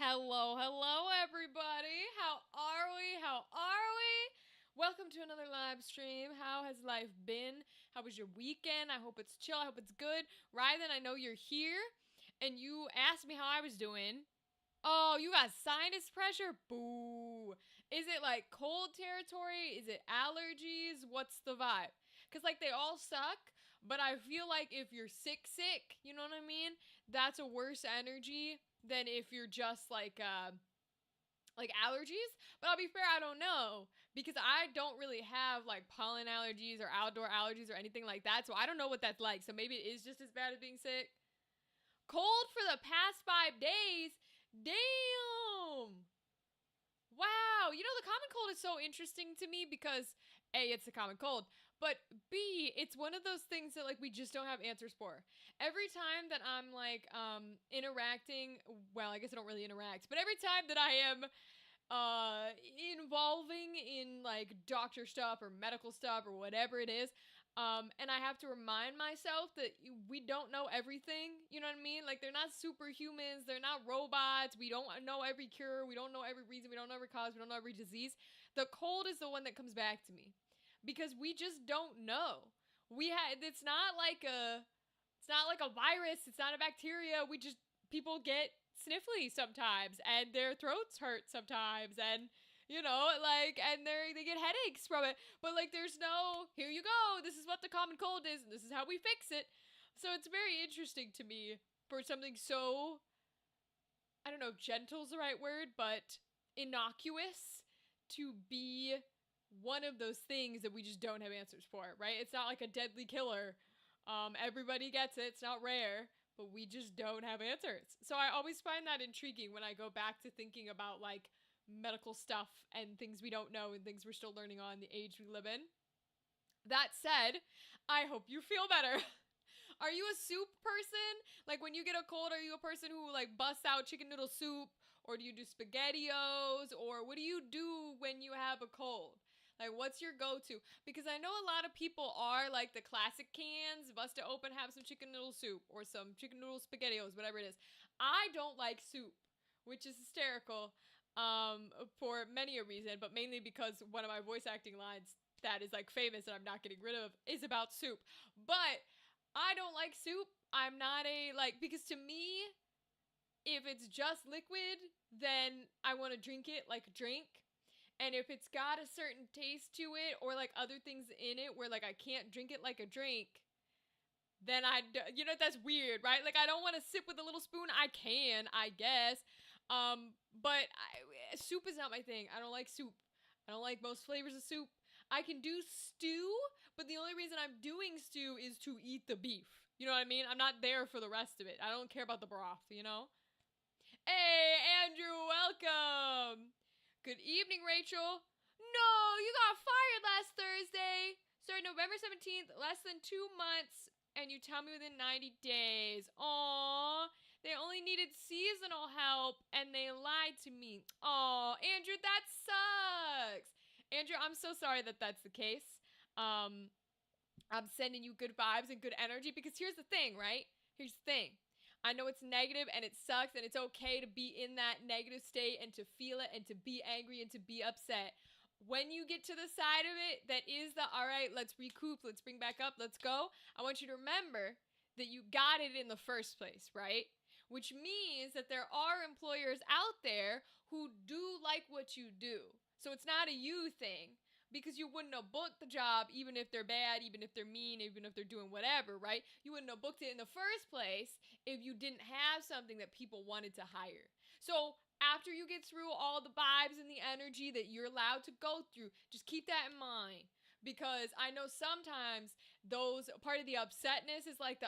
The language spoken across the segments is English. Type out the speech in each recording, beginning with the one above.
Hello, hello, everybody. How are we? How are we? Welcome to another live stream. How has life been? How was your weekend? I hope it's chill. I hope it's good. Rylan, I know you're here, and you asked me how I was doing. Oh, you got sinus pressure? Boo. Is it like cold territory? Is it allergies? What's the vibe? Because, like, they all suck, but I feel like if you're sick, you know what I mean? That's a worse energy than if you're just like allergies. But I'll be fair, I don't know. because I don't really have like pollen allergies or outdoor allergies or anything like that. So I don't know what that's like. So maybe it is just as bad as being sick. Cold for the past 5 days. Damn. Wow. You know, the common cold is so interesting to me because A, it's the common cold, but B, it's one of those things that like we just don't have answers for. Every time that I'm like interacting, well, I guess I don't really interact, but every time that I am involving in like doctor stuff or medical stuff or whatever it is, and I have to remind myself that we don't know everything. You know what I mean? Like, they're not superhumans, they're not robots, we don't know every cure, we don't know every reason, we don't know every cause, we don't know every disease. The cold is the one that comes back to me because we just don't know. It's not like a virus, it's not a bacteria. We just, people get sniffly sometimes and their throats hurt sometimes, and you know, like, and they get headaches from it. But like, there's no, here you go, this is what the common cold is, and this is how we fix it. So it's very interesting to me for something so, I don't know, gentle's the right word, but innocuous to be one of those things that we just don't have answers for, right? It's not like a deadly killer. Everybody gets it. It's not rare, but we just don't have answers. So I always find that intriguing when I go back to thinking about like medical stuff and things we don't know and things we're still learning on the age we live in. That said, I hope you feel better. Are you a soup person? Like, when you get a cold, are you a person who like busts out chicken noodle soup, or do you do spaghettios, or what do you do when you have a cold? Like, what's your go-to? Because I know a lot of people are like the classic cans, bust it open, have some chicken noodle soup or some chicken noodle spaghettios, whatever it is. I don't like soup, which is hysterical, for many a reason, but mainly because one of my voice acting lines that is like famous and I'm not getting rid of is about soup. But I don't like soup. I'm not a, like, because to me, if it's just liquid, then I want to drink it like a drink. And if it's got a certain taste to it or like other things in it where like I can't drink it like a drink, then you know, that's weird, right? Like, I don't want to sip with a little spoon. I can, I guess. But soup is not my thing. I don't like soup. I don't like most flavors of soup. I can do stew, but the only reason I'm doing stew is to eat the beef. You know what I mean? I'm not there for the rest of it. I don't care about the broth, you know? Hey, Andrew, welcome. Good evening, Rachel. No, you got fired last Thursday. Started November 17th, less than 2 months, and you tell me within 90 days. Aww, they only needed seasonal help, and they lied to me. Aw, Andrew, that sucks. Andrew, I'm so sorry that that's the case. I'm sending you good vibes and good energy because here's the thing, right? Here's the thing. I know it's negative and it sucks and it's okay to be in that negative state and to feel it and to be angry and to be upset. When you get to the side of it that is the, all right, let's recoup, let's bring back up, let's go, I want you to remember that you got it in the first place, right? Which means that there are employers out there who do like what you do. So it's not a you thing, because you wouldn't have booked the job even if they're bad, even if they're mean, even if they're doing whatever, right? You wouldn't have booked it in the first place if you didn't have something that people wanted to hire. So after you get through all the vibes and the energy that you're allowed to go through, just keep that in mind. Because I know sometimes those, part of the upsetness is like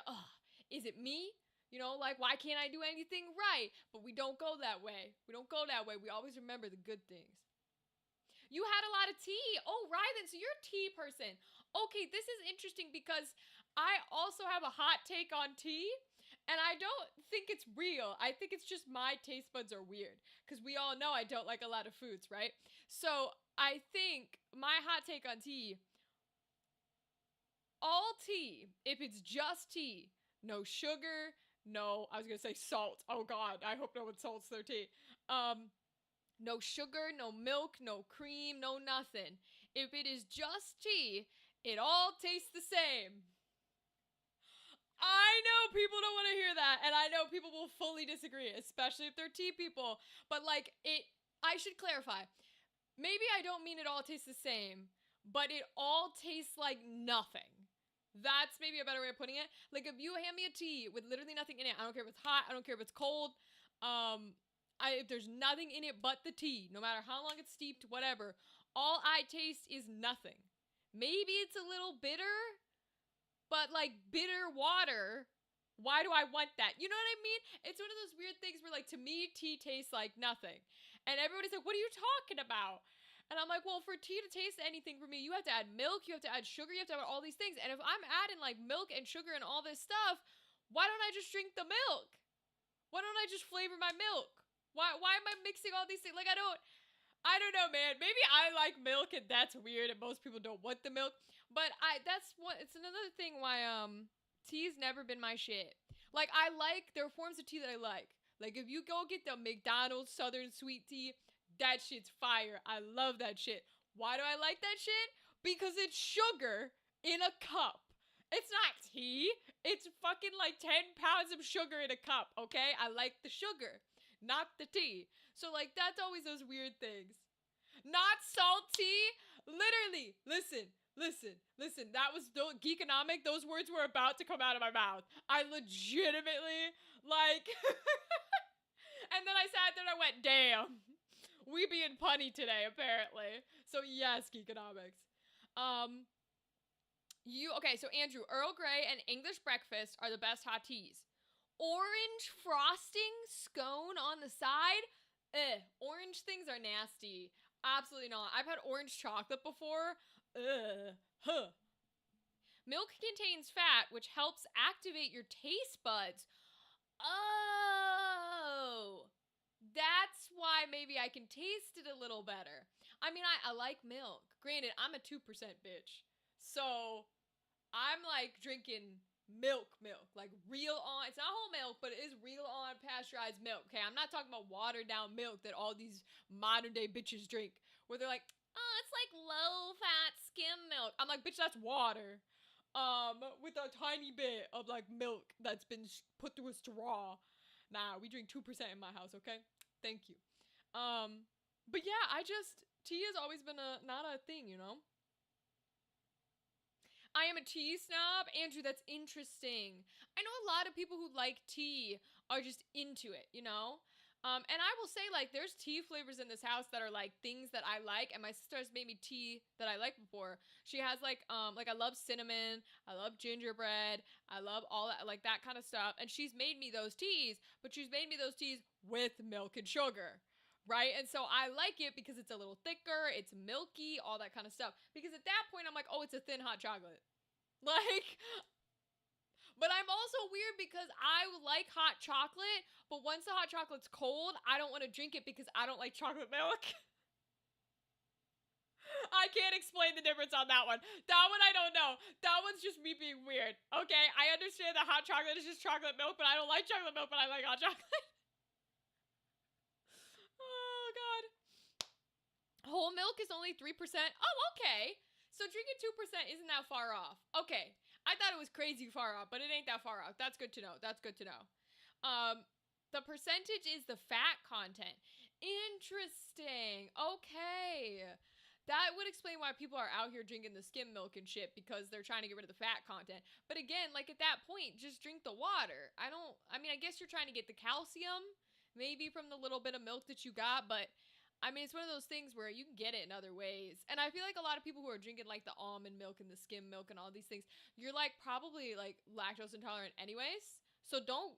is it me? You know, like, why can't I do anything right? But we don't go that way. We don't go that way. We always remember the good things. You had a lot of tea. Oh, Rylan, so you're a tea person. Okay, this is interesting because I also have a hot take on tea, and I don't think it's real. I think it's just my taste buds are weird, because we all know I don't like a lot of foods, right? So I think my hot take on tea, all tea, if it's just tea, no sugar, no, I was going to say salt. Oh God, I hope no one salts their tea. No sugar, no milk, no cream, no nothing. If it is just tea, it all tastes the same. I know people don't want to hear that, and I know people will fully disagree, especially if they're tea people. But like, I should clarify. Maybe I don't mean it all tastes the same, but it all tastes like nothing. That's maybe a better way of putting it. Like, if you hand me a tea with literally nothing in it, I don't care if it's hot, I don't care if it's cold, if there's nothing in it but the tea, no matter how long it's steeped, whatever, all I taste is nothing. Maybe it's a little bitter, but like bitter water. Why do I want that? You know what I mean? It's one of those weird things where, like, to me, tea tastes like nothing. And everybody's like, what are you talking about? And I'm like, well, for tea to taste anything for me, you have to add milk, you have to add sugar, you have to add all these things. And if I'm adding like milk and sugar and all this stuff, why don't I just drink the milk? Why don't I just flavor my milk? Why am I mixing all these things? Like, I don't know, man. Maybe I like milk and that's weird and most people don't want the milk. But it's another thing why tea's never been my shit. Like, there are forms of tea that I like. Like, if you go get the McDonald's Southern Sweet Tea, that shit's fire. I love that shit. Why do I like that shit? Because it's sugar in a cup. It's not tea. It's fucking like 10 pounds of sugar in a cup, okay? I like the sugar, not the tea. So, like, that's always those weird things. Not salty. Literally, listen. That was geekonomic. Those words were about to come out of my mouth. I legitimately, like, and then I sat there and I went, damn. We being punny today, apparently. So yes, geekonomics. So Andrew, Earl Grey and English breakfast are the best hot teas. Orange frosting scone on the side? Orange things are nasty. Absolutely not. I've had orange chocolate before. Milk contains fat, which helps activate your taste buds. Oh, that's why maybe I can taste it a little better. I mean, I like milk. Granted, I'm a 2% bitch. So I'm like drinking milk. Like real on, it's not whole milk, but it is real on pasteurized milk. Okay, I'm not talking about watered down milk that all these modern day bitches drink. Where they're like, oh, it's like low fat skim milk. I'm like, bitch, that's water. With a tiny bit of like milk that's been put through a straw. Nah, we drink 2% in my house, okay? Thank you. But yeah, tea has always been not a thing, you know? I am a tea snob. Andrew, that's interesting. I know a lot of people who like tea are just into it, you know? And I will say, like, there's tea flavors in this house that are, like, things that I like, and my sister has made me tea that I like before. She has, like, I love cinnamon, I love gingerbread, I love all that, like, that kind of stuff, and she's made me those teas, but she's made me those teas with milk and sugar, right? And so I like it because it's a little thicker, it's milky, all that kind of stuff, because at that point, I'm like, oh, it's a thin hot chocolate. Like, but I'm also weird because I like hot chocolate, but once the hot chocolate's cold, I don't want to drink it because I don't like chocolate milk. I can't explain the difference on that one. That one I don't know. That one's just me being weird. Okay, I understand that hot chocolate is just chocolate milk, but I don't like chocolate milk, but I like hot chocolate. Oh, God. Whole milk is only 3%. Oh, okay. So drinking 2% isn't that far off. Okay. I thought it was crazy far off, but it ain't that far off. That's good to know. The percentage is the fat content. Interesting. Okay. That would explain why people are out here drinking the skim milk and shit, because they're trying to get rid of the fat content. But again, like, at that point, just drink the water. I guess you're trying to get the calcium, maybe from the little bit of milk that you got, but I mean, it's one of those things where you can get it in other ways. And I feel like a lot of people who are drinking, like, the almond milk and the skim milk and all these things, you're, like, probably, like, lactose intolerant anyways. So don't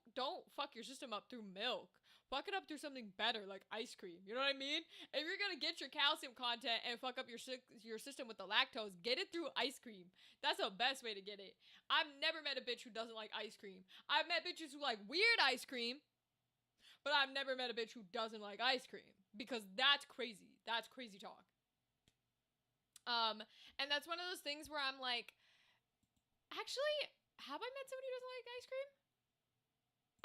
fuck your system up through milk. Fuck it up through something better, like ice cream. You know what I mean? If you're gonna get your calcium content and fuck up your system with the lactose, get it through ice cream. That's the best way to get it. I've never met a bitch who doesn't like ice cream. I've met bitches who like weird ice cream, but I've never met a bitch who doesn't like ice cream, because that's crazy. That's crazy talk. And that's one of those things where I'm like, actually, have I met somebody who doesn't like ice cream?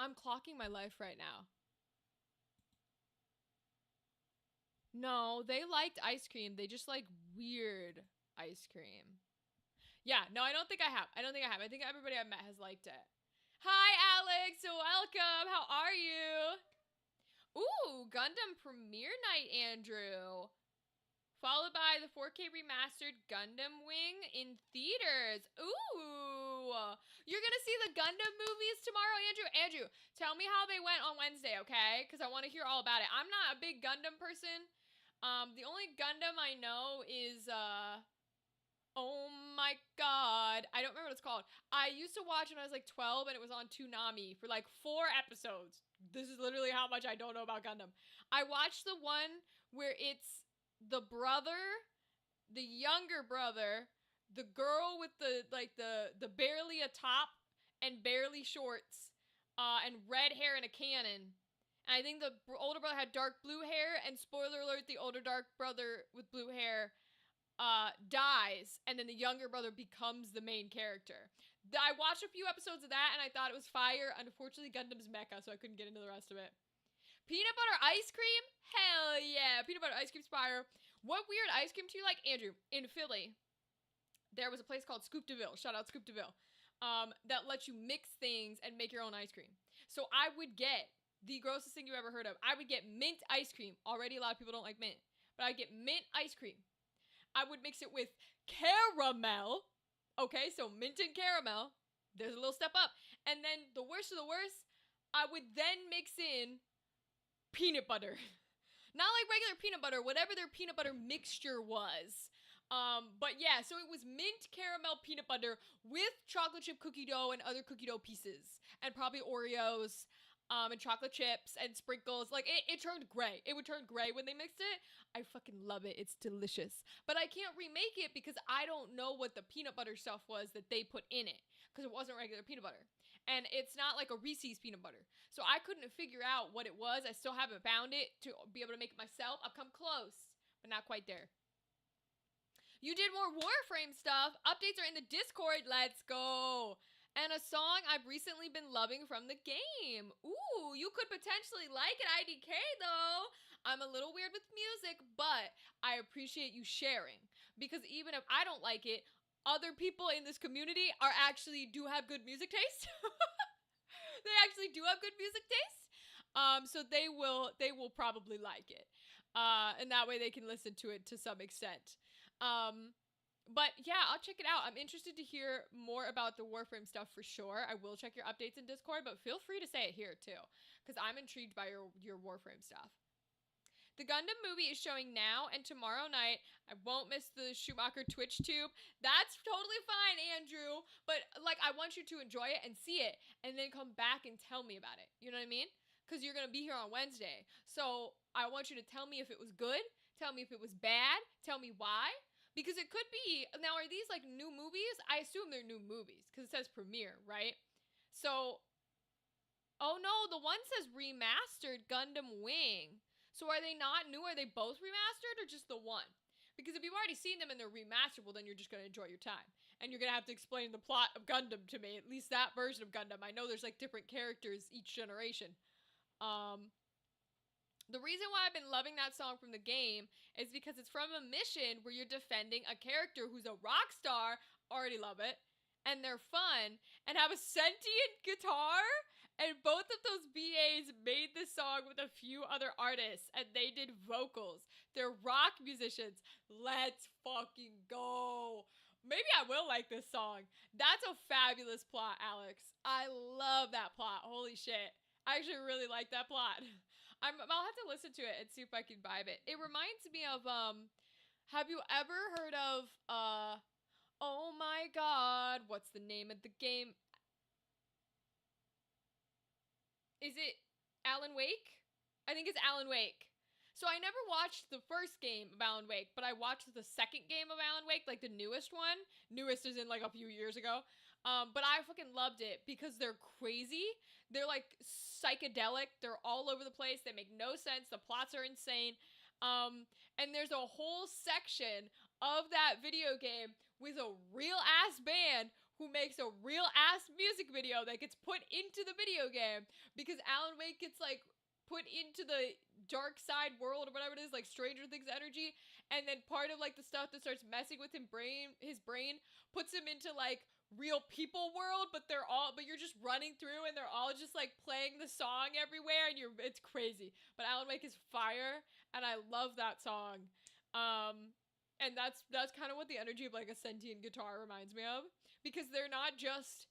I'm clocking my life right now. No, they liked ice cream. They just like weird ice cream. Yeah, no, I don't think I have. I think everybody I've met has liked it. Hi, Alex. Welcome. How are you? Ooh, Gundam Premiere Night, Andrew. Followed by the 4K remastered Gundam Wing in theaters. Ooh. You're gonna see the Gundam movies tomorrow, Andrew? Andrew, tell me how they went on Wednesday, okay? Because I want to hear all about it. I'm not a big Gundam person. The only Gundam I know is oh my god, I don't remember what it's called. I used to watch when I was like 12 and it was on Toonami for like 4 episodes. This is literally how much I don't know about Gundam. I watched the one where it's the brother, the younger brother, the girl with the like the barely a top and barely shorts, and red hair and a cannon. And I think the older brother had dark blue hair. And spoiler alert: the older dark brother with blue hair dies, and then the younger brother becomes the main character. I watched a few episodes of that, and I thought it was fire. Unfortunately, Gundam's mecha, so I couldn't get into the rest of it. Peanut butter ice cream? Hell yeah. Peanut butter ice cream's fire. What weird ice cream do you like, Andrew? In Philly, there was a place called Scoop DeVille. Shout out Scoop DeVille. That lets you mix things and make your own ice cream. So I would get the grossest thing you ever heard of. I would get mint ice cream. Already a lot of people don't like mint. But I'd get mint ice cream. I would mix it with caramel. Okay, so mint and caramel. There's a little step up. And then the worst of the worst, I would then mix in peanut butter. Not like regular peanut butter, whatever their peanut butter mixture was. But yeah, so it was mint caramel peanut butter with chocolate chip cookie dough and other cookie dough pieces. And probably Oreos, and chocolate chips and sprinkles. Like, it turned gray. It would turn gray when they mixed it. I fucking love it. It's delicious. But I can't remake it because I don't know what the peanut butter stuff was that they put in it. Because it wasn't regular peanut butter. And it's not like a Reese's peanut butter. So I couldn't figure out what it was. I still haven't found it to be able to make it myself. I've come close, but not quite there. You did more Warframe stuff. Updates are in the Discord. Let's go. And a song I've recently been loving from the game. Ooh, you could potentially like it, IDK, though. I'm a little weird with music, but I appreciate you sharing. Because even if I don't like it, other people in this community do have good music taste. They actually do have good music taste. So they will probably like it. And that way they can listen to it to some extent. But yeah, I'll check it out. I'm interested to hear more about the Warframe stuff for sure. I will check your updates in Discord, but feel free to say it here too, because I'm intrigued by your Warframe stuff. The Gundam movie is showing now and tomorrow night. I won't miss the Schumacher Twitch tube. That's totally fine, Andrew. But like, I want you to enjoy it and see it, and then come back and tell me about it. You know what I mean? Because you're gonna be here on Wednesday, so I want you to tell me if it was good. Tell me if it was bad. Tell me why. Because it could be, now are these like new movies? I assume they're new movies because it says premiere, right? So, oh no, the one says remastered Gundam Wing. So are they not new? Are they both remastered or just the one? Because if you've already seen them and they're remastered, well then you're just going to enjoy your time. And you're going to have to explain the plot of Gundam to me, at least that version of Gundam. I know there's like different characters each generation. The reason why I've been loving that song from the game is because it's from a mission where you're defending a character who's a rock star, already love it, and they're fun, and have a sentient guitar, and both of those BAs made this song with a few other artists, and they did vocals. They're rock musicians. Let's fucking go. Maybe I will like this song. That's a fabulous plot, Alex. I love that plot. Holy shit. I actually really like that plot. I'll have to listen to it and see if I can vibe it. It reminds me of, have you ever heard of, oh my god, what's the name of the game? Is it Alan Wake? I think it's Alan Wake. So I never watched the first game of Alan Wake, but I watched the second game of Alan Wake, like the newest one. Newest is in like a few years ago. But I fucking loved it because they're crazy. They're like psychedelic. They're all over the place. They make no sense. The plots are insane. And there's a whole section of that video game with a real ass band who makes a real ass music video that gets put into the video game because Alan Wake gets like put into the dark side world or whatever it is, like Stranger Things energy, and then part of like the stuff that starts messing with his brain puts him into like real people world, but you're just running through and they're all just like playing the song everywhere and it's crazy. But Alan Wake is fire and I love that song. And that's kind of what the energy of like a sentient guitar reminds me of, because they're not just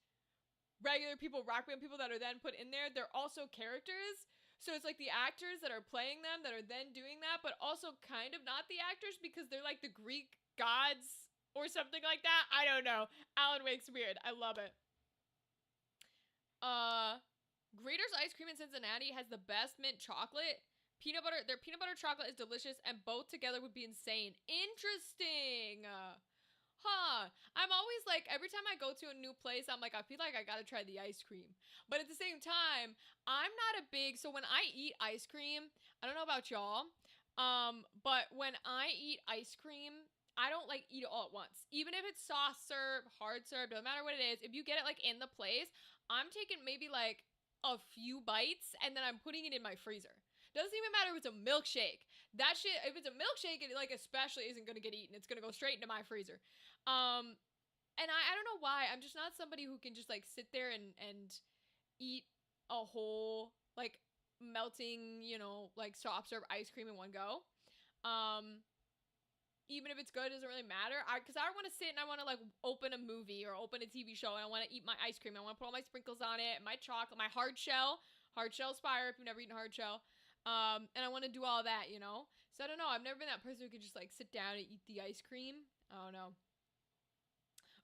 regular people, rock band people that are then put in there, they're also characters. So it's like the actors that are playing them that are then doing that, but also kind of not the actors because they're like the Greek gods or something like that. I don't know. Alan Wake's weird. I love it. Grater's ice cream in Cincinnati has the best mint chocolate. Peanut butter, their peanut butter chocolate is delicious, and both together would be insane. Interesting. I'm always like, every time I go to a new place, I'm like, I feel like I gotta try the ice cream. But at the same time, I'm not a big, so when I eat ice cream, I don't know about y'all, but when I eat ice cream, I don't like eat it all at once. Even if it's soft serve, hard serve, doesn't matter what it is. If you get it like in the place, I'm taking maybe like a few bites and then I'm putting it in my freezer. Doesn't even matter if it's a milkshake. That shit, if it's a milkshake, it like especially isn't gonna get eaten. It's gonna go straight into my freezer. And I don't know why. I'm just not somebody who can just like sit there and eat a whole like melting, like soft serve ice cream in one go. Um, Even if it's good, it doesn't really matter. Because I want to sit and I want to like open a movie or open a TV show and I want to eat my ice cream. I want to put all my sprinkles on it, my chocolate, my hard shell Spire if you've never eaten hard shell. And I want to do all that, So I don't know. I've never been that person who could just like sit down and eat the ice cream. I don't know.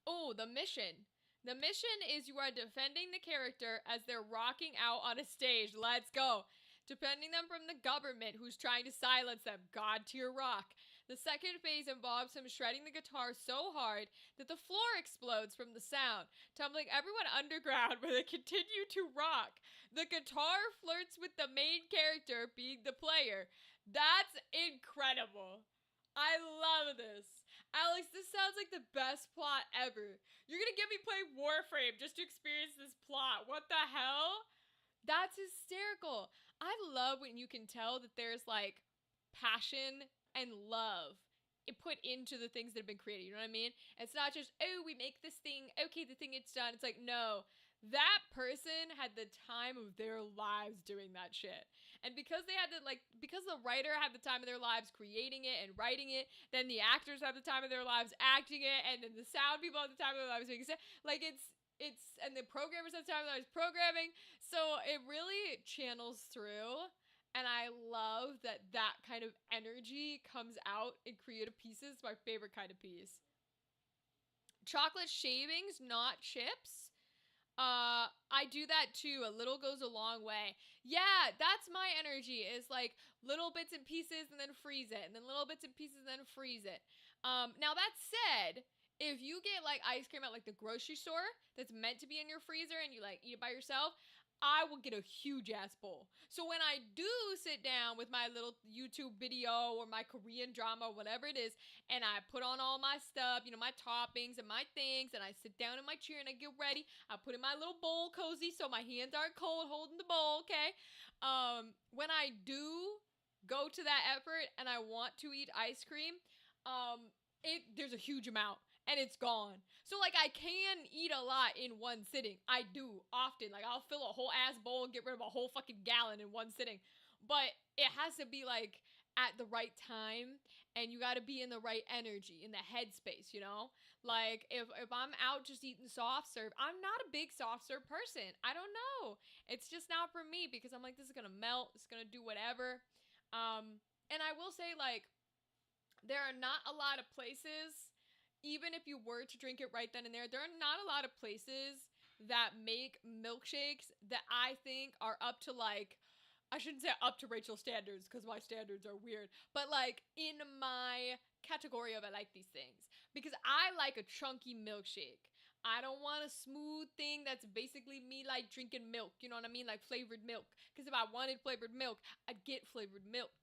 Oh, the mission. The mission is you are defending the character as they're rocking out on a stage. Let's go. Defending them from the government who's trying to silence them. God tier rock. The second phase involves him shredding the guitar so hard that the floor explodes from the sound, tumbling everyone underground where they continue to rock. The guitar flirts with the main character, being the player. That's incredible. I love this. Alex, this sounds like the best plot ever. You're gonna get me play Warframe just to experience this plot. What the hell? That's hysterical. I love when you can tell that there's like passion and love put into the things that have been created. You know what I mean? It's not just, oh, we make this thing, okay, the thing gets done. It's like, no, that person had the time of their lives doing that shit. And because they had to, like, because the writer had the time of their lives creating it and writing it, then the actors have the time of their lives acting it, and then the sound people have the time of their lives making it. Like, and the programmers have the time of their lives programming. So it really channels through. And I love that kind of energy comes out in creative pieces. It's my favorite kind of piece. Chocolate shavings, not chips. I do that too. A little goes a long way. Yeah, that's my energy. Is like little bits and pieces and then freeze it. And then little bits and pieces and then freeze it. Now that said, if you get like ice cream at like the grocery store that's meant to be in your freezer and you like eat it by yourself, I will get a huge ass bowl. So when I do sit down with my little YouTube video or my Korean drama or whatever it is, and I put on all my stuff, my toppings and my things, and I sit down in my chair and I get ready, I put in my little bowl cozy so my hands aren't cold holding the bowl, okay? When I do go to that effort and I want to eat ice cream, there's a huge amount and it's gone. So like I can eat a lot in one sitting. I do often. Like I'll fill a whole ass bowl and get rid of a whole fucking gallon in one sitting. But it has to be like at the right time and you got to be in the right energy, in the headspace, Like if I'm out just eating soft serve, I'm not a big soft serve person. I don't know. It's just not for me because I'm like, this is going to melt. It's going to do whatever. And I will say like there are not a lot of places, even if you were to drink it right then and there are not a lot of places that make milkshakes that I think are up to like, I shouldn't say up to Rachel's standards because my standards are weird, but like in my category of I like these things because I like a chunky milkshake. I don't want a smooth thing that's basically me like drinking milk, you know what I mean? Like flavored milk. Because if I wanted flavored milk, I'd get flavored milk.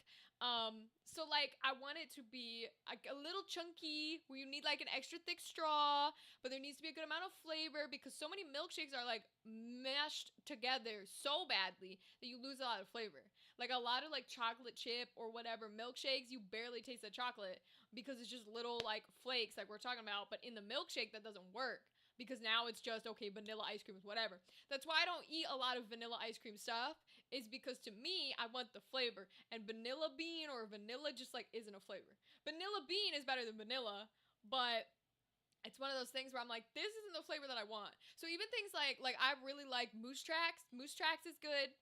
So like I want it to be like a little chunky where you need like an extra thick straw, but there needs to be a good amount of flavor because so many milkshakes are like meshed together so badly that you lose a lot of flavor. Like a lot of like chocolate chip or whatever milkshakes, you barely taste the chocolate because it's just little like flakes like we're talking about, but in the milkshake that doesn't work. Because now it's just, okay, vanilla ice cream is whatever. That's why I don't eat a lot of vanilla ice cream stuff, is because to me, I want the flavor. And vanilla bean or vanilla just like isn't a flavor. Vanilla bean is better than vanilla, but it's one of those things where I'm like, this isn't the flavor that I want. So even things like I really like Moose Tracks. Moose Tracks is good.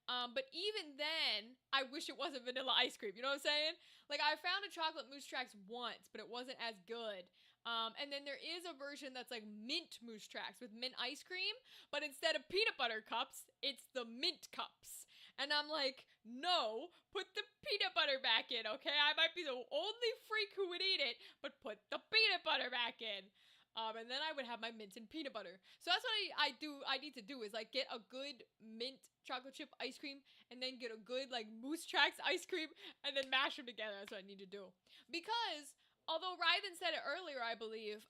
But even then, I wish it wasn't vanilla ice cream. You know what I'm saying? Like, I found a chocolate mousse tracks once, but it wasn't as good. And then there is a version that's like mint mousse tracks with mint ice cream, but instead of peanut butter cups, it's the mint cups. And I'm like, no, put the peanut butter back in, okay? I might be the only freak who would eat it, but put the peanut butter back in. And then I would have my mint and peanut butter. So that's what I need to do is like get a good mint chocolate chip ice cream and then get a good like Moose Tracks ice cream and then mash them together. That's what I need to do. Because although Ryden said it earlier, I believe,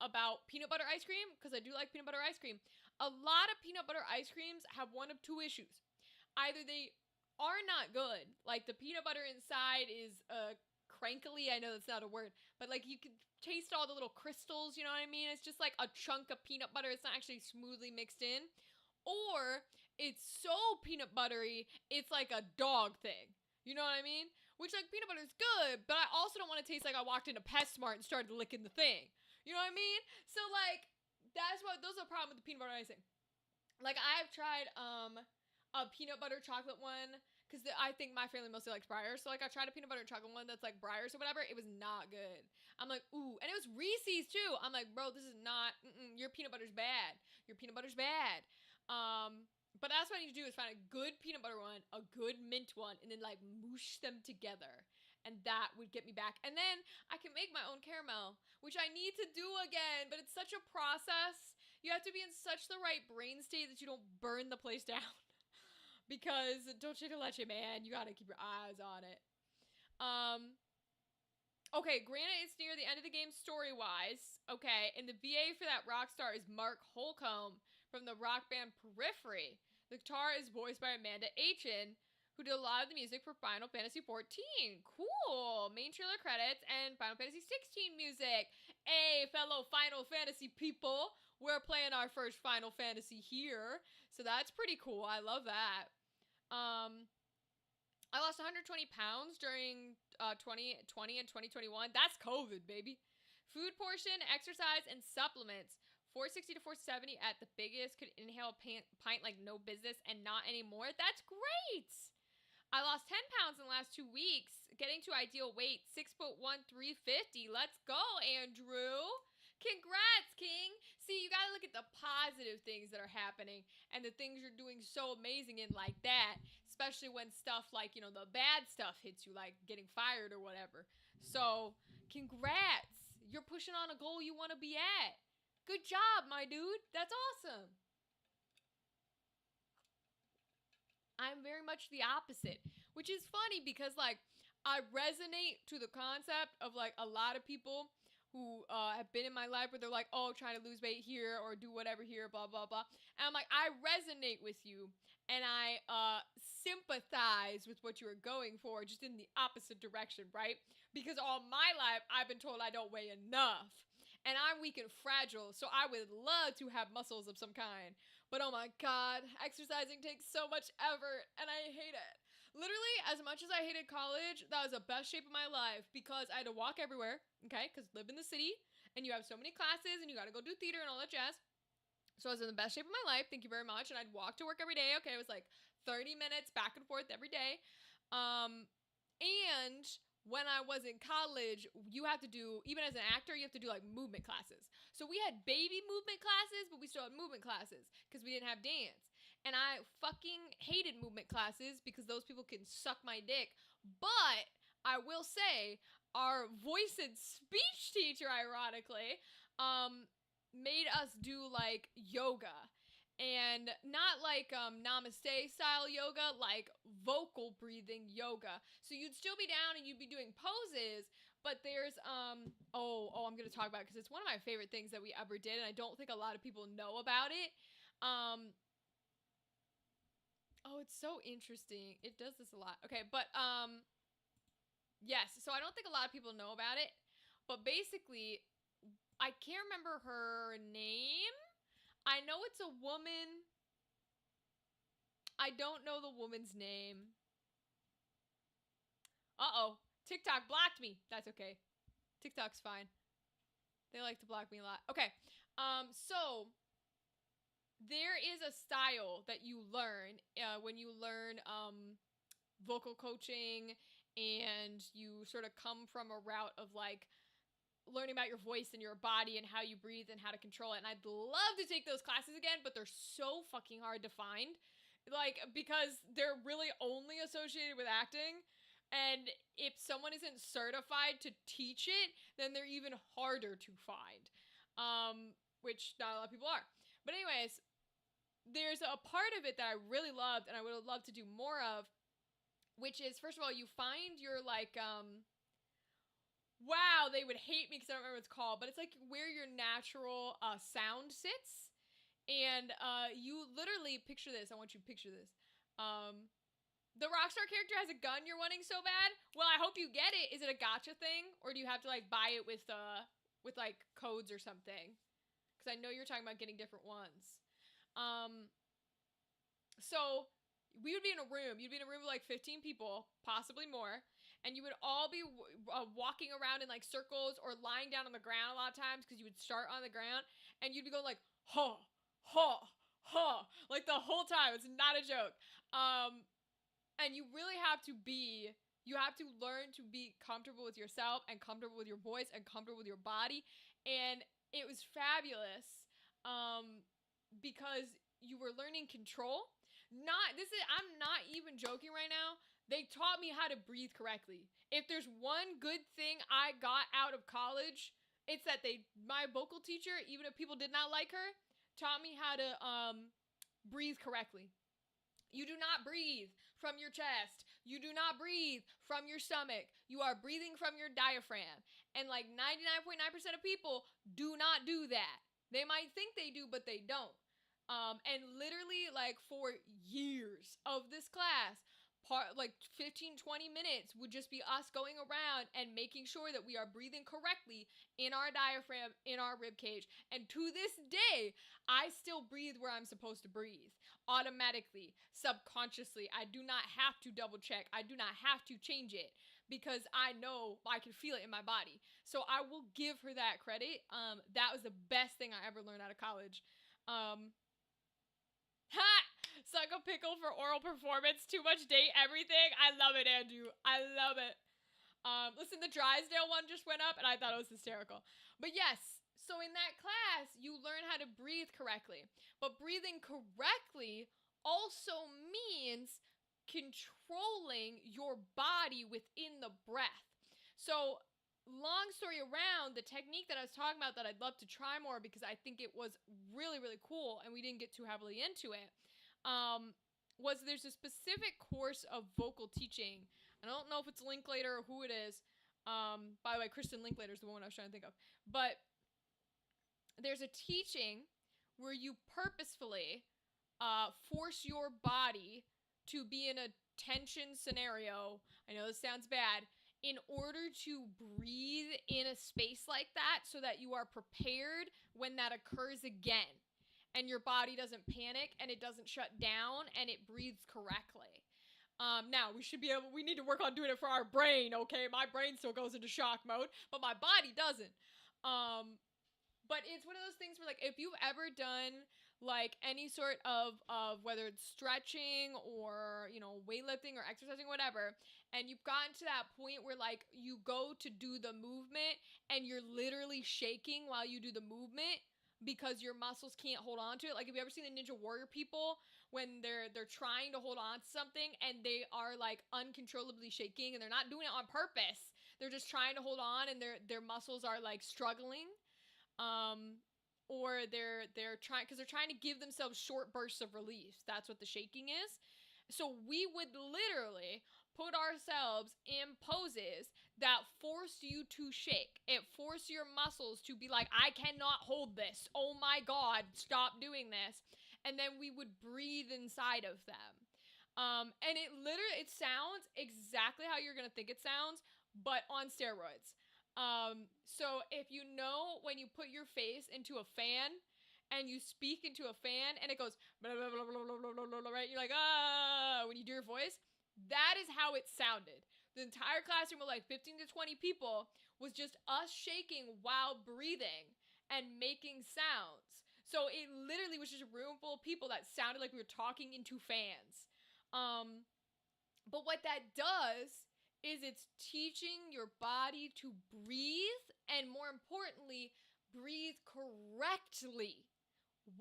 about peanut butter ice cream, because I do like peanut butter ice cream, a lot of peanut butter ice creams have one of two issues. Either they are not good, like the peanut butter inside is crankly, I know that's not a word, but like you can taste all the little crystals, you know what I mean? It's just like a chunk of peanut butter. It's not actually smoothly mixed in. Or it's so peanut buttery, it's like a dog thing. You know what I mean? Which, like, peanut butter is good, but I also don't want to taste like I walked into PetSmart and started licking the thing. You know what I mean? So, like, those are the problem with the peanut butter icing. Like, I've tried a peanut butter chocolate one because I think my family mostly likes Breyers. So like I tried a peanut butter and chocolate one that's like Breyers or whatever. It was not good. I'm like, ooh, and it was Reese's too. I'm like, bro, this is not. Your peanut butter's bad. Your peanut butter's bad. But that's what I need to do is find a good peanut butter one, a good mint one, and then like moosh them together. And that would get me back. And then I can make my own caramel, which I need to do again, but it's such a process. You have to be in such the right brain state that you don't burn the place down. Because dolce de leche, man, you gotta keep your eyes on it. Okay, granted, it's near the end of the game story-wise. Okay, and the VA for that rock star is Mark Holcomb from the rock band Periphery. The guitar is voiced by Amanda Aitken, who did a lot of the music for Final Fantasy XIV. Cool! Main trailer credits and Final Fantasy XVI music. Hey, fellow Final Fantasy people! We're playing our first Final Fantasy here. So that's pretty cool. I love that. I lost 120 pounds during 2020 and 2021. That's COVID, baby. Food portion, exercise, and supplements. 460 to 470 at the biggest. Could inhale a pint like no business and not anymore. That's great. I lost 10 pounds in the last 2 weeks. Getting to ideal weight, 6'1", 350. Let's go, Andrew. Congrats, King. See, you gotta look at the positive things that are happening and the things you're doing so amazing in like that, especially when stuff like, you know, the bad stuff hits you, like getting fired or whatever. So, congrats. You're pushing on a goal you want to be at. Good job, my dude. That's awesome. I'm very much the opposite, which is funny because, like, I resonate to the concept of, like, a lot of people who have been in my life where they're like, oh, trying to lose weight here or do whatever here, blah, blah, blah. And I'm like, I resonate with you and I sympathize with what you are going for, just in the opposite direction, right? Because all my life, I've been told I don't weigh enough. And I'm weak and fragile, so I would love to have muscles of some kind. But oh my god, exercising takes so much effort, and I hate it. Literally, as much as I hated college, that was the best shape of my life because I had to walk everywhere, okay? Because live in the city, and you have so many classes, and you gotta go do theater and all that jazz. So I was in the best shape of my life, thank you very much, and I'd walk to work every day, okay? It was like 30 minutes back and forth every day. And when I was in college, you have to do, even as an actor, you have to do like movement classes. So we had baby movement classes, but we still had movement classes because we didn't have dance. And I fucking hated movement classes because those people can suck my dick. But I will say, our voice and speech teacher, ironically, made us do like yoga. And not like namaste style yoga, like vocal breathing yoga. So you'd still be down and you'd be doing poses, but there's I'm gonna talk about it because it's one of my favorite things that we ever did, and I don't think a lot of people know about it. It's so interesting. It does this a lot. Okay, but yes, so I don't think a lot of people know about it, but basically, I can't remember her name. I know it's a woman. I don't know the woman's name. Uh-oh. TikTok blocked me. That's okay. TikTok's fine. They like to block me a lot. Okay. So there is a style that you learn when you learn vocal coaching, and you sort of come from a route of like learning about your voice and your body and how you breathe and how to control it. And I'd love to take those classes again, but they're so fucking hard to find. Like, because they're really only associated with acting. And if someone isn't certified to teach it, then they're even harder to find. Which not a lot of people are. But anyways, there's a part of it that I really loved and I would have loved to do more of, which is, first of all, you find your like wow, they would hate me because I don't remember what it's called, but it's like where your natural sound sits. And you literally picture this. I want you to picture this. The Rockstar character has a gun you're wanting so bad. Well, I hope you get it. Is it a gacha thing, or do you have to like buy it with like codes or something? Because I know you're talking about getting different ones. So we would be in a room. You'd be in a room with like 15 people, possibly more, and you would all be walking around in like circles or lying down on the ground a lot of times, because you would start on the ground and you'd be going like, huh, huh, huh, like the whole time. It's not a joke. And you really have to learn to be comfortable with yourself and comfortable with your voice and comfortable with your body. And it was fabulous, because you were learning control. I'm not even joking right now. They taught me how to breathe correctly. If there's one good thing I got out of college, it's that my vocal teacher, even if people did not like her, taught me how to breathe correctly. You do not breathe from your chest. You do not breathe from your stomach. You are breathing from your diaphragm. And like 99.9% of people do not do that. They might think they do, but they don't. And literally, like, for years of this class, like 15, 20 minutes would just be us going around and making sure that we are breathing correctly in our diaphragm, in our rib cage. And to this day, I still breathe where I'm supposed to breathe, automatically, subconsciously. I do not have to double check. I do not have to change it, because I know I can feel it in my body. So I will give her that credit. That was the best thing I ever learned out of college. Ha! Suck a pickle for oral performance. Too much date everything. I love it, Andrew. I love it. Listen, the Drysdale one just went up, and I thought it was hysterical. But yes, so in that class, you learn how to breathe correctly. But breathing correctly also means controlling your body within the breath. So, long story around, the technique that I was talking about that I'd love to try more, because I think it was really, really cool and we didn't get too heavily into it, was there's a specific course of vocal teaching. I don't know if it's Linklater or who it is. By the way, Kristen Linklater is the one I was trying to think of. But there's a teaching where you purposefully force your body to be in a tension scenario. I know this sounds bad. In order to breathe in a space like that, so that you are prepared when that occurs again, and your body doesn't panic and it doesn't shut down and it breathes correctly. Now we need to work on doing it for our brain, okay? My brain still goes into shock mode, but my body doesn't. But it's one of those things where, like, if you've ever done like any sort of whether it's stretching or, you know, weightlifting or exercising, whatever, and you've gotten to that point where like you go to do the movement and you're literally shaking while you do the movement because your muscles can't hold on to it. Like, have you ever seen the Ninja Warrior people when they're trying to hold on to something and they are like uncontrollably shaking, and they're not doing it on purpose. They're just trying to hold on, and their muscles are like struggling. Or they're trying, because they're trying to give themselves short bursts of relief. That's what the shaking is. So we would literally put ourselves in poses that force you to shake. It forced your muscles to be like, I cannot hold this. Oh my God, stop doing this. And then we would breathe inside of them. And it sounds exactly how you're going to think it sounds, but on steroids. So if you know when you put your face into a fan and you speak into a fan and it goes blah, blah, blah, blah, blah, blah, blah, blah, right? You're like, when you do your voice, that is how it sounded. The entire classroom of like 15 to 20 people was just us shaking while breathing and making sounds. So it literally was just a room full of people that sounded like we were talking into fans. But what that does is it's teaching your body to breathe, and more importantly, breathe correctly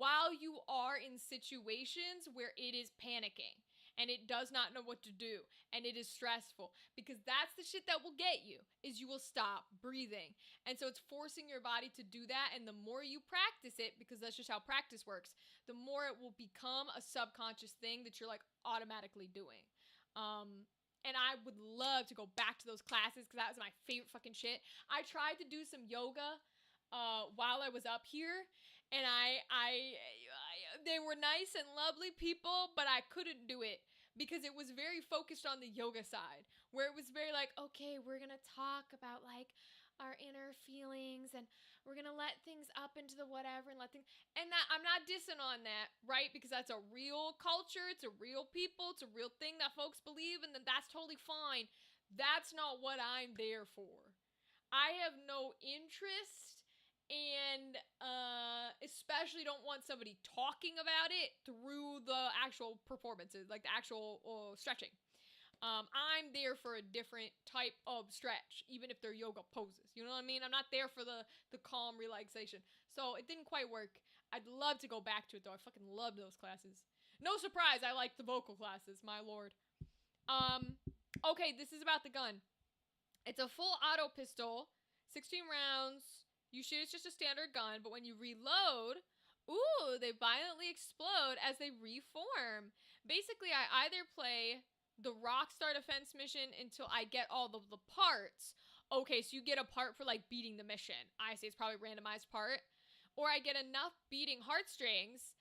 while you are in situations where it is panicking and it does not know what to do and it is stressful, because that's the shit that will get you, is you will stop breathing. And so it's forcing your body to do that, and the more you practice it, because that's just how practice works, the more it will become a subconscious thing that you're like automatically doing. And I would love to go back to those classes because that was my favorite fucking shit. I tried to do some yoga while I was up here, and they were nice and lovely people, but I couldn't do it because it was very focused on the yoga side, where it was very like, okay, we're gonna talk about like our inner feelings, and we're gonna let things up into the whatever, and let things, and that, I'm not dissing on that, right? Because that's a real culture, it's a real people, it's a real thing that folks believe, and then that's totally fine. That's not what I'm there for. I have no interest, and especially don't want somebody talking about it through the actual performances, like the actual stretching. I'm there for a different type of stretch, even if they're yoga poses. You know what I mean? I'm not there for the calm relaxation. So it didn't quite work. I'd love to go back to it though. I fucking love those classes. No surprise, I like the vocal classes, my lord. Okay, this is about the gun. It's a full auto pistol, 16 rounds. You shoot, it's just a standard gun, but when you reload, ooh, they violently explode as they reform. Basically, I either play the Rockstar Defense mission until I get all of the parts. Okay, so you get a part for like beating the mission. I say it's probably a randomized part. Or I get enough beating heartstrings,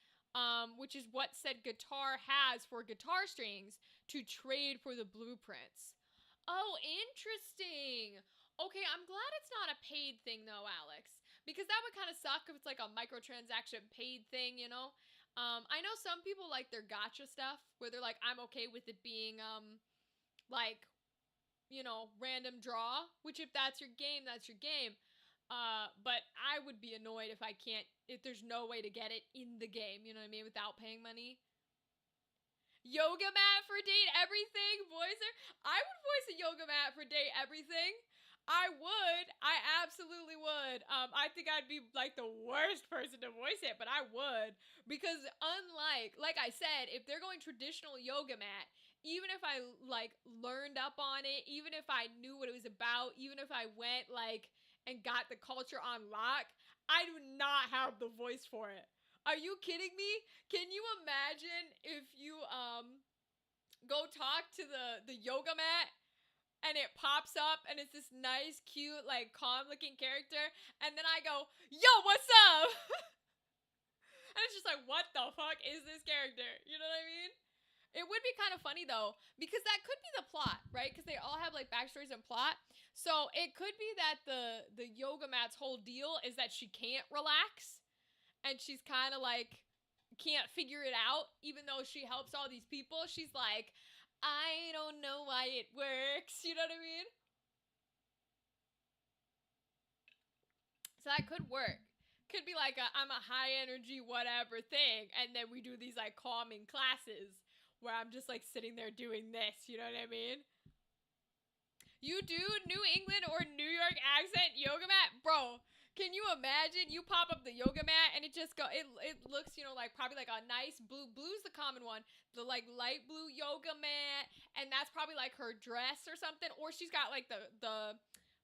which is what said guitar has for guitar strings, to trade for the blueprints. Oh, interesting. Okay, I'm glad it's not a paid thing though, Alex. Because that would kind of suck if it's like a microtransaction paid thing, you know? I know some people like their gacha stuff where they're like, I'm okay with it being, like, you know, random draw, which if that's your game, that's your game. But I would be annoyed if there's no way to get it in the game, you know what I mean, without paying money. Yoga mat for date everything, voicer. I would voice a yoga mat for date everything. I would. I absolutely would. I think I'd be like the worst person to voice it, but I would. Because unlike, like I said, if they're going traditional yoga mat, even if I like learned up on it, even if I knew what it was about, even if I went like and got the culture on lock, I do not have the voice for it. Are you kidding me? Can you imagine if you go talk to the yoga mat and it pops up and it's this nice, cute, like calm looking character, and then I go, yo, what's up? And it's just like, what the fuck is this character? You know what I mean? It would be kind of funny though, because that could be the plot, right? Because they all have like backstories and plot. So it could be that the yoga mat's whole deal is that she can't relax, and she's kind of like can't figure it out, even though she helps all these people. She's like, I don't know why it works. You know what I mean? So that could work. Could be like I'm a high energy whatever thing, and then we do these like calming classes where I'm just like sitting there doing this. You know what I mean? You do New England or New York accent yoga mat, bro. Can you imagine? You pop up the yoga mat and it just it looks, you know, like probably like a nice blue. Blue's the common one. The like light blue yoga mat, and that's probably like her dress or something. Or she's got like the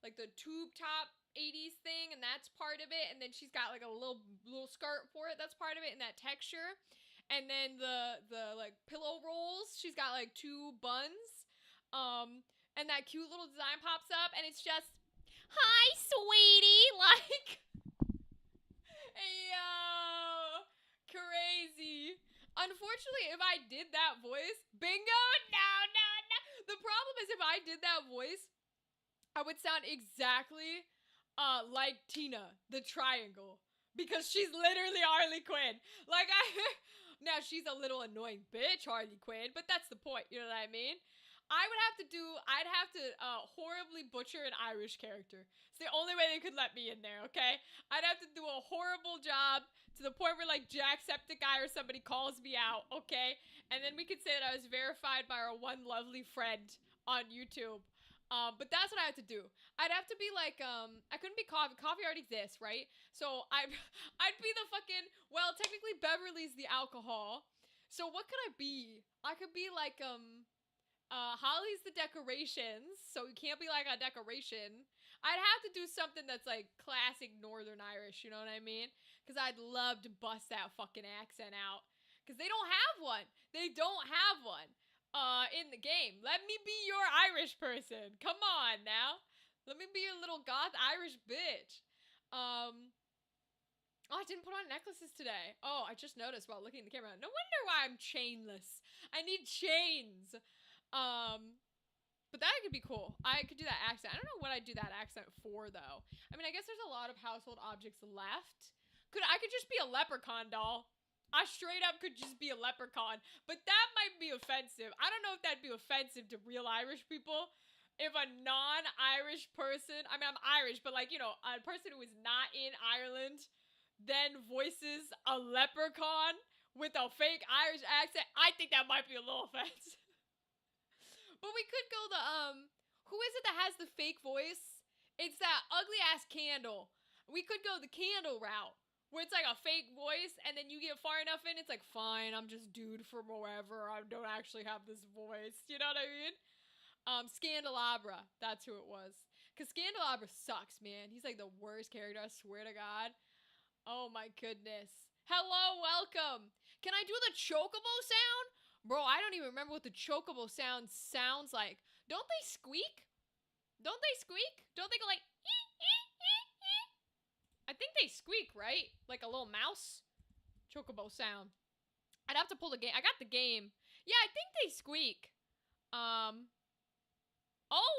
like the tube top 80s thing, and that's part of it. And then she's got like a little skirt for it. That's part of it, and that texture. And then the like pillow rolls. She's got like two buns. And that cute little design pops up, and it's just, hi, sweetie, like, yo, crazy. Unfortunately, if I did that voice, bingo, no. The problem is if I did that voice, I would sound exactly like Tina, the triangle, because she's literally Harley Quinn. Like, now she's a little annoying bitch, Harley Quinn, but that's the point, you know what I mean? I'd have to horribly butcher an Irish character. It's the only way they could let me in there, okay? I'd have to do a horrible job To the point where like Jacksepticeye or somebody calls me out, okay? And then we could say that I was verified by our one lovely friend on YouTube. But that's what I had to do. I'd have to be like, I couldn't be coffee. Coffee already exists, right? So I'd be the fucking, well, technically Beverly's the alcohol. So what could I be? I could be like, Holly's the decorations, so you can't be like a decoration. I'd have to do something that's like classic Northern Irish, you know what I mean? Because I'd love to bust that fucking accent out. Because they don't have one. They don't have one in the game. Let me be your Irish person. Come on now. Let me be your little goth Irish bitch. Oh, I didn't put on necklaces today. Oh, I just noticed while looking at the camera. No wonder why I'm chainless. I need chains. But that could be cool. I could do that accent. I don't know what I'd do that accent for, though. I mean, I guess there's a lot of household objects left. I could just be a leprechaun doll. I straight up could just be a leprechaun. But that might be offensive. I don't know if that'd be offensive to real Irish people. If a non-Irish person, I mean, I'm Irish, but like, you know, a person who is not in Ireland then voices a leprechaun with a fake Irish accent, I think that might be a little offensive. But we could go the, who is it that has the fake voice? It's that ugly ass Candle. We could go the Candle route, where it's like a fake voice, and then you get far enough in, it's like, fine, I'm just dude from wherever, I don't actually have this voice, you know what I mean? Scandelabra, that's who it was. Because Scandelabra sucks, man. He's like the worst character, I swear to God. Oh my goodness. Hello, welcome. Can I do the Chocobo sound? Bro, I don't even remember what the Chocobo sound sounds like. Don't they squeak? Don't they squeak? Don't they go like, ee, ee, ee, ee? I think they squeak, right? Like a little mouse? Chocobo sound. I'd have to pull the game. I got the game. Yeah, I think they squeak. Oh,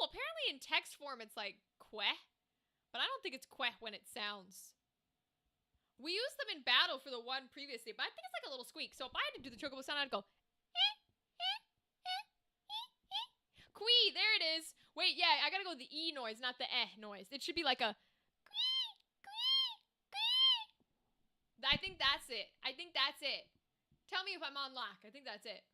apparently in text form it's like queh. But I don't think it's queh when it sounds. We used them in battle for the one previously, but I think it's like a little squeak. So if I had to do the Chocobo sound, I'd go, Quee, there it is. Wait, yeah, I gotta go with the E noise, not the eh noise. It should be like a quee, quee, quee. I think that's it. I think that's it. Tell me if I'm on lock. I think that's it.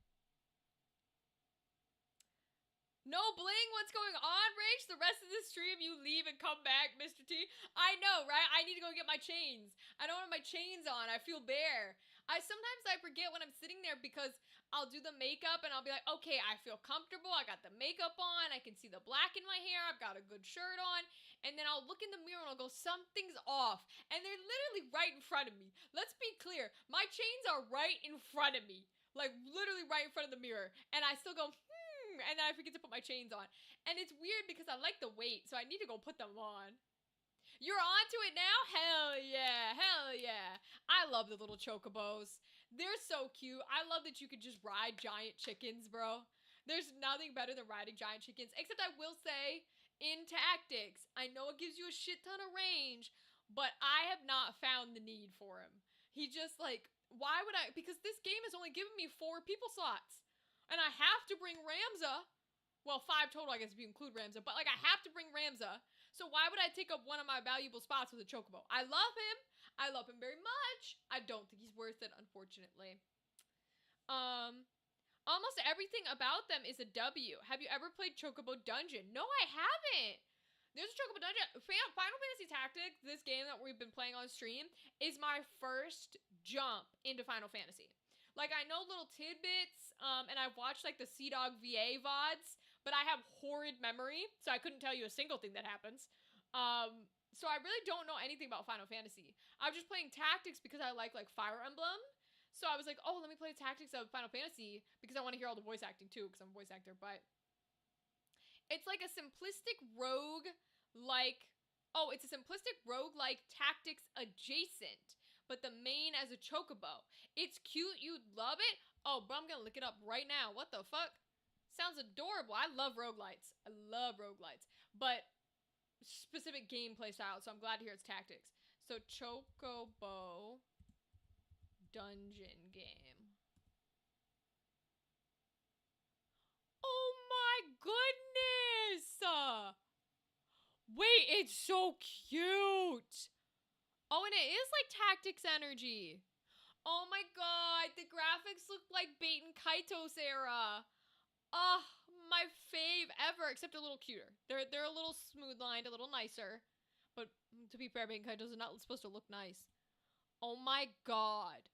No bling, what's going on, Rach? The rest of the stream, you leave and come back, Mr. T. I know, right? I need to go get my chains. I don't have my chains on. I feel bare. Sometimes I forget when I'm sitting there because I'll do the makeup and I'll be like, okay, I feel comfortable. I got the makeup on. I can see the black in my hair. I've got a good shirt on. And then I'll look in the mirror and I'll go, something's off. And they're literally right in front of me. Let's be clear. My chains are right in front of me. Like literally right in front of the mirror. And I still go, and then I forget to put my chains on. And it's weird because I like the weight, so I need to go put them on. You're onto it now? Hell yeah. Hell yeah. I love the little chocobos. They're so cute. I love that you could just ride giant chickens, bro. There's nothing better than riding giant chickens. Except I will say, in tactics, I know it gives you a shit ton of range, but I have not found the need for him. He just like, why would I? Because this game has only given me 4 people slots. And I have to bring Ramza. Well, 5 total, I guess, if you include Ramza. But, like, I have to bring Ramza. So why would I take up one of my valuable spots with a Chocobo? I love him. I love him very much. I don't think he's worth it, unfortunately. Almost everything about them is a W. Have you ever played Chocobo Dungeon? No, I haven't. There's a Chocobo Dungeon. Final Fantasy Tactics, this game that we've been playing on stream, is my first jump into Final Fantasy. Like, I know little tidbits, and I've watched, like, the Sea-Dog VA VODs, but I have horrid memory, so I couldn't tell you a single thing that happens. So I really don't know anything about Final Fantasy. I was just playing Tactics because I like Fire Emblem. So I was like, oh, let me play Tactics of Final Fantasy because I want to hear all the voice acting, too, because I'm a voice actor, but it's like a simplistic rogue, it's a simplistic rogue-like Tactics adjacent, but the main as a Chocobo. It's cute. You'd love it. Oh, but I'm going to look it up right now. What the fuck? Sounds adorable. I love roguelites. I love roguelites. But specific gameplay style, so I'm glad to hear it's Tactics. So, Chocobo Dungeon game. Oh my goodness! Wait, it's so cute! Oh, and it is like Tactics energy. Oh my god, the graphics look like Baten Kaitos era. Oh, my fave ever, except a little cuter. They're a little smooth lined, a little nicer. But to be fair, Baten Kaitos are not supposed to look nice. Oh my god.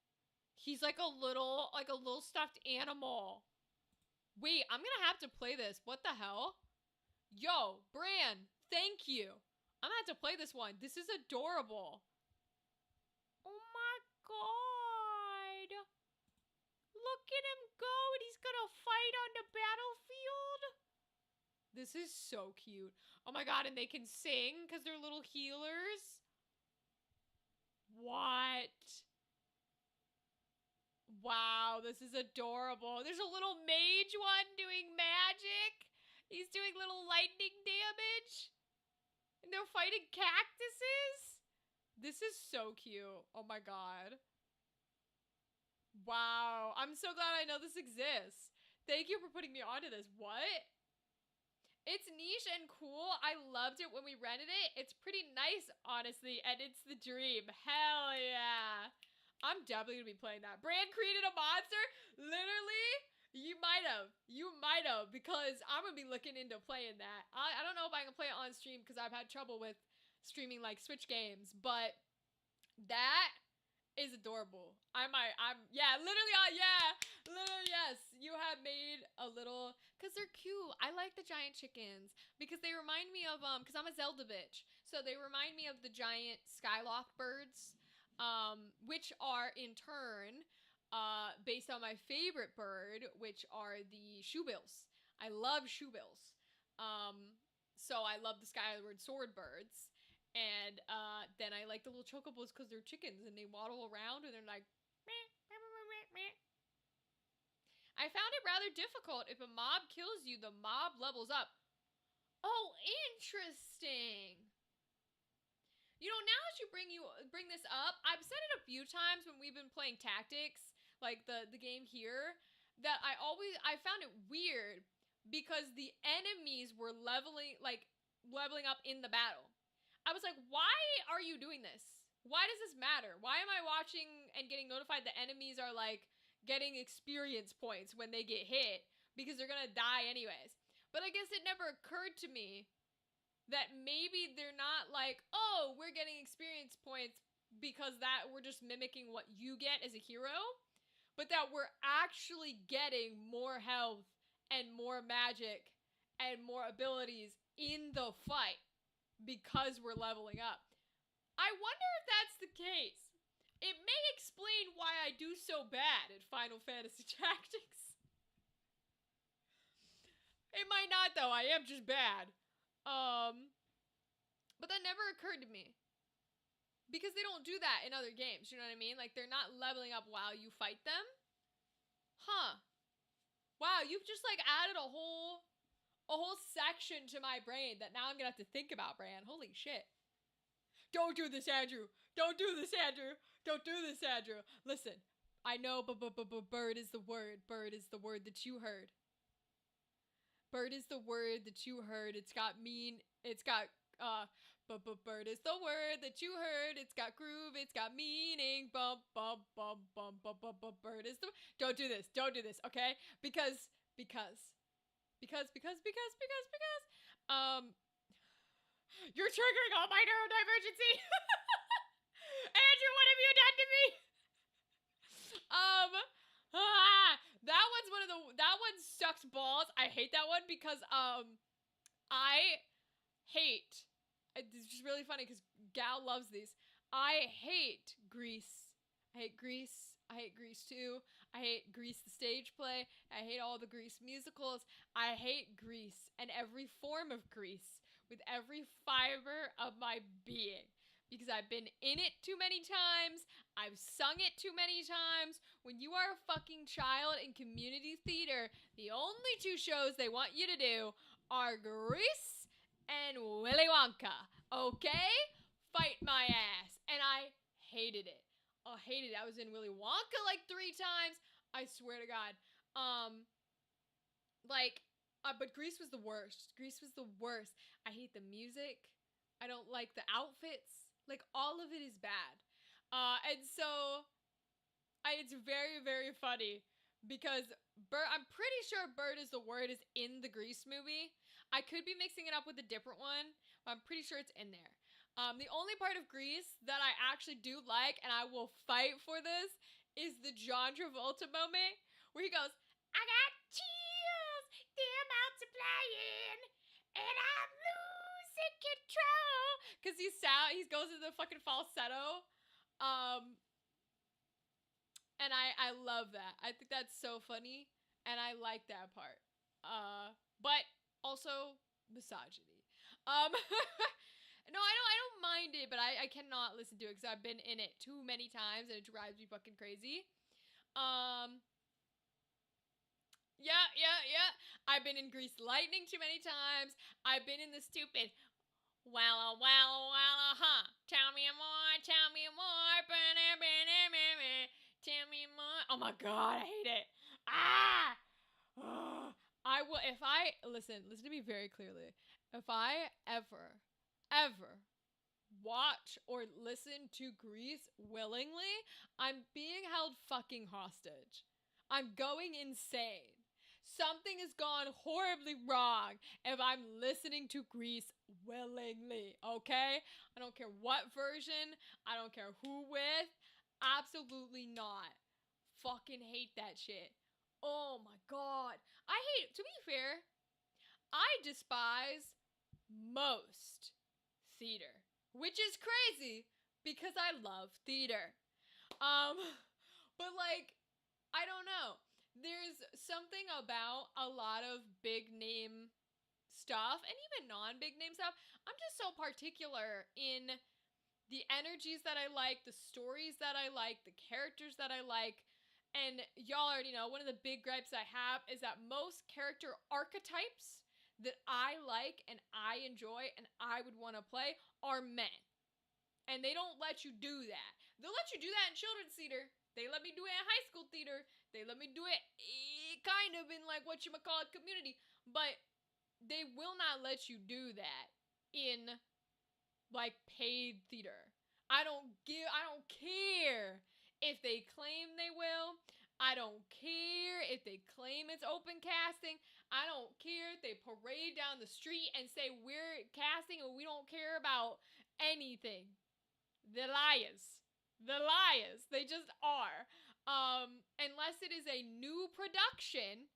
He's like a little stuffed animal. Wait, I'm gonna have to play this. What the hell? Yo, Bran, thank you. I'm gonna have to play this one. This is adorable. Oh my god. Look at him go, and he's gonna fight on the battlefield. This is so cute. Oh my god, and they can sing because they're little healers. What? Wow, this is adorable. There's a little mage one doing magic. He's doing little lightning damage. And they're fighting cactuses. This is so cute. Oh my god. Wow. I'm so glad I know this exists. Thank you for putting me onto this. What? It's niche and cool. I loved it when we rented it. It's pretty nice, honestly, and it's the dream. Hell yeah. I'm definitely gonna be playing that. Brand created a monster? Literally? You might have. You might have, because I'm gonna be looking into playing that. I don't know if I can play it on stream because I've had trouble with streaming like Switch games, but that is adorable. Yeah, literally, literally, yes. You have made a little, because they're cute. I like the giant chickens because they remind me of, because I'm a Zelda bitch. So they remind me of the giant Skyloft birds, which are in turn, based on my favorite bird, which are the shoebills. I love shoebills. So I love the Skyward Sword birds. And then I like the little chocobos because they're chickens and they waddle around and they're like, meh, meh, meh, meh, meh. I found it rather difficult. If a mob kills you, the mob levels up. Oh, interesting. You know, now as you bring this up, I've said it a few times when we've been playing Tactics, like the game here, that I found it weird because the enemies were leveling up in the battle. I was like, why are you doing this? Why does this matter? Why am I watching and getting notified that enemies are like getting experience points when they get hit because they're gonna die anyways? But I guess it never occurred to me that maybe they're not like, oh, we're getting experience points because that we're just mimicking what you get as a hero, but that we're actually getting more health and more magic and more abilities in the fight because we're leveling up. I wonder if that's the case. It may explain why I do so bad at Final Fantasy Tactics. It might not, though. I am just bad. But that never occurred to me. Because they don't do that in other games, you know what I mean? Like, they're not leveling up while you fight them. Huh. Wow, you've just, like, added a whole section to my brain that now I'm gonna have to think about, Bran. Holy shit. Don't do this, Andrew. Don't do this, Andrew. Don't do this, Andrew. Listen, I know, but bird is the word. Bird is the word that you heard. Bird is the word that you heard. It's got bird is the word that you heard. It's got groove. It's got meaning. Bump, bump, bump, bump, bump, bump, bump. Bird is the. Don't do this. Don't do this. Okay? Because. You're triggering all my neurodivergency. Andrew, what have you done to me? That one sucks balls. I hate that one because I hate. It's just really funny because Gal loves these. I hate Grease. I hate Grease. I hate Grease 2. I hate Grease the stage play. I hate all the Grease musicals. I hate Grease and every form of Grease with every fiber of my being. Because I've been in it too many times. I've sung it too many times. When you are a fucking child in community theater, the only two shows they want you to do are Grease and Willy Wonka. Okay? Fight my ass. And I hated it. I hated it. I was in Willy Wonka like 3 times. I swear to God. But Grease was the worst. Grease was the worst. I hate the music. I don't like the outfits. Like, all of it is bad. And so it's very, very funny because Bird, I'm pretty sure Bird is the word is in the Grease movie. I could be mixing it up with a different one, but I'm pretty sure it's in there. The only part of Grease that I actually do like, and I will fight for this, is the John Travolta moment where he goes, I got chills, they're multiplying, and I'm losing control. Because he goes into the fucking falsetto. Um, and I love that. I think that's so funny, and I like that part. But also misogyny. No, I don't mind it, but I cannot listen to it because I've been in it too many times and it drives me fucking crazy. Um, yeah. I've been in Grease Lightning too many times. I've been in the stupid walla, huh? Tell me more, tell me more. Tell me more. Oh my god, I hate it. Ah! I will, if I, listen to me very clearly. If I ever watch or listen to Grease willingly, I'm being held fucking hostage. I'm going insane. Something has gone horribly wrong if I'm listening to Grease willingly, okay? I don't care what version, I don't care who with. Absolutely not. Fucking hate that shit. Oh my god. I hate, to be fair, I despise most theater, which is crazy because I love theater. Um, but like, I don't know. There's something about a lot of big name stuff and even non big name stuff. I'm just so particular in the energies that I like, the stories that I like, the characters that I like. And y'all already know, one of the big gripes I have is that most character archetypes that I like and I enjoy and I would want to play are men. And they don't let you do that. They'll let you do that in children's theater. They let me do it in high school theater. They let me do it kind of in like what you might call a community. But they will not let you do that in like paid theater. I don't care if they claim they will. I don't care if they claim it's open casting. I don't care if they parade down the street and say we're casting and we don't care about anything. They're liars. They're liars. They just are. Unless it is a new production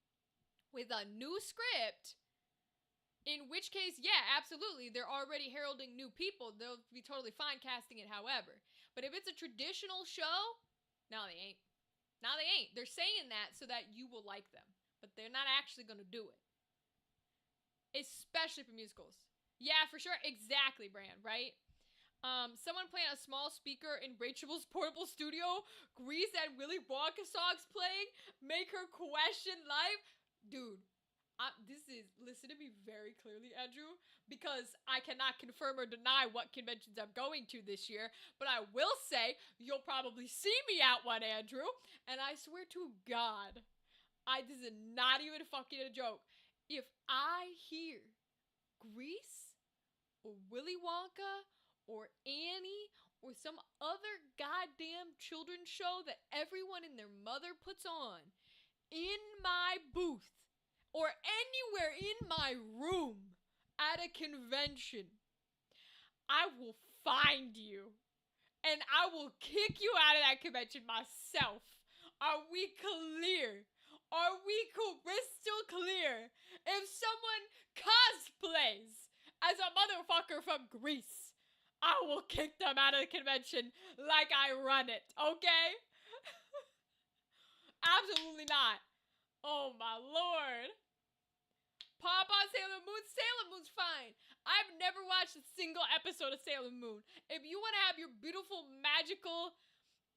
with a new script, in which case, yeah, absolutely, they're already heralding new people. They'll be totally fine casting it however. But if it's a traditional show, no, they ain't. No, they ain't. They're saying that so that you will like them. But they're not actually going to do it. Especially for musicals. Yeah, for sure. Exactly, Brand, right? Someone playing a small speaker in Rachel's portable studio, Grease and Willy Wonka songs playing, make her question life. Dude, listen to me very clearly, Andrew, because I cannot confirm or deny what conventions I'm going to this year, but I will say you'll probably see me at one, Andrew, and I swear to God, this is not even fucking a joke. If I hear Grease or Willy Wonka or Annie or some other goddamn children's show that everyone and their mother puts on in my booth or anywhere in my room at a convention, I will find you and I will kick you out of that convention myself. Are we clear? Are we crystal clear? If someone cosplays as a motherfucker from Greece, I will kick them out of the convention like I run it, okay? Absolutely not. Oh my lord. Pop on Sailor Moon. Sailor Moon's fine. I've never watched a single episode of Sailor Moon. If you want to have your beautiful magical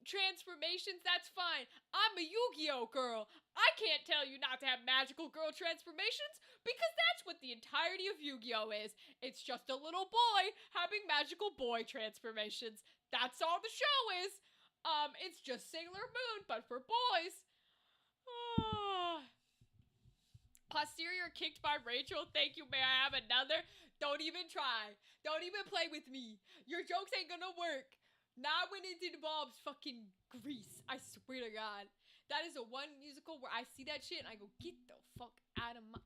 transformations, that's fine. I'm a Yu-Gi-Oh girl. I can't tell you not to have magical girl transformations because that's what the entirety of Yu-Gi-Oh is. It's just a little boy having magical boy transformations. That's all the show is. It's just Sailor Moon, but for boys. Posterior kicked by Rachel. Thank you. May I have another? Don't even try. Don't even play with me. Your jokes ain't gonna work. Not when it involves fucking Grease. I swear to God. That is the one musical where I see that shit and I go, get the fuck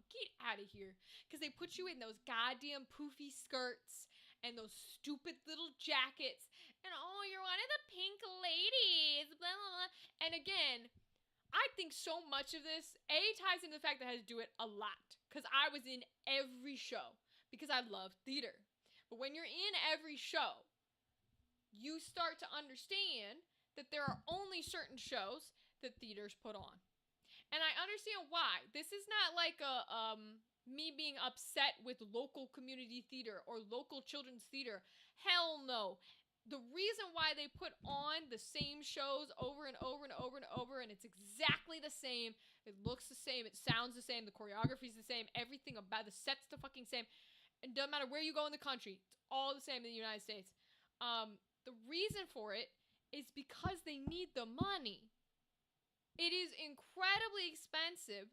get out of here. Because they put you in those goddamn poofy skirts and those stupid little jackets. And oh, you're one of the pink ladies. Blah, blah, blah. And again, I think so much of this, ties into the fact that I had to do it a lot. Because I was in every show. Because I love theater. But when you're in every show, you start to understand that there are only certain shows that theaters put on. And I understand why. This is not like me being upset with local community theater or local children's theater. Hell no. The reason why they put on the same shows over and over and over and over, and it's exactly the same, it looks the same, it sounds the same, the choreography's the same, everything about the set's the fucking same. It doesn't matter where you go in the country, it's all the same in the United States. The reason for it is because they need the money. It is incredibly expensive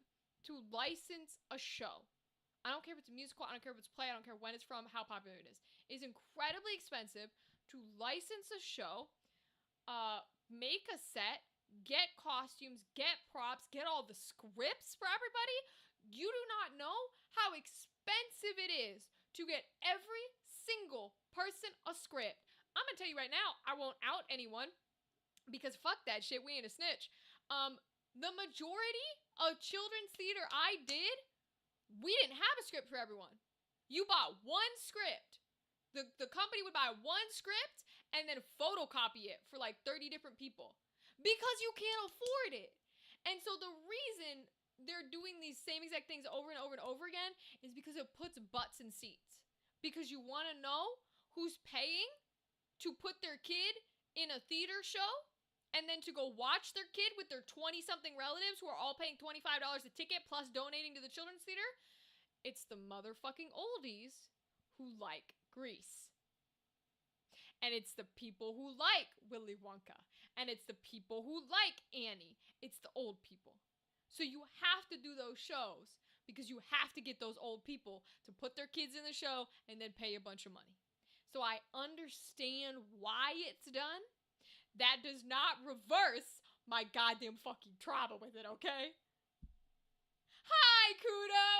to license a show. I don't care if it's a musical, I don't care if it's a play, I don't care when it's from, how popular it is. It is incredibly expensive to license a show, make a set, get costumes, get props, get all the scripts for everybody. You do not know how expensive it is to get every single person a script. I'm gonna tell you right now, I won't out anyone because fuck that shit, we ain't a snitch. The majority of children's theater I did, we didn't have a script for everyone. You bought one script. The company would buy one script and then photocopy it for like 30 different people because you can't afford it. And so the reason they're doing these same exact things over and over and over again is because it puts butts in seats. Because you want to know who's paying to put their kid in a theater show and then to go watch their kid with their 20-something relatives who are all paying $25 a ticket plus donating to the children's theater. It's the motherfucking oldies who like Grease. And it's the people who like Willy Wonka. And it's the people who like Annie. It's the old people. So you have to do those shows because you have to get those old people to put their kids in the show and then pay a bunch of money. So I understand why it's done. That does not reverse my goddamn fucking trauma with it, okay? Hi, Kudo!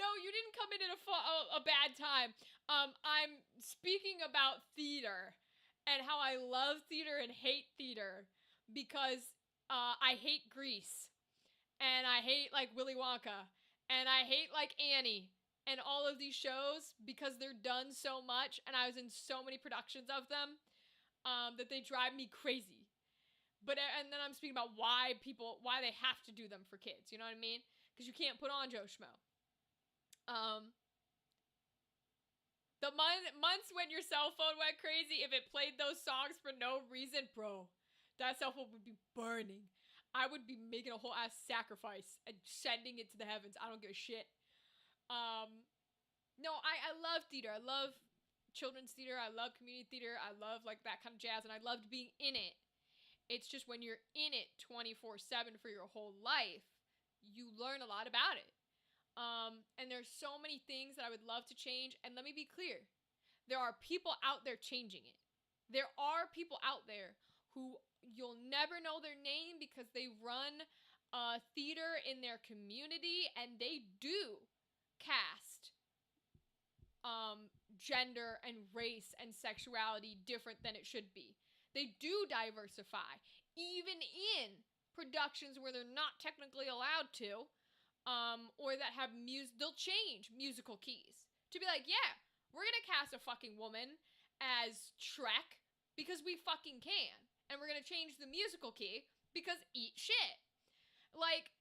No, you didn't come in at a bad time. I'm speaking about theater and how I love theater and hate theater because I hate Grease and I hate like Willy Wonka and I hate like Annie and all of these shows because they're done so much and I was in so many productions of them. That they drive me crazy. And then I'm speaking about why they have to do them for kids. You know what I mean? Because you can't put on Joe Schmo. The months when your cell phone went crazy, if it played those songs for no reason, bro, that cell phone would be burning. I would be making a whole ass sacrifice and sending it to the heavens. I don't give a shit. No, I love theater. I love children's theater. I love community theater. I love like that kind of jazz, and I loved being in it. It's just when you're in it 24/7 for your whole life, you learn a lot about it. And there's so many things that I would love to change. And let me be clear, there are people out there changing it. There are people out there who you'll never know their name because they run theater in their community, and they do cast gender and race and sexuality different than it should be. They do diversify, even in productions where they're not technically allowed to, or that have they'll change musical keys to be like, yeah, we're gonna cast a fucking woman as Shrek because we fucking can, and we're gonna change the musical key because eat shit. Like,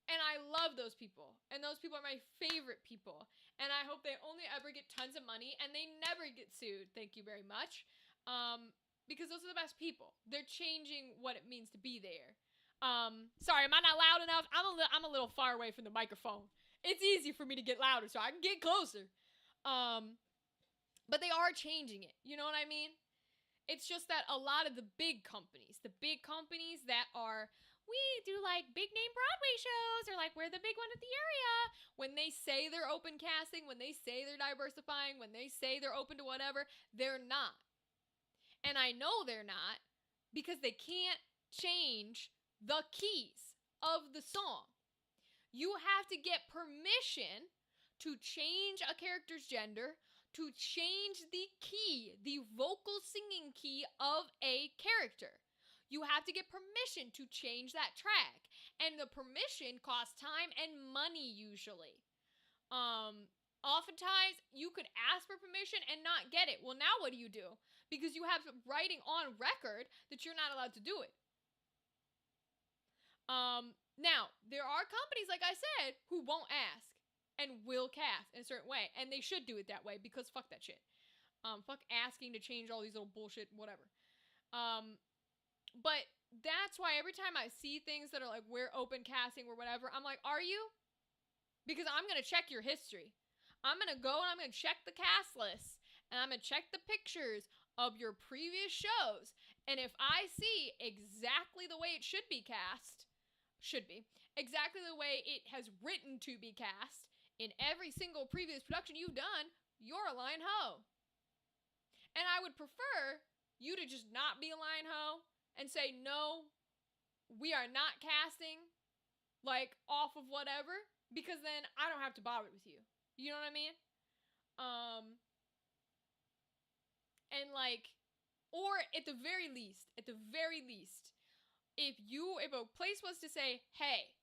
and I love those people. And those people are my favorite people. And I hope they only ever get tons of money and they never get sued. Thank you very much. Because those are the best people. They're changing what it means to be there. Sorry, am I not loud enough? I'm a little far away from the microphone. It's easy for me to get louder so I can get closer. But they are changing it. You know what I mean? It's just that a lot of the big companies that are we do like big name Broadway shows, or like we're the big one at the area. When they say they're open casting, when they say they're diversifying, when they say they're open to whatever, they're not. And I know they're not because they can't change the keys of the song. You have to get permission to change a character's gender, to change the key, the vocal singing key of a character. You have to get permission to change that track. And the permission costs time and money usually. Oftentimes you could ask for permission and not get it. Well, now what do? Because you have writing on record that you're not allowed to do it. Now, there are companies, like I said, who won't ask and will cast in a certain way. And they should do it that way because fuck that shit. Fuck asking to change all these little bullshit, whatever. But that's why every time I see things that are like, we're open casting or whatever, I'm like, are you? Because I'm going to check your history. I'm going to go and I'm going to check the cast list. And I'm going to check the pictures of your previous shows. And if I see exactly the way it should be cast, exactly the way it has written to be cast in every single previous production you've done, you're a line ho. And I would prefer you to just not be a line ho and say, no, we are not casting, like, off of whatever, because then I don't have to bother with you. You know what I mean? And like, or at the very least, if a place was to say, hey,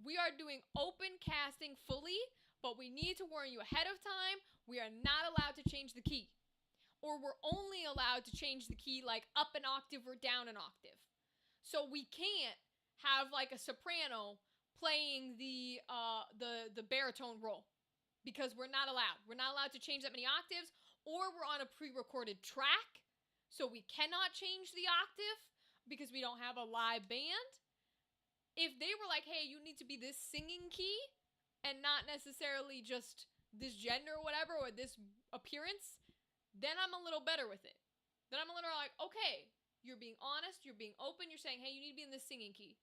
we are doing open casting fully, but we need to warn you ahead of time, we are not allowed to change the key. Or we're only allowed to change the key like up an octave or down an octave. So we can't have like a soprano playing the baritone role because we're not allowed. We're not allowed to change that many octaves, or we're on a pre-recorded track, so we cannot change the octave because we don't have a live band. If they were like, hey, you need to be this singing key and not necessarily just this gender or whatever, or this appearance, then I'm a little better with it. Then I'm a little like, okay, you're being honest, you're being open, you're saying, hey, you need to be in this singing key.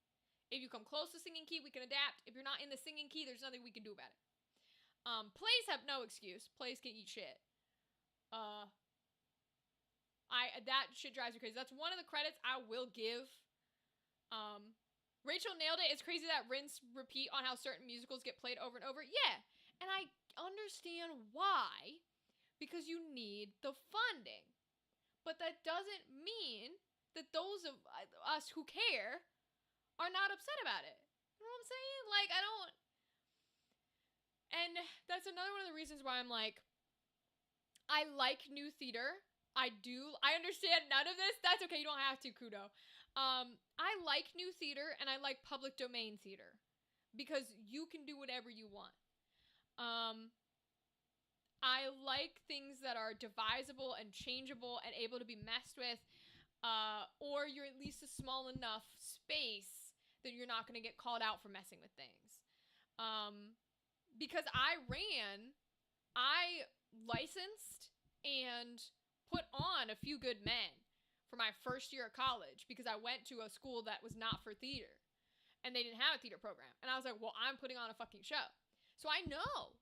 If you come close to singing key, we can adapt. If you're not in the singing key, there's nothing we can do about it. Plays have no excuse. Plays can eat shit. That shit drives me crazy. That's one of the credits I will give. Rachel nailed it. It's crazy that rinse repeat on how certain musicals get played over and over. Yeah, and I understand why, because you need the funding. But that doesn't mean that those of us who care are not upset about it. You know what I'm saying? Like, I don't. And that's another one of the reasons why I'm like, I like new theater. I understand none of this. That's okay. You don't have to, Kudo. I like new theater and I like public domain theater because you can do whatever you want. I like things that are devisable and changeable and able to be messed with, or you're at least a small enough space that you're not going to get called out for messing with things. Because I licensed and put on A Few Good Men for my first year of college because I went to a school that was not for theater and they didn't have a theater program. And I was like, well, I'm putting on a fucking show. So I know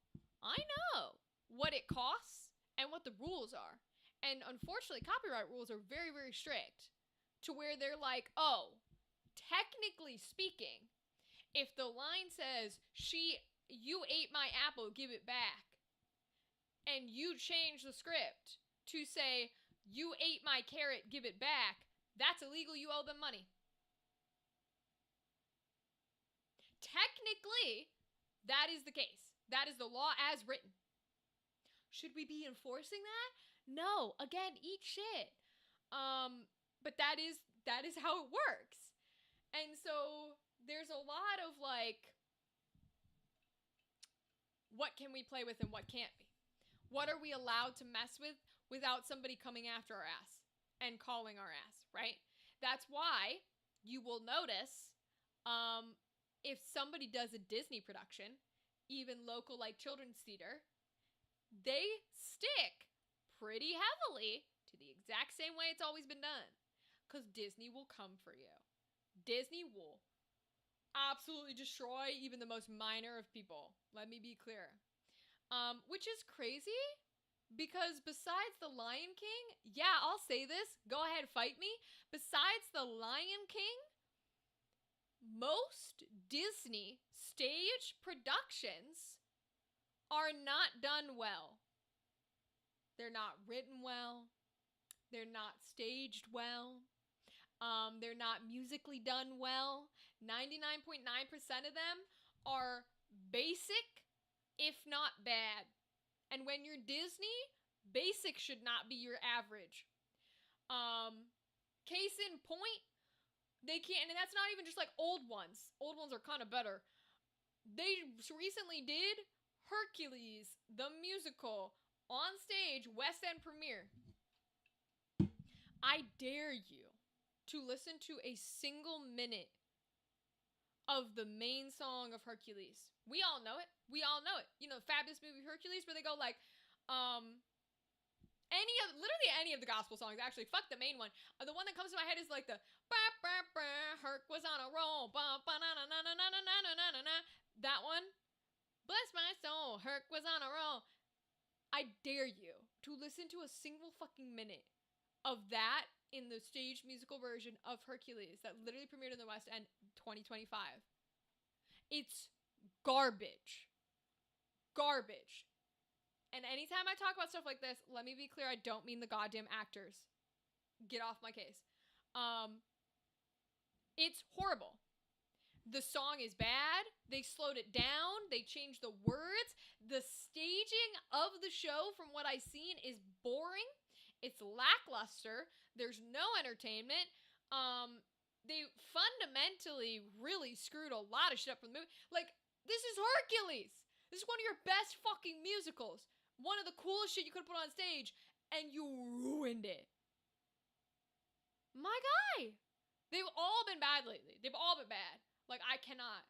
what it costs and what the rules are. And unfortunately, copyright rules are very, very strict to where they're like, oh, technically speaking, if the line says, you ate my apple, give it back, and you change the script to say, you ate my carrot, give it back, that's illegal, you owe them money. Technically, that is the case. That is the law as written. Should we be enforcing that? No. Again, eat shit. But that is how it works. And so there's a lot of like, what can we play with and what can't be? What are we allowed to mess with without somebody coming after our ass and calling our ass, right? That's why you will notice if somebody does a Disney production, even local like children's theater, they stick pretty heavily to the exact same way it's always been done. Because Disney will come for you. Disney will absolutely destroy even the most minor of people. Let me be clear. Which is crazy because besides The Lion King, yeah, I'll say this, go ahead, fight me. Besides The Lion King, most Disney stage productions are not done well. They're not written well. They're not staged well. They're not musically done well. 99.9% of them are basic, if not bad. And when you're Disney, basic should not be your average. Case in point, they can't, and that's not even just like old ones. Old ones are kind of better. They recently did Hercules, the musical, on stage, West End premiere. I dare you to listen to a single minute of the main song of Hercules. We all know it. We all know it. You know, fabulous movie Hercules, where they go like, literally any of the gospel songs. Actually, fuck the main one. The one that comes to my head is like the Herc was on a roll. That one. Bless my soul. Herc was on a roll. I dare you to listen to a single fucking minute of that in the stage musical version of Hercules that literally premiered in the West End 2025. It's garbage. Garbage. And anytime I talk about stuff like this, let me be clear, I don't mean the goddamn actors. Get off my case. It's horrible. The song is bad. They slowed it down. They changed the words. The staging of the show, from what I've seen, is boring. It's lackluster. There's no entertainment. They fundamentally really screwed a lot of shit up from the movie. Like, this is Hercules. This is one of your best fucking musicals. One of the coolest shit you could put on stage, and you ruined it. My guy. They've all been bad lately. They've all been bad. Like, I cannot.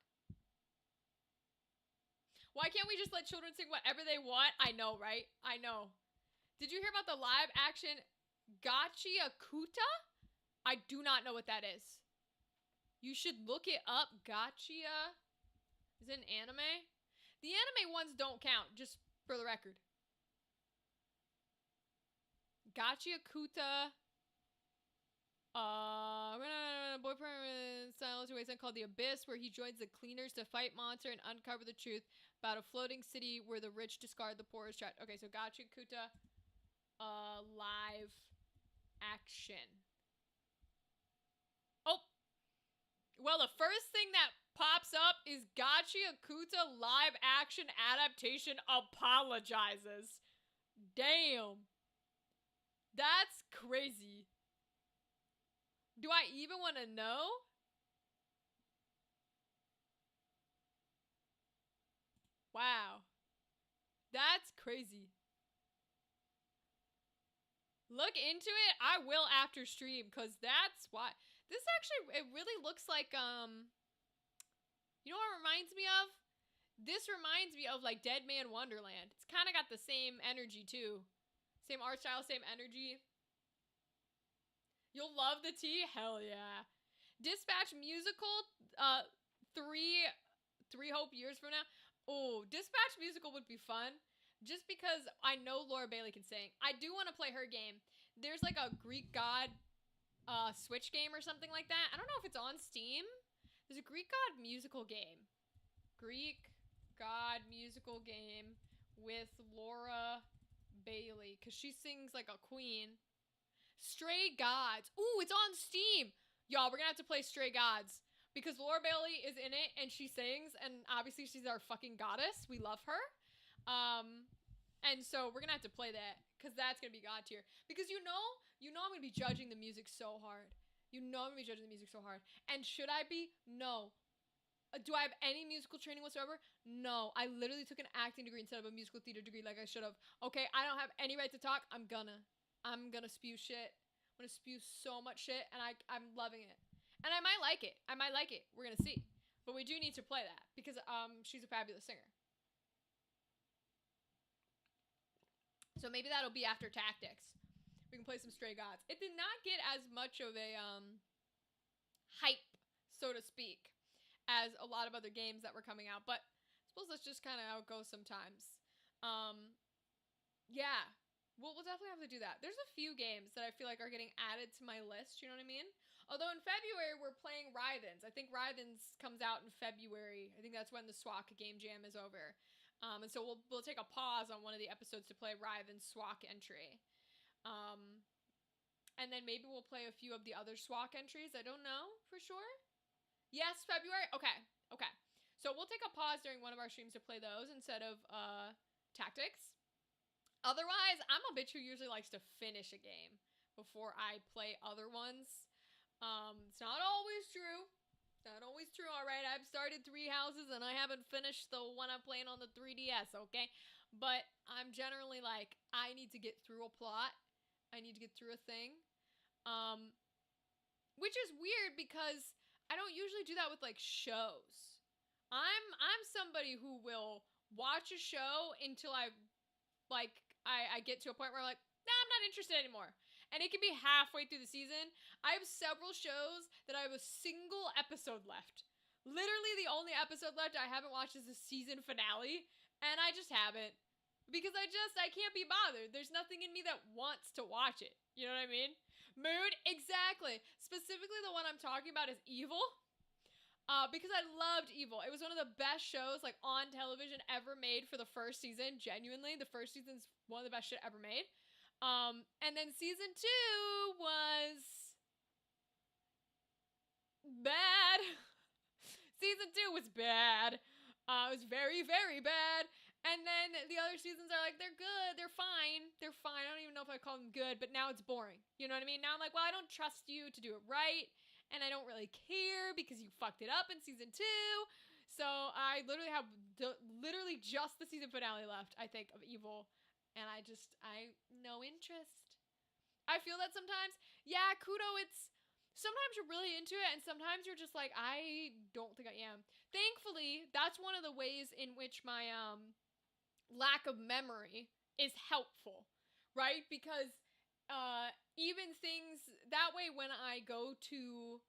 Why can't we just let children sing whatever they want? I know, right? I know. Did you hear about the live action Gachia Kuta? I do not know what that is. You should look it up. Gachia. Is it an anime? The anime ones don't count, just for the record. Gachia Kuta. Boyfriend silence to a called The Abyss, where he joins the cleaners to fight monster and uncover the truth about a floating city where the rich discard the poor is trapped. Okay, so Gachia Kuta, live action. Oh, well, the first thing that pops up is Gachia Kuta live action adaptation apologizes. Damn. That's crazy. Do I even want to know? Wow. That's crazy. Look into it. I will after stream, because that's why. This actually, it really looks like, you know what it reminds me of? This reminds me of, like, Dead Man Wonderland. It's kind of got the same energy, too. Same art style, same energy. You'll love the tea? Hell yeah. Dispatch musical, three Hope years from now. Oh, Dispatch musical would be fun. Just because I know Laura Bailey can sing. I do want to play her game. There's like a Greek god Switch game or something like that. I don't know if it's on Steam. There's a Greek god musical game. Greek god musical game with Laura Bailey, because she sings like a queen. Stray Gods. Ooh, it's on Steam. Y'all, we're gonna have to play Stray Gods, because Laura Bailey is in it and she sings, and obviously she's our fucking goddess. We love her. And so we're gonna have to play that, because that's gonna be god tier. Because you know I'm gonna be judging the music so hard. You know I'm gonna be judging the music so hard. And should I be? No. Do I have any musical training whatsoever? No. I literally took an acting degree instead of a musical theater degree, like I should have. Okay, I don't have any right to talk. I'm gonna spew shit. I'm gonna spew so much shit, and I'm loving it. And I might like it. We're gonna see. But we do need to play that, because she's a fabulous singer. So maybe that'll be after Tactics. We can play some Stray Gods. It did not get as much of a hype, so to speak, as a lot of other games that were coming out. But I suppose that's just kind of how it goes sometimes. Yeah, we'll definitely have to do that. There's a few games that I feel like are getting added to my list. You know what I mean? Although in February we're playing Rythens. I think Rythens comes out in February. I think that's when the SWAC game jam is over. And so we'll take a pause on one of the episodes to play Rythen's SWAC entry. And then maybe we'll play a few of the other SWAC entries. I don't know for sure. Yes, February. Okay. So we'll take a pause during one of our streams to play those instead of tactics. Otherwise, I'm a bitch who usually likes to finish a game before I play other ones. It's not always true. Not always true, alright? I've started 3 houses and I haven't finished the one I'm playing on the 3DS, okay? But I'm generally like, I need to get through a plot. I need to get through a thing. Which is weird because I don't usually do that with like shows. I'm somebody who will watch a show until I get to a point where I'm like, nah, I'm not interested anymore. And it can be halfway through the season. I have several shows that I have a single episode left. Literally the only episode left I haven't watched is the season finale. And I just haven't. Because I can't be bothered. There's nothing in me that wants to watch it. You know what I mean? Mood? Exactly. Specifically the one I'm talking about is Evil. Because I loved Evil. It was one of the best shows like on television ever made for the first season. Genuinely, the first season's one of the best shit ever made. And then season 2 was bad. Season 2 was bad. It was very, very bad. And then the other seasons are like, they're good, they're fine. I don't even know if I call them good, but now it's boring. You know what I mean? Now I'm like, well, I don't trust you to do it right. And I don't really care because you fucked it up in season 2. So I literally have literally just the season finale left, I think, of Evil. And I no interest. I feel that sometimes. Yeah, Kudo, sometimes you're really into it and sometimes you're just like, I don't think I am. Thankfully, that's one of the ways in which my lack of memory is helpful, right? Because even things that way, when I go to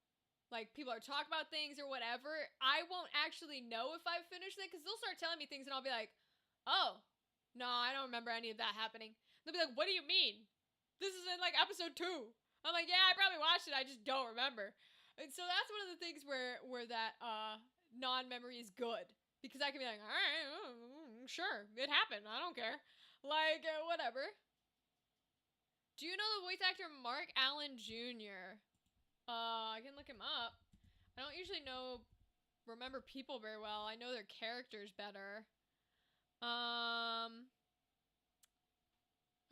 like people are talking about things or whatever, I won't actually know if I've finished it because they'll start telling me things and I'll be like, oh, no, I don't remember any of that happening. They'll be like, what do you mean? This is in like episode 2. I'm like, yeah, I probably watched it, I just don't remember. And so that's one of the things where that non-memory is good. Because I can be like, all right, sure, it happened. I don't care. Like, whatever. Do you know the voice actor Mark Allen Jr.? I can look him up. I don't usually remember people very well. I know their characters better. I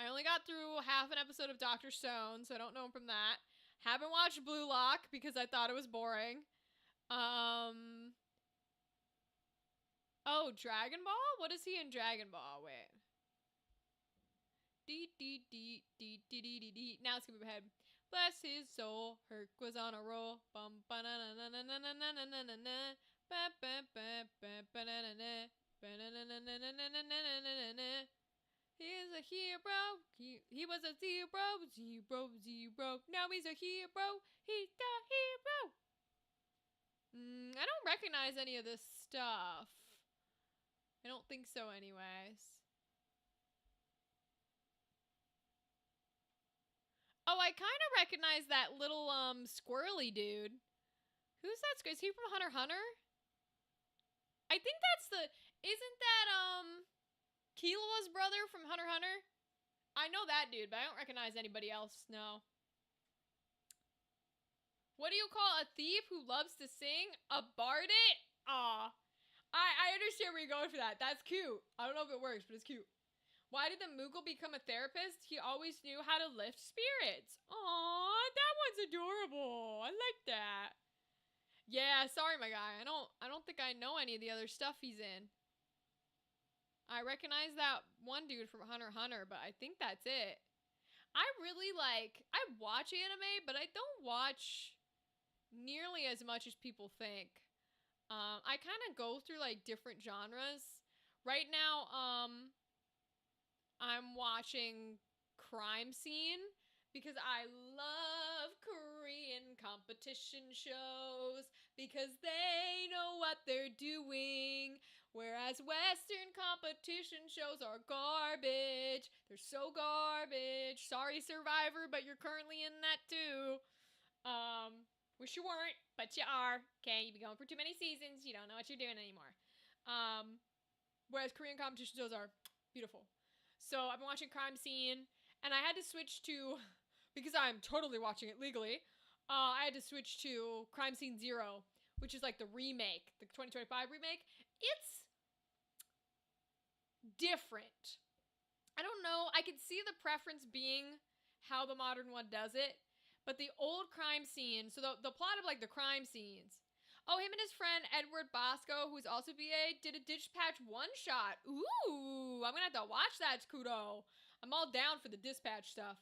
only got through half an episode of Dr. Stone, so I don't know him from that. Haven't watched Blue Lock because I thought it was boring. Oh, Dragon Ball? What is he in Dragon Ball? Wait. Now it's gonna be my head. Bless his soul, Herc was on a roll. Bum ba na na na na na na na na na na. Ba ba ba ba ba na na na. Ba na na na na na na na na na na. He is a hero. He was a zero. Now he's a hero. He's the hero. I don't recognize any of this stuff. I don't think so anyways. Oh, I kind of recognize that little, squirrely dude. Who's that? Is he from Hunter x Hunter? I think isn't that, Killua's brother from Hunter x Hunter? I know that dude, but I don't recognize anybody else, no. What do you call a thief who loves to sing? A bardit? Aw. I understand where you're going for that. That's cute. I don't know if it works, but it's cute. Why did the Moogle become a therapist? He always knew how to lift spirits. Aw, that one's adorable. I like that. Yeah, sorry, my guy. I don't think I know any of the other stuff he's in. I recognize that one dude from Hunter x Hunter, but I think that's it. I watch anime, but I don't watch nearly as much as people think. I kind of go through like different genres. Right now, I'm watching Crime Scene because I love Korean competition shows because they know what they're doing. Whereas Western competition shows are garbage. They're so garbage. Sorry, Survivor, but you're currently in that too. Wish you weren't, but you are. Okay, you've been going for too many seasons. You don't know what you're doing anymore. Whereas Korean competition shows are beautiful. So I've been watching Crime Scene, and I had to switch to, because I'm totally watching it legally, I had to switch to Crime Scene Zero, which is like the remake, the 2025 remake. It's different. I don't know. I could see the preference being how the modern one does it, but the old Crime Scene, so the plot of like the crime scenes. Oh, him and his friend Edward Bosco, who's also BA, did a Dispatch one shot. Ooh, I'm gonna have to watch that, Kudo. I'm all down for the Dispatch stuff.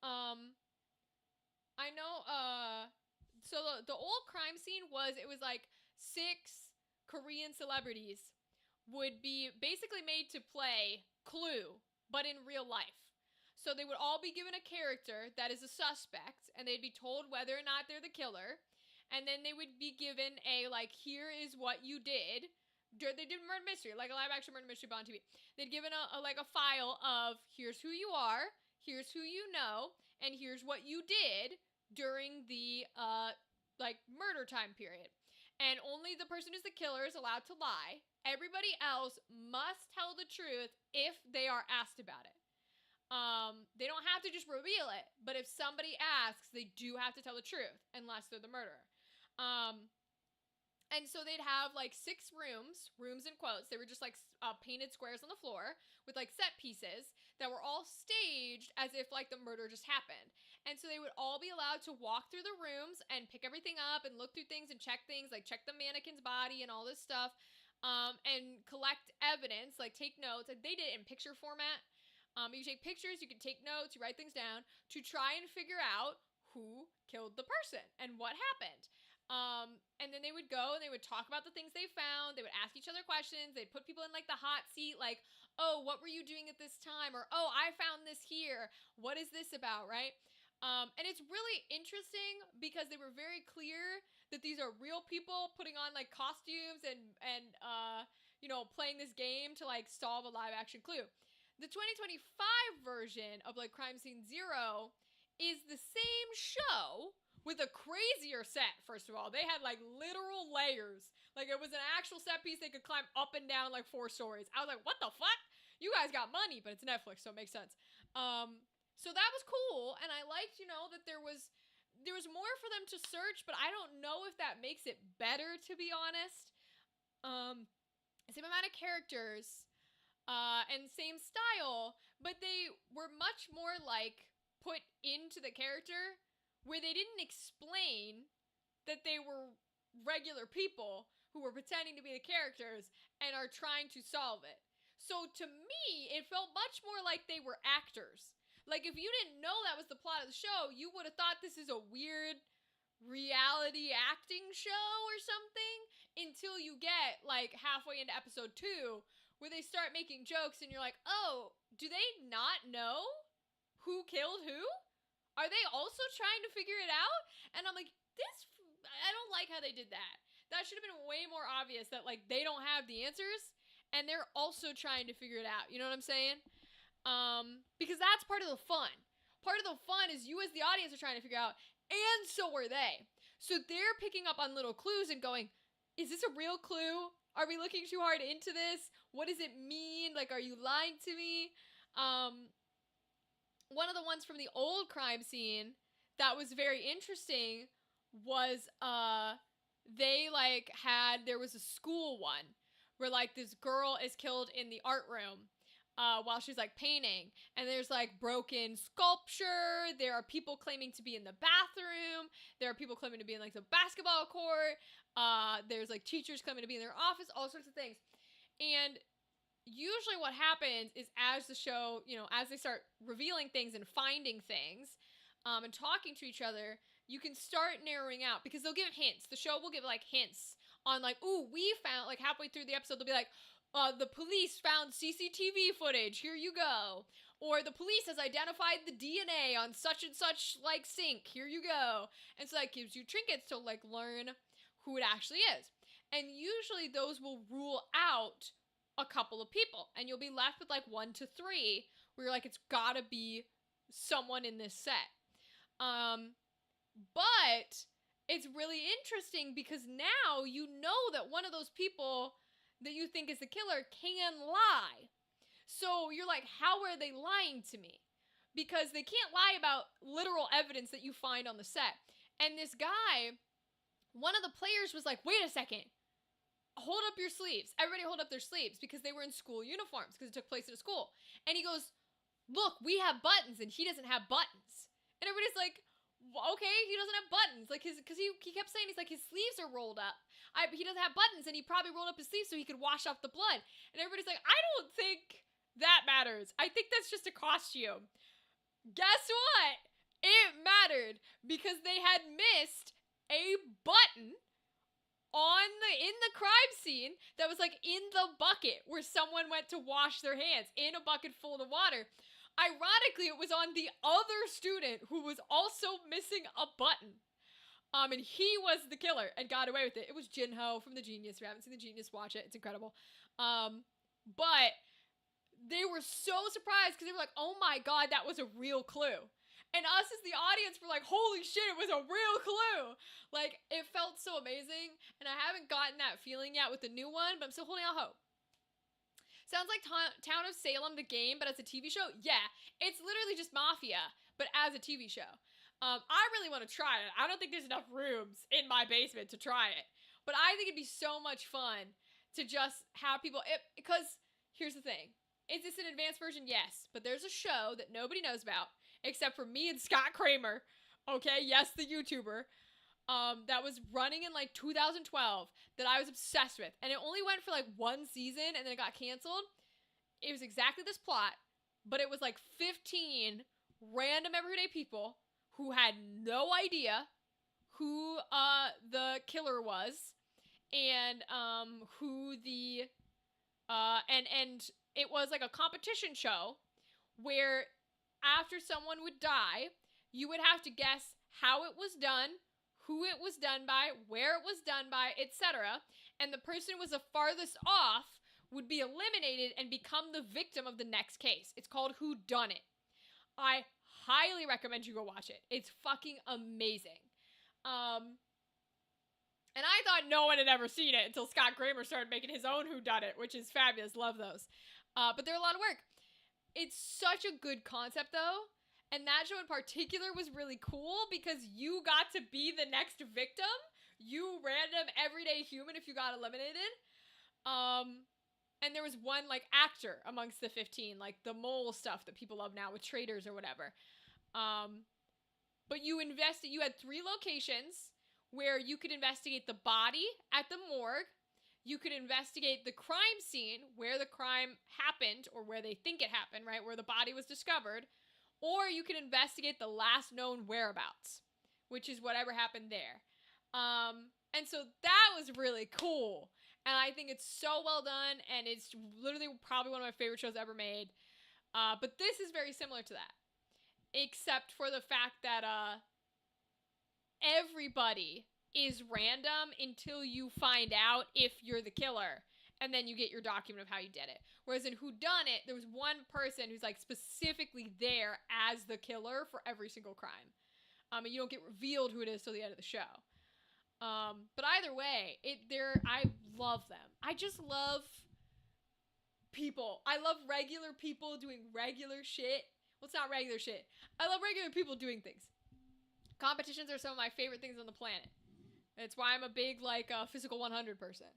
I know, so the old Crime Scene it was like 6 Korean celebrities would be basically made to play Clue, but in real life. So they would all be given a character that is a suspect, and they'd be told whether or not they're the killer. And then they would be given a, like, here is what you did. They did murder mystery, like a live action murder mystery on TV. They'd given a file of here's who you are, here's who you know, and here's what you did during the murder time period. And only the person who's the killer is allowed to lie. Everybody else must tell the truth if they are asked about it. They don't have to just reveal it, but if somebody asks, they do have to tell the truth, unless they're the murderer. And so they'd have like 6 rooms in quotes. They were just like painted squares on the floor with like set pieces that were all staged as if like the murder just happened. And so they would all be allowed to walk through the rooms and pick everything up and look through things and check things, like check the mannequin's body and all this stuff, and collect evidence, like take notes. And they did it in picture format. You take pictures, you can take notes, you write things down to try and figure out who killed the person and what happened. And then they would go and they would talk about the things they found. They would ask each other questions. They'd put people in like the hot seat, like, oh, what were you doing at this time? Or, oh, I found this here. What is this about, right? And it's really interesting because they were very clear that these are real people putting on like costumes and playing this game to like solve a live action clue. The 2025 version of like Crime Scene Zero is the same show with a crazier set. First of all, they had like literal layers. Like it was an actual set piece they could climb up and down like 4 stories. I was like, what the fuck? You guys got money, but it's Netflix, so it makes sense. So that was cool, and I liked, that there was more for them to search, but I don't know if that makes it better, to be honest. Same amount of characters, and same style, but they were much more like put into the character, where they didn't explain that they were regular people who were pretending to be the characters and are trying to solve it. So to me, it felt much more like they were actors. Like if you didn't know that was the plot of the show, you would have thought this is a weird reality acting show or something, until you get like halfway into episode 2, where they start making jokes and you're like, oh, do they not know who killed who? Are they also trying to figure it out? And I'm like, I don't like how they did that. That should have been way more obvious that like they don't have the answers and they're also trying to figure it out. You know what I'm saying? Because that's part of the fun. Part of the fun is you as the audience are trying to figure out, and so are they. So they're picking up on little clues and going, is this a real clue? Are we looking too hard into this? What does it mean? Like, are you lying to me? One of the ones from the old Crime Scene that was very interesting was there was a school one where like this girl is killed in the art room while she's like painting, and there's like broken sculpture. There are people claiming to be in the bathroom. There are people claiming to be in like the basketball court. There's like teachers claiming to be in their office, all sorts of things. And usually what happens is as the show, as they start revealing things and finding things, and talking to each other, you can start narrowing out, because they'll give hints. The show will give like hints on like, ooh, we found, like halfway through the episode, they'll be like, the police found CCTV footage, here you go. Or the police has identified the DNA on such and such, like, sink. Here you go. And so that gives you trinkets to, like, learn who it actually is. And usually those will rule out a couple of people. And you'll be left with, like, 1 to 3 where you're like, it's gotta be someone in this set. But it's really interesting because now you know that one of those people that you think is the killer can lie. So you're like, how are they lying to me? Because they can't lie about literal evidence that you find on the set. And this guy, one of the players was like, wait a second. Hold up your sleeves. Everybody hold up their sleeves because they were in school uniforms because it took place at a school. And he goes, look, we have buttons and he doesn't have buttons. And everybody's like, okay, he doesn't have buttons. Like, because he kept saying, he's like, his sleeves are rolled up. He doesn't have buttons and he probably rolled up his sleeves so he could wash off the blood. And everybody's like, I don't think that matters. I think that's just a costume. Guess what? It mattered because they had missed a button in the crime scene that was like in the bucket where someone went to wash their hands in a bucket full of water. Ironically, it was on the other student who was also missing a button. And he was the killer and got away with it. It was Jinho from The Genius. If you haven't seen The Genius, watch it. It's incredible. But they were so surprised because they were like, oh my god, that was a real clue. And us as the audience were like, holy shit, it was a real clue. Like, it felt so amazing. And I haven't gotten that feeling yet with the new one, but I'm still holding out hope. Sounds like Town of Salem, the game, but as a TV show? Yeah, it's literally just Mafia, but as a TV show. I really want to try it. I don't think there's enough rooms in my basement to try it. But I think it'd be so much fun to just have people... Because, here's the thing. Is this an advanced version? Yes. But there's a show that nobody knows about, except for me and Scott Kramer. Okay, yes, the YouTuber. That was running in like 2012 that I was obsessed with. And it only went for like 1 season and then it got canceled. It was exactly this plot, but it was like 15 random everyday people who had no idea who the killer was and who the and it was like a competition show where after someone would die, you would have to guess how it was done, who it was done by, where it was done by, etc. And the person who was the farthest off would be eliminated and become the victim of the next case. It's called Who Done It. I highly recommend you go watch it. It's fucking amazing. And I thought no one had ever seen it until Scott Kramer started making his own Who Done It, which is fabulous. Love those. But they're a lot of work. It's such a good concept, though. And that show in particular was really cool because you got to be the next victim. You random everyday human if you got eliminated. And there was one, like, actor amongst the 15, like the mole stuff that people love now with traders or whatever. But you had 3 locations where you could investigate the body at the morgue. You could investigate the crime scene where the crime happened or where they think it happened, right? Where the body was discovered. Or you could investigate the last known whereabouts, which is whatever happened there. And so that was really cool. And I think it's so well done. And it's literally probably one of my favorite shows ever made. But this is very similar to that. Except for the fact that everybody is random until you find out if you're the killer. And then you get your document of how you did it. Whereas in Who Done It, there was one person who's like specifically there as the killer for every single crime. And you don't get revealed who it is till the end of the show. But either way, I love them. I just love people. I love regular people doing regular shit. Well, it's not regular shit. I love regular people doing things. Competitions are some of my favorite things on the planet. It's why I'm a big, like, physical 100 person.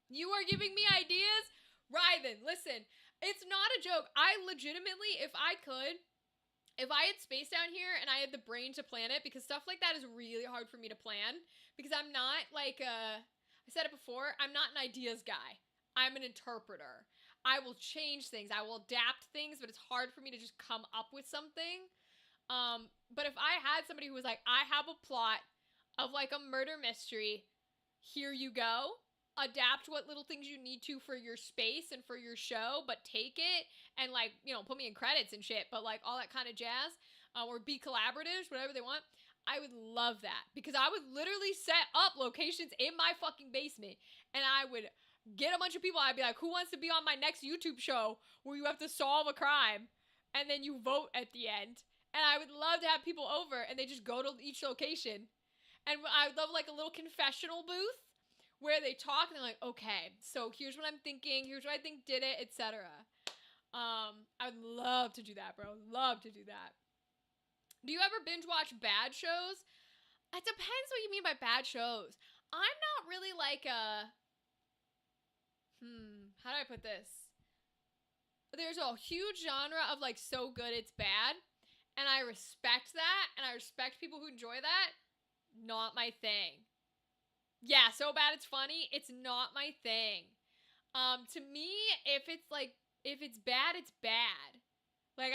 You are giving me ideas? Rythan, listen, it's not a joke. I legitimately, if I had space down here and I had the brain to plan it, because stuff like that is really hard for me to plan, because I'm not, like, I said it before, I'm not an ideas guy. I'm an interpreter. I will change things. I will adapt things, but it's hard for me to just come up with something. But if I had somebody who was like, I have a plot of, like, a murder mystery, here you go, adapt what little things you need to for your space and for your show, but take it and, like, you know, put me in credits and shit, but, like, all that kind of jazz, or be collaboratives, whatever they want. I would love that, because I would literally set up locations in my fucking basement, and I would get a bunch of people. I'd be like, who wants to be on my next YouTube show where you have to solve a crime, and then you vote at the end. And I would love to have people over, and they just go to each location. And I would love, like, a little confessional booth where they talk, and they're like, okay, so here's what I'm thinking, here's what I think did it, etc. I would love to do that, bro. Love to do that. Do you ever binge watch bad shows? It depends what you mean by bad shows. I'm not really like a... how do I put this? There's a huge genre of, like, so good it's bad, and I respect that, and I respect people who enjoy that. Not my thing. Yeah, so bad it's funny. It's not my thing. To me, if it's bad, it's bad. Like,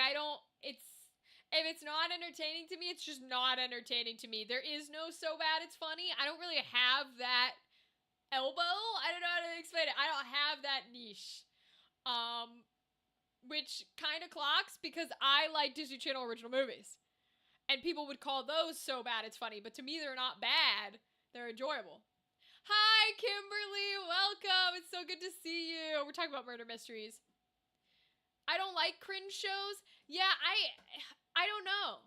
if it's not entertaining to me, it's just not entertaining to me. There is no so bad it's funny. I don't really have that elbow. I don't know how to explain it. I don't have that niche. Which kind of clocks, because I like Disney Channel original movies. And people would call those so bad it's funny, but to me they're not bad. They're enjoyable. Hi, Kimberly. Welcome. It's so good to see you. We're talking about murder mysteries. I don't like cringe shows. Yeah, I don't know.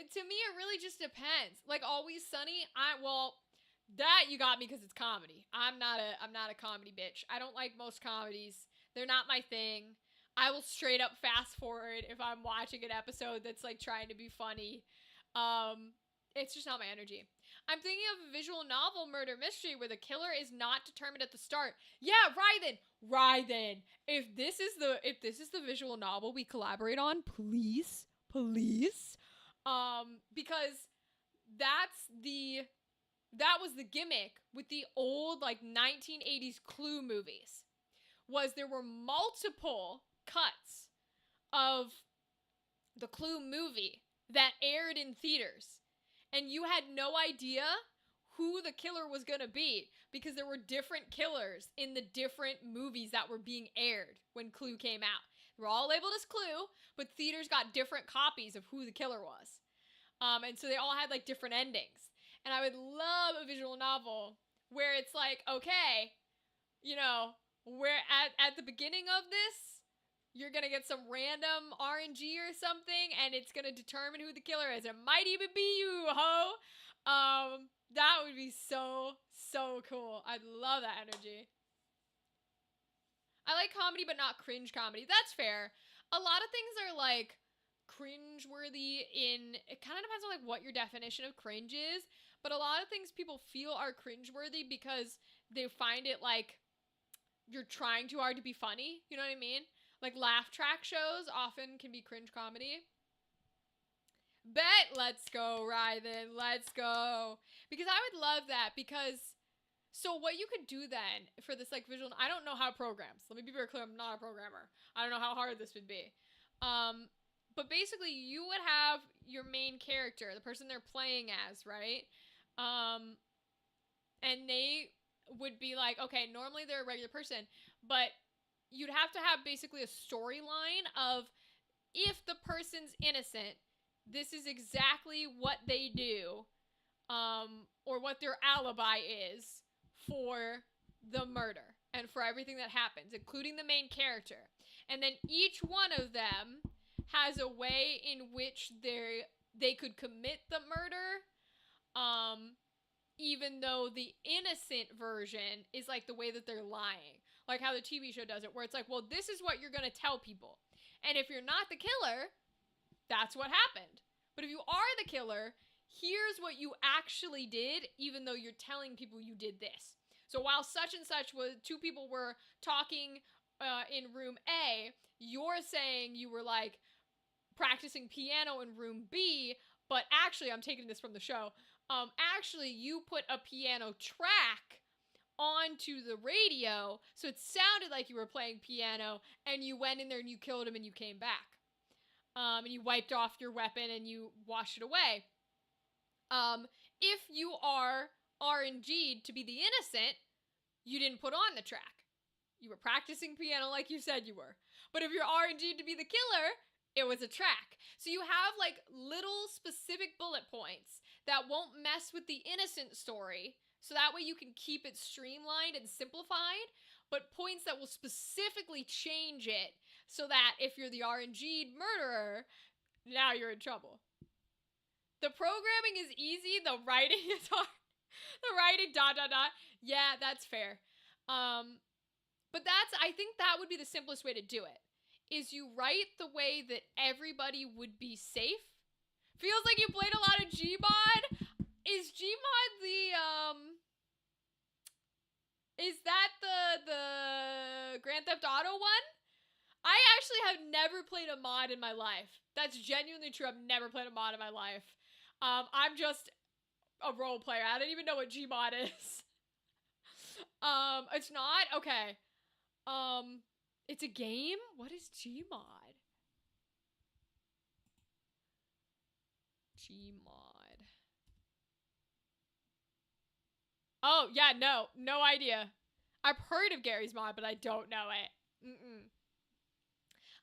To me, it really just depends. Like Always Sunny, that you got me because it's comedy. I'm not a comedy bitch. I don't like most comedies. They're not my thing. I will straight up fast forward if I'm watching an episode that's, like, trying to be funny. It's just not my energy. I'm thinking of a visual novel murder mystery where the killer is not determined at the start. Yeah, Rythen. If this is the visual novel we collaborate on, please. Because that was the gimmick with the old, like, 1980s Clue movies. Was there were multiple cuts of the Clue movie that aired in theaters, and you had no idea who the killer was gonna be, because there were different killers in the different movies that were being aired when Clue came out. They were all labeled as Clue, but theaters got different copies of who the killer was. And so they all had, like, different endings. And I would love a visual novel where it's like, okay, you know, where at the beginning of this, you're gonna get some random RNG or something, and it's gonna determine who the killer is. It might even be you, ho! That would be so cool. I'd love that energy. I like comedy, but not cringe comedy. That's fair. A lot of things are, like, cringe-worthy it kind of depends on, like, what your definition of cringe is, but a lot of things people feel are cringe-worthy because they find it, like, you're trying too hard to be funny. You know what I mean? Like, laugh track shows often can be cringe comedy. Bet, let's go, Rythen. Let's go. Because I would love that, because... So what you could do then for this, like, visual... I don't know how to program. So let me be very clear. I'm not a programmer. I don't know how hard this would be. But basically, you would have your main character, the person they're playing as, right? And they would be like, okay, normally they're a regular person, but you'd have to have basically a storyline of, if the person's innocent, this is exactly what they do, or what their alibi is for the murder and for everything that happens, including the main character. And then each one of them has a way in which they could commit the murder, even though the innocent version is, like, the way that they're lying. Like how the TV show does it, where it's like, well, this is what you're going to tell people. And if you're not the killer, that's what happened. But if you are the killer, here's what you actually did, even though you're telling people you did this. So while such and such two people were talking in room A, you're saying you were, like, practicing piano in room B, but actually, I'm taking this from the show, actually, you put a piano track onto the radio, so it sounded like you were playing piano, and you went in there and you killed him and you came back. And you wiped off your weapon and you washed it away. If you are RNG'd to be the innocent, you didn't put on the track. You were practicing piano like you said you were. But if you're RNG'd to be the killer, it was a track. So you have like little specific bullet points that won't mess with the innocent story. So that way you can keep it streamlined and simplified, but points that will specifically change it so that if you're the RNG'd murderer, now you're in trouble. The programming is easy, the writing is hard. The writing, ... Yeah, that's fair. But I think that would be the simplest way to do it. Is you write the way that everybody would be safe. Feels like you played a lot of Gmod. Is Gmod is that the Grand Theft Auto one? I actually have never played a mod in my life. That's genuinely true. I've never played a mod in my life. I'm just a role player. I don't even know what Gmod is. It's not? Okay. It's a game? What is Gmod? Gmod. Oh, yeah, no idea. I've heard of Gary's Mod, but I don't know it.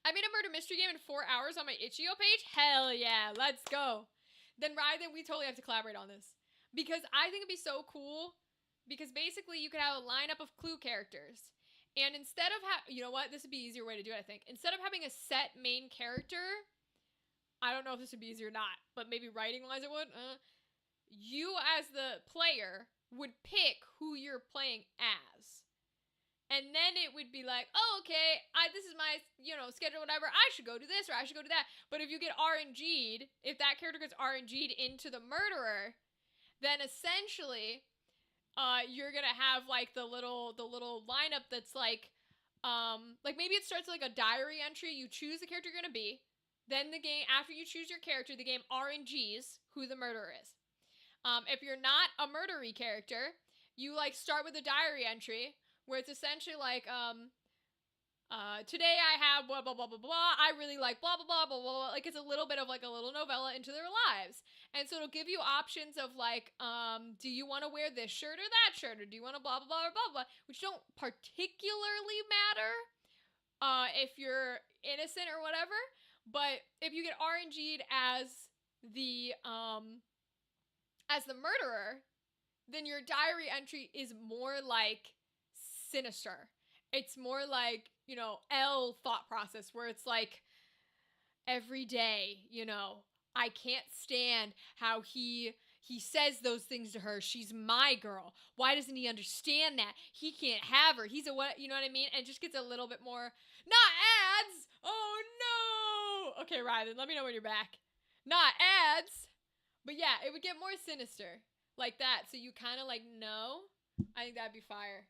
I made a murder mystery game in 4 hours on my itch.io page? Hell yeah, let's go. Then Ryden, we totally have to collaborate on this. Because I think it'd be so cool. Because basically you could have a lineup of clue characters. And instead of you know what? This would be an easier way to do it, I think. Instead of having a set main character, I don't know if this would be easy or not, but maybe writing-wise it would. You as the player would pick who you're playing as. And then it would be like, oh, okay, this is my, schedule, whatever. I should go do this or I should go do that. But if you get RNG'd, if that character gets RNG'd into the murderer, then essentially, you're gonna have like the little lineup that's like maybe it starts like a diary entry. You choose the character you're gonna be. Then the game, after you choose your character, the game RNGs who the murderer is. If you're not a murdery character, you like start with a diary entry where it's essentially like, today I have blah, blah, blah, blah, blah. I really like blah, blah, blah, blah, blah. Like it's a little bit of like a little novella into their lives. And so it'll give you options of like, do you want to wear this shirt or that shirt? Or do you want to blah, blah, blah, or blah, blah, which don't particularly matter if you're innocent or whatever. But if you get RNG'd as the murderer, then your diary entry is more like sinister. It's more like, L thought process where it's like every day, I can't stand how he says those things to her. She's my girl. Why doesn't he understand that? He can't have her. He's a what? You know what I mean? And it just gets a little bit more, not ads. Oh no. Okay, Ryden, let me know when you're back. Not ads. But yeah, it would get more sinister like that. So you kind of like know. I think that'd be fire.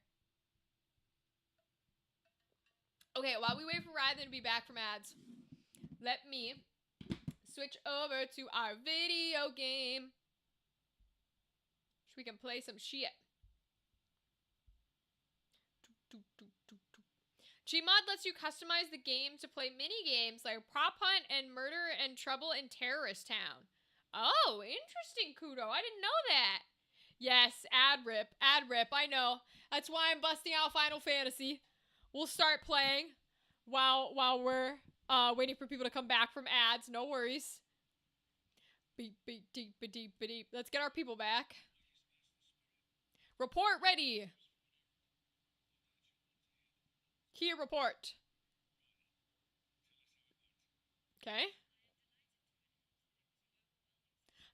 Okay, while we wait for Ryden to be back from ads, let me switch over to our video game so we can play some shit. Gmod lets you customize the game to play mini games like Prop Hunt and Murder and Trouble in Terrorist Town. Oh, interesting, Kudo. I didn't know that. Yes, ad rip, I know. That's why I'm busting out Final Fantasy. We'll start playing while we're waiting for people to come back from ads. No worries. Beep, beep, deep, deep, deep. Let's get our people back. Report ready. Here, report. Okay.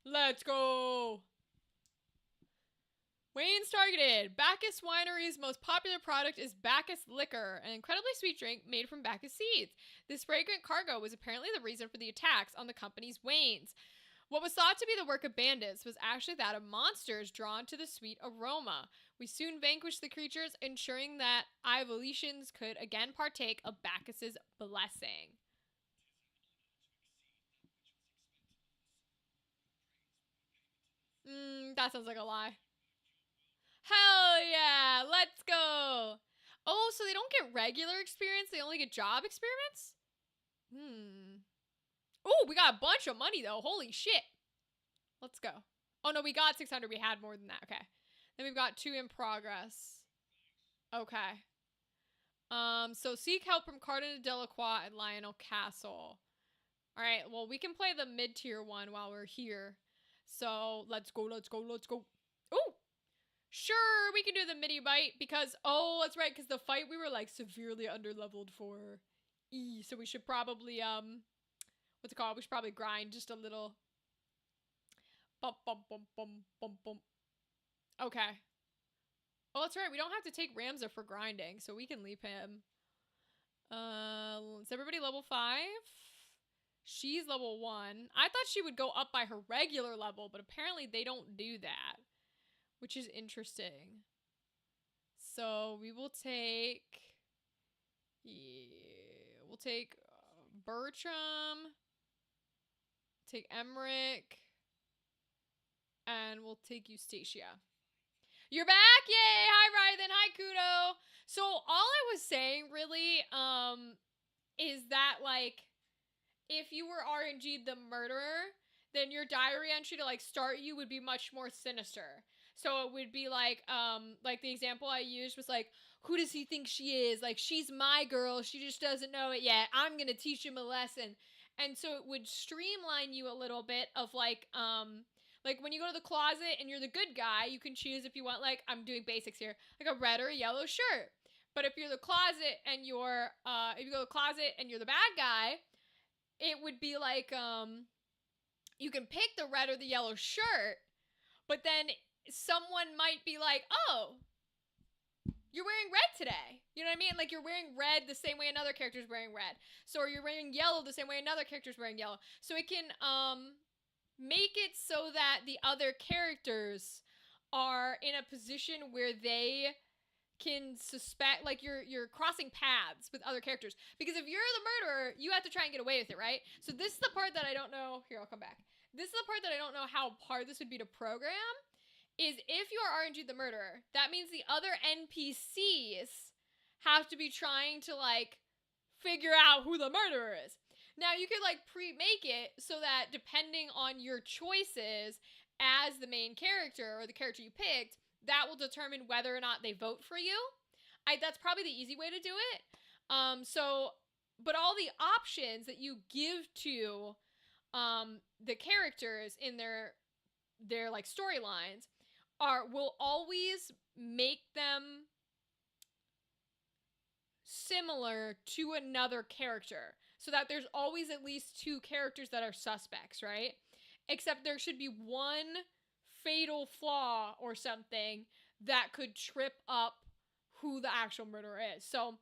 Let's go. Wayne's targeted. Bacchus Winery's most popular product is Bacchus Liquor, an incredibly sweet drink made from Bacchus seeds. This fragrant cargo was apparently the reason for the attacks on the company's Waynes. What was thought to be the work of bandits was actually that of monsters drawn to the sweet aroma. We soon vanquished the creatures, ensuring that Ivalicians could again partake of Bacchus's blessing. That sounds like a lie. Hell yeah, let's go. Oh, so they don't get regular experience, they only get job experiments? Oh, we got a bunch of money though, holy shit. Let's go. Oh no, we got 600, we had more than that, okay. Then we've got 2 in progress. Okay. So seek help from Cardin Delacroix at Lionel Castle. All right, well, we can play the mid-tier one while we're here. So let's go. Ooh! Sure, we can do the mini bite because, oh, that's right, because the fight we were like severely underleveled for E, so we should probably, what's it called? We should probably grind just a little. Bump, bump, bump, bump, bump, bump. Okay. Oh, that's right, we don't have to take Ramza for grinding, so we can leave him. Is everybody level 5? She's level 1. I thought she would go up by her regular level, but apparently they don't do that, which is interesting. So we will take... Yeah, we'll take Bertram, take Emmerich, and we'll take Eustacia. You're back! Yay! Hi, Ryden. Hi, Kudo. So all I was saying, really, is that, like, if you were RNG'd the murderer, then your diary entry to, like, start you would be much more sinister. So it would be like the example I used was like, who does he think she is? Like, she's my girl. She just doesn't know it yet. I'm gonna teach him a lesson. And so it would streamline you a little bit of, like when you go to the closet and you're the good guy, you can choose if you want, like, I'm doing basics here, like a red or a yellow shirt. But if you're the closet and you're, if you go to the closet and you're the bad guy, it would be like, you can pick the red or the yellow shirt, but then someone might be like, oh, you're wearing red today. You know what I mean? Like, you're wearing red the same way another character's wearing red. So, or you're wearing yellow the same way another character's wearing yellow. So it can, make it so that the other characters are in a position where they can suspect, like, you're crossing paths with other characters. Because if you're the murderer, you have to try and get away with it, right? So this is the part that I don't know. Here, I'll come back. This is the part that I don't know how hard this would be to program. Is if you are RNG the murderer, that means the other NPCs have to be trying to, like, figure out who the murderer is. Now, you could, like, pre-make it so that depending on your choices as the main character or the character you picked, that will determine whether or not they vote for you. That's probably the easy way to do it. But all the options that you give to the characters in their like storylines will always make them similar to another character, so that there's always at least 2 characters that are suspects, right? Except there should be one fatal flaw or something that could trip up who the actual murderer is. So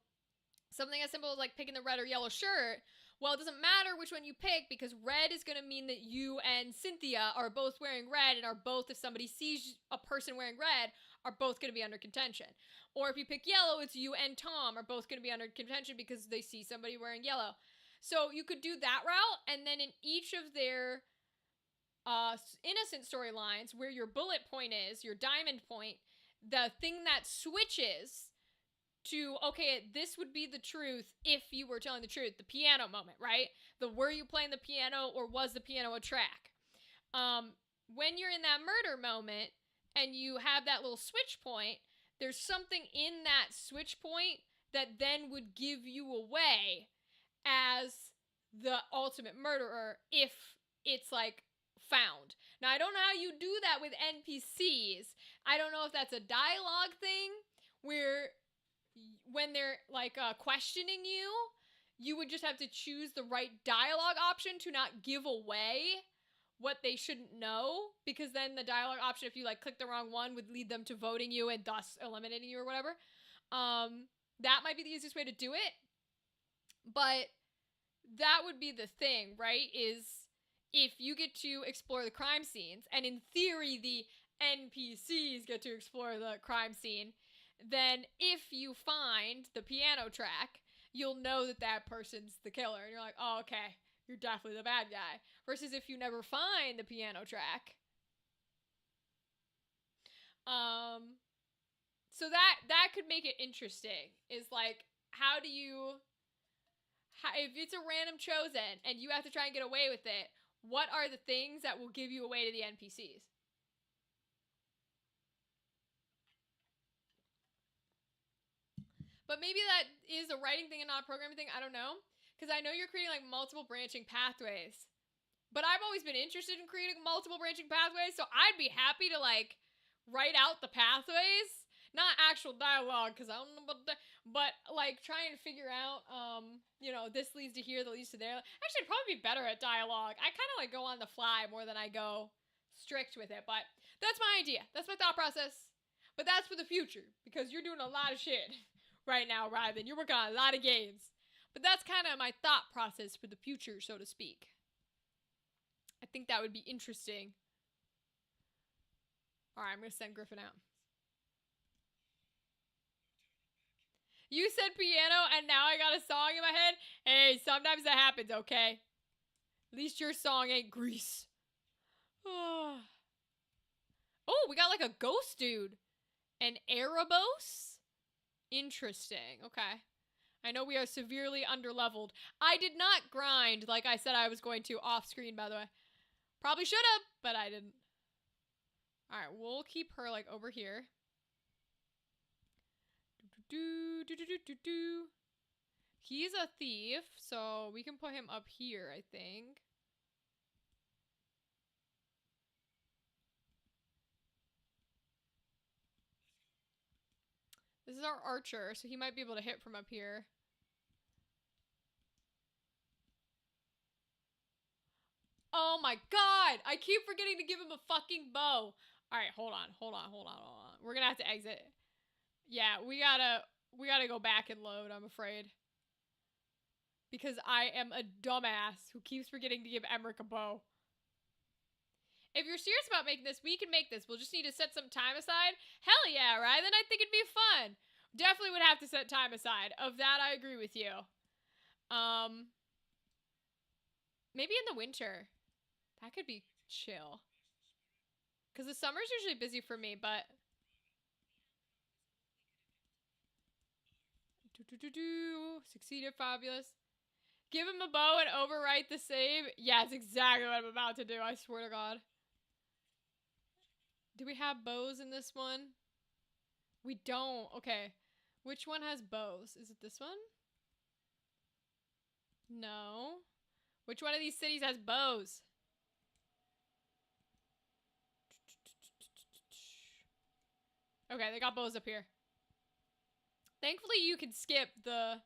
something as simple as, like, picking the red or yellow shirt. Well, it doesn't matter which one you pick, because red is going to mean that you and Cynthia are both wearing red, and are both, if somebody sees a person wearing red, are both going to be under contention. Or if you pick yellow, it's you and Tom are both going to be under contention because they see somebody wearing yellow. So you could do that route, and then in each of their innocent storylines, where your bullet point is, your diamond point, the thing that switches to, okay, this would be the truth if you were telling the truth. The piano moment, right? Were you playing the piano, or was the piano a track? When you're in that murder moment and you have that little switch point, there's something in that switch point that then would give you away as the ultimate murderer if it's, like, found. Now, I don't know how you do that with NPCs. I don't know if that's a dialogue thing where when they're, like, questioning you, you would just have to choose the right dialogue option to not give away what they shouldn't know, because then the dialogue option, if you, like, click the wrong one, would lead them to voting you and thus eliminating you or whatever. That might be the easiest way to do it, but that would be the thing, right? Is if you get to explore the crime scenes, and in theory the NPCs get to explore the crime scene, then if you find the piano track, you'll know that that person's the killer, and you're like, oh, okay, you're definitely the bad guy. Versus if you never find the piano track. So that could make it interesting, is, like, how do you, if it's a random chosen and you have to try and get away with it, what are the things that will give you away to the NPCs? But maybe that is a writing thing and not a programming thing. I don't know. Because I know you're creating like multiple branching pathways. But I've always been interested in creating multiple branching pathways, so I'd be happy to like write out the pathways. Not actual dialogue, because I don't know about that. But like trying to figure out, you know, this leads to here, that leads to there. Actually, I'd probably be better at dialogue. I kind of like go on the fly more than I go strict with it. But that's my idea. That's my thought process. But that's for the future, because you're doing a lot of shit right now, Rylan. You're working on a lot of games. But that's kind of my thought process for the future, so to speak. I think that would be interesting. Alright, I'm gonna send Griffin out. You said piano, and now I got a song in my head? Hey, sometimes that happens, okay? At least your song ain't Grease. Oh, we got like a ghost dude. An Erebos? Interesting, okay. I know we are severely underleveled. I did not grind like I said I was going to off screen, by the way. Probably should have, but I didn't. Alright, we'll keep her like over here. He's a thief, so we can put him up here, I think. This is our archer, so he might be able to hit from up here. Oh my god! I keep forgetting to give him a fucking bow. Alright, hold on. We're gonna have to exit. Yeah, we gotta go back and load, I'm afraid. Because I am a dumbass who keeps forgetting to give Emmerich a bow. If you're serious about making this, we can make this. We'll just need to set some time aside. Hell yeah, right? Then I think it'd be fun. Definitely would have to set time aside. Of that, I agree with you. Maybe in the winter. That could be chill. Because the summer's usually busy for me, but... Succeeded, fabulous. Give him a bow and overwrite the save. Yeah, it's exactly what I'm about to do, I swear to God. Do we have bows in this one? We don't. Okay. Which one has bows? Is it this one? No. Which one of these cities has bows? Okay, they got bows up here. Thankfully, you can skip the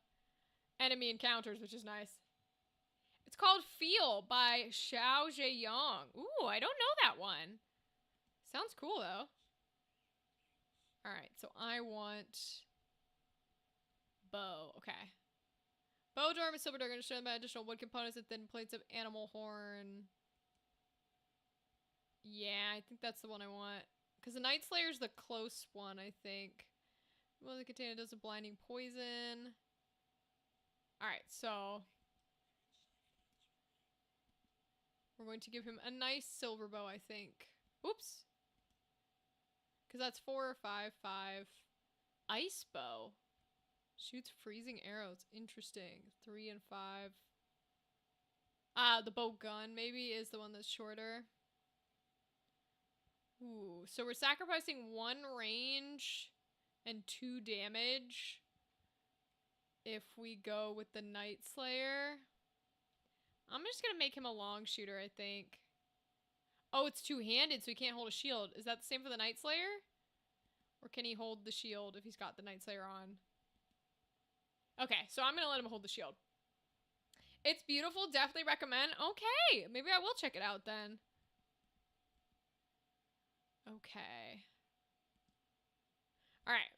enemy encounters, which is nice. It's called Feel by Xiao Zheyong. Ooh, I don't know that one. Sounds cool, though. Alright, so I want... bow. Okay. Bow, dorm, and silver dagger are shown by additional wood components and thin plates of animal horn. Yeah, I think that's the one I want. Because the Night Slayer's the close one, I think. Well, the container does a blinding poison. Alright, so... we're going to give him a nice silver bow, I think. Oops. Because that's 4 or 5, 5. Ice bow. Shoots freezing arrows. Interesting. 3 and 5. The bow gun maybe is the one that's shorter. Ooh, so we're sacrificing 1 range and 2 damage if we go with the Night Slayer. I'm just gonna make him a long shooter, I think. Oh, it's two-handed, so he can't hold a shield. Is that the same for the Night Slayer? Or can he hold the shield if he's got the Night Slayer on? Okay, so I'm gonna let him hold the shield. It's beautiful, definitely recommend. Okay, maybe I will check it out then. Okay. Alright.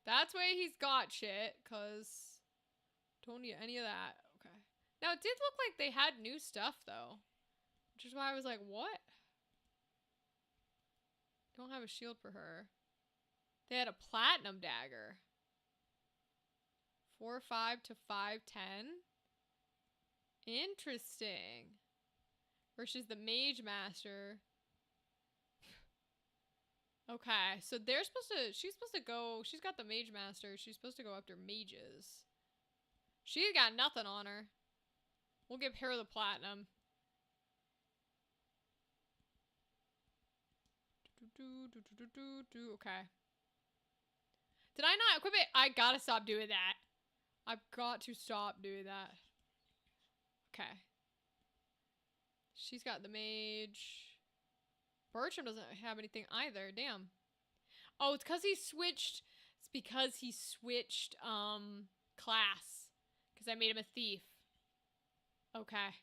That's why he's got shit, because don't need any of that. Okay. Now, it did look like they had new stuff, though. Which is why I was like, what? Don't have a shield for her. They had a platinum dagger. 4-5 to 5-10. Interesting. Versus the Mage Master. Okay, so they're supposed to... she's supposed to go... she's got the Mage Master. She's supposed to go after mages. She's got nothing on her. We'll give her the platinum. Okay. Did I not equip it? I gotta stop doing that. I've got to stop doing that. Okay. She's got the mage. Bertram doesn't have anything either. Damn. Oh, it's because he switched. It's because he switched class. Because I made him a thief. Okay.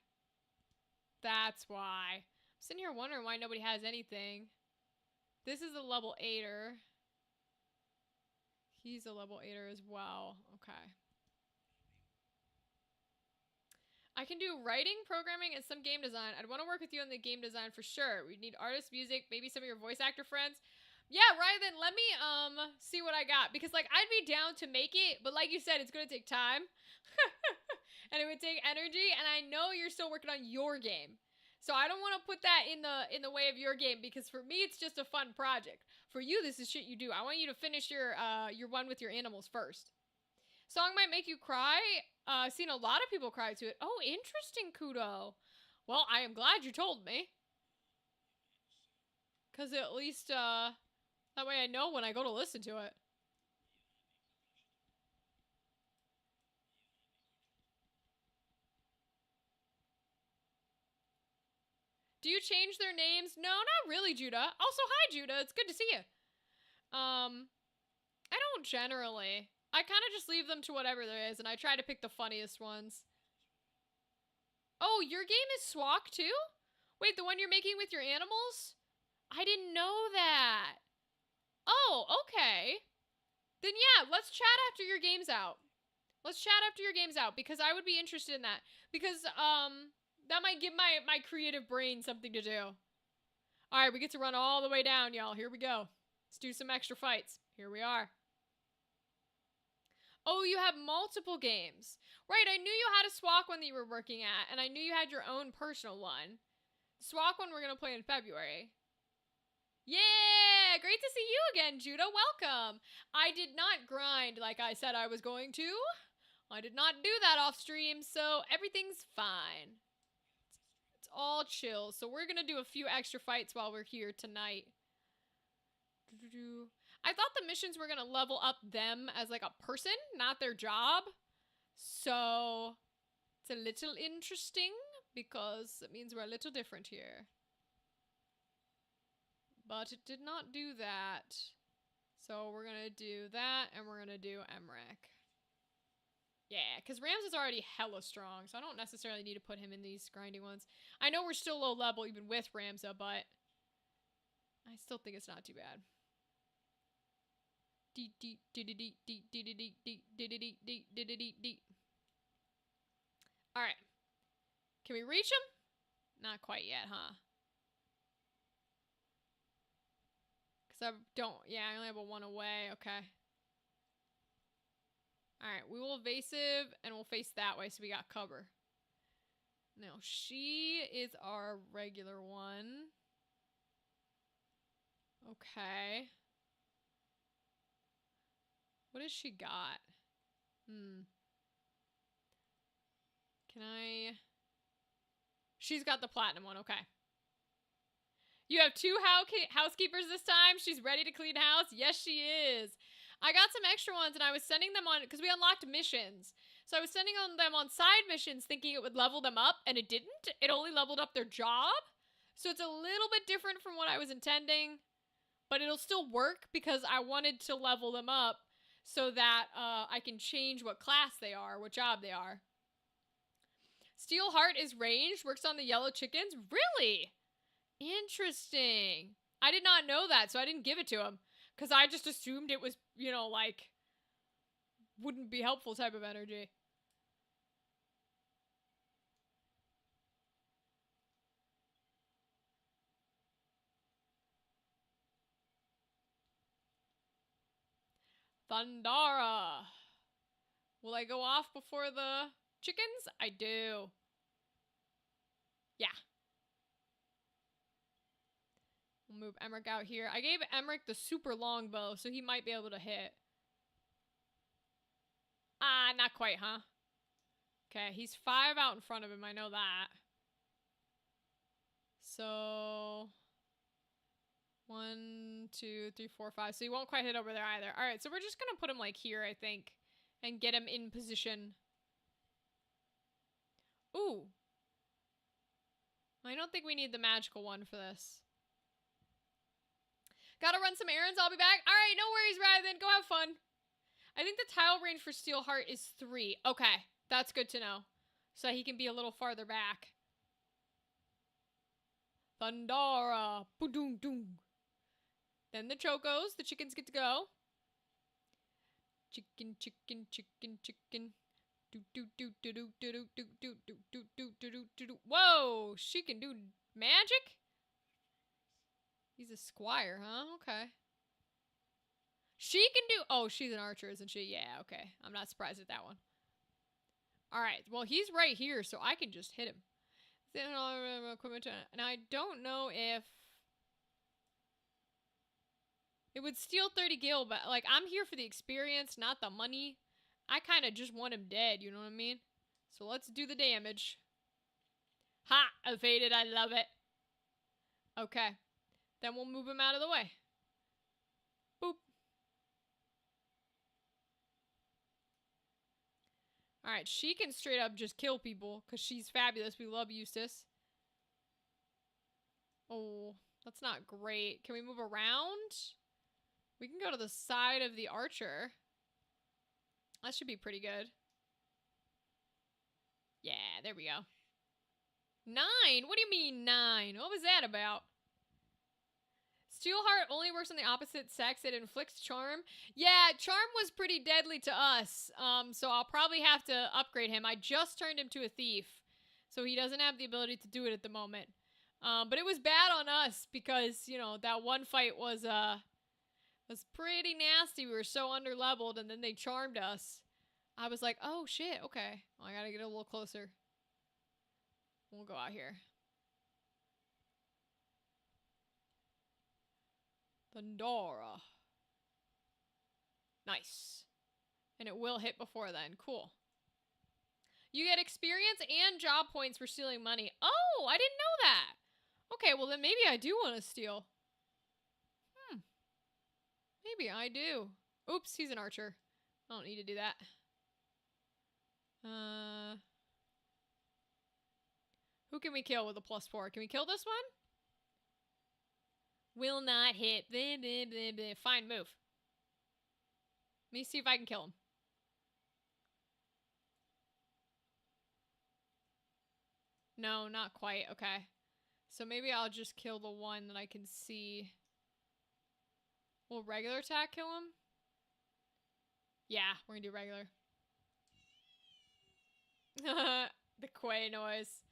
That's why. I'm sitting here wondering why nobody has anything. This is a level 8er. He's a level 8er as well. Okay. I can do writing, programming, and some game design. I'd want to work with you on the game design for sure. We'd need artists, music, maybe some of your voice actor friends. Yeah, right, then let me see what I got. Because, like, I'd be down to make it, but like you said, it's going to take time. And it would take energy, and I know you're still working on your game. So I don't want to put that in the way of your game, because for me, it's just a fun project. For you, this is shit you do. I want you to finish your one with your animals first. Song might make you cry. Seen a lot of people cry to it. Oh, interesting, Kudo. Well, I am glad you told me. Because at least, that way I know when I go to listen to it. Do you change their names? No, not really, Judah. Also, hi, Judah. It's good to see you. I don't generally. I kind of just leave them to whatever there is, and I try to pick the funniest ones. Oh, your game is Swak too? Wait, the one you're making with your animals? I didn't know that. Oh, okay. Then yeah, let's chat after your game's out. Let's chat after your game's out, because I would be interested in that. Because, that might give my creative brain something to do. Alright, we get to run all the way down, y'all. Here we go. Let's do some extra fights. Here we are. Oh, you have multiple games. Right, I knew you had a SWAC one that you were working at, and I knew you had your own personal one. The SWAC one we're going to play in February. Yeah! Great to see you again, Judah. Welcome! I did not grind like I said I was going to. I did not do that off stream, so everything's fine. It's all chill. So we're going to do a few extra fights while we're here tonight. I thought the missions were going to level up them as like a person, not their job. So it's a little interesting because it means we're a little different here. But it did not do that. So we're going to do that and we're going to do Emmerich. Yeah, because Rams is already hella strong, so I don't necessarily need to put him in these grinding ones. I know we're still low level even with Ramza, but I still think it's not too bad. Alright. Can we reach him? Not quite yet, huh? Because I don't... Yeah, I only have a one away. Okay. Alright, we will evasive and we'll face that way so we got cover. Now, she is our regular one. Okay. What has she got? Can I... She's got the platinum one, okay. You have two housekeepers this time? She's ready to clean house? Yes, she is. I got some extra ones and I was sending them on, because we unlocked missions. So I was sending them on side missions thinking it would level them up, and it didn't. It only leveled up their job. So it's a little bit different from what I was intending, but it'll still work because I wanted to level them up so that I can change what class they are, what job they are. Steelheart is ranged, works on the yellow chickens. Really? Interesting. I did not know that, so I didn't give it to him. Because I just assumed it was, you know, like, wouldn't be helpful type of energy. Thundara. Will I go off before the chickens? I do. Yeah. We'll move Emmerich out here. I gave Emmerich the super long bow, so he might be able to hit. Ah, not quite, huh? Okay, he's 5 out in front of him. I know that. So... 1, 2, 3, 4, 5. So he won't quite hit over there either. All right, so we're just gonna put him like here, I think, and get him in position. Ooh. I don't think we need the magical one for this. Gotta run some errands. I'll be back. All right, no worries, Ryden. Go have fun. I think the tile range for Steelheart is 3. Okay, that's good to know. So he can be a little farther back. Thundara. Boom-doom-doom. Then the Chocos. The chickens get to go. Chicken, chicken, chicken, chicken. Whoa! She can do magic? He's a squire, huh? Okay. She can do... Oh, she's an archer, isn't she? Yeah, okay. I'm not surprised at that one. Alright, well, he's right here, so I can just hit him. And I don't know if... It would steal 30 gil, but, like, I'm here for the experience, not the money. I kind of just want him dead, you know what I mean? So let's do the damage. Ha! Evaded, I love it. Okay. Then we'll move him out of the way. Boop. Alright, she can straight up just kill people, because she's fabulous. We love Eustace. Oh, that's not great. Can we move around? We can go to the side of the archer. That should be pretty good. Yeah, there we go. 9? What do you mean 9? What was that about? Steelheart only works on the opposite sex. It inflicts charm. Yeah, charm was pretty deadly to us. So I'll probably have to upgrade him. I just turned him to a thief, so he doesn't have the ability to do it at the moment. But it was bad on us because, you know, that one fight was pretty nasty. We were so underleveled, and then they charmed us. I was like, oh shit, okay. Well, I gotta get a little closer. We'll go out here. Thundara. Nice. And it will hit before then. Cool. You get experience and job points for stealing money. Oh, I didn't know that. Okay, well then maybe I do want to steal. Maybe I do. Oops, he's an archer. I don't need to do that. Who can we kill with a +4? Can we kill this one? Will not hit. Blah, blah, blah, blah. Fine, move. Let me see if I can kill him. No, not quite. Okay. So maybe I'll just kill the one that I can see. Will regular attack kill him? Yeah, we're gonna do regular. The quay noise.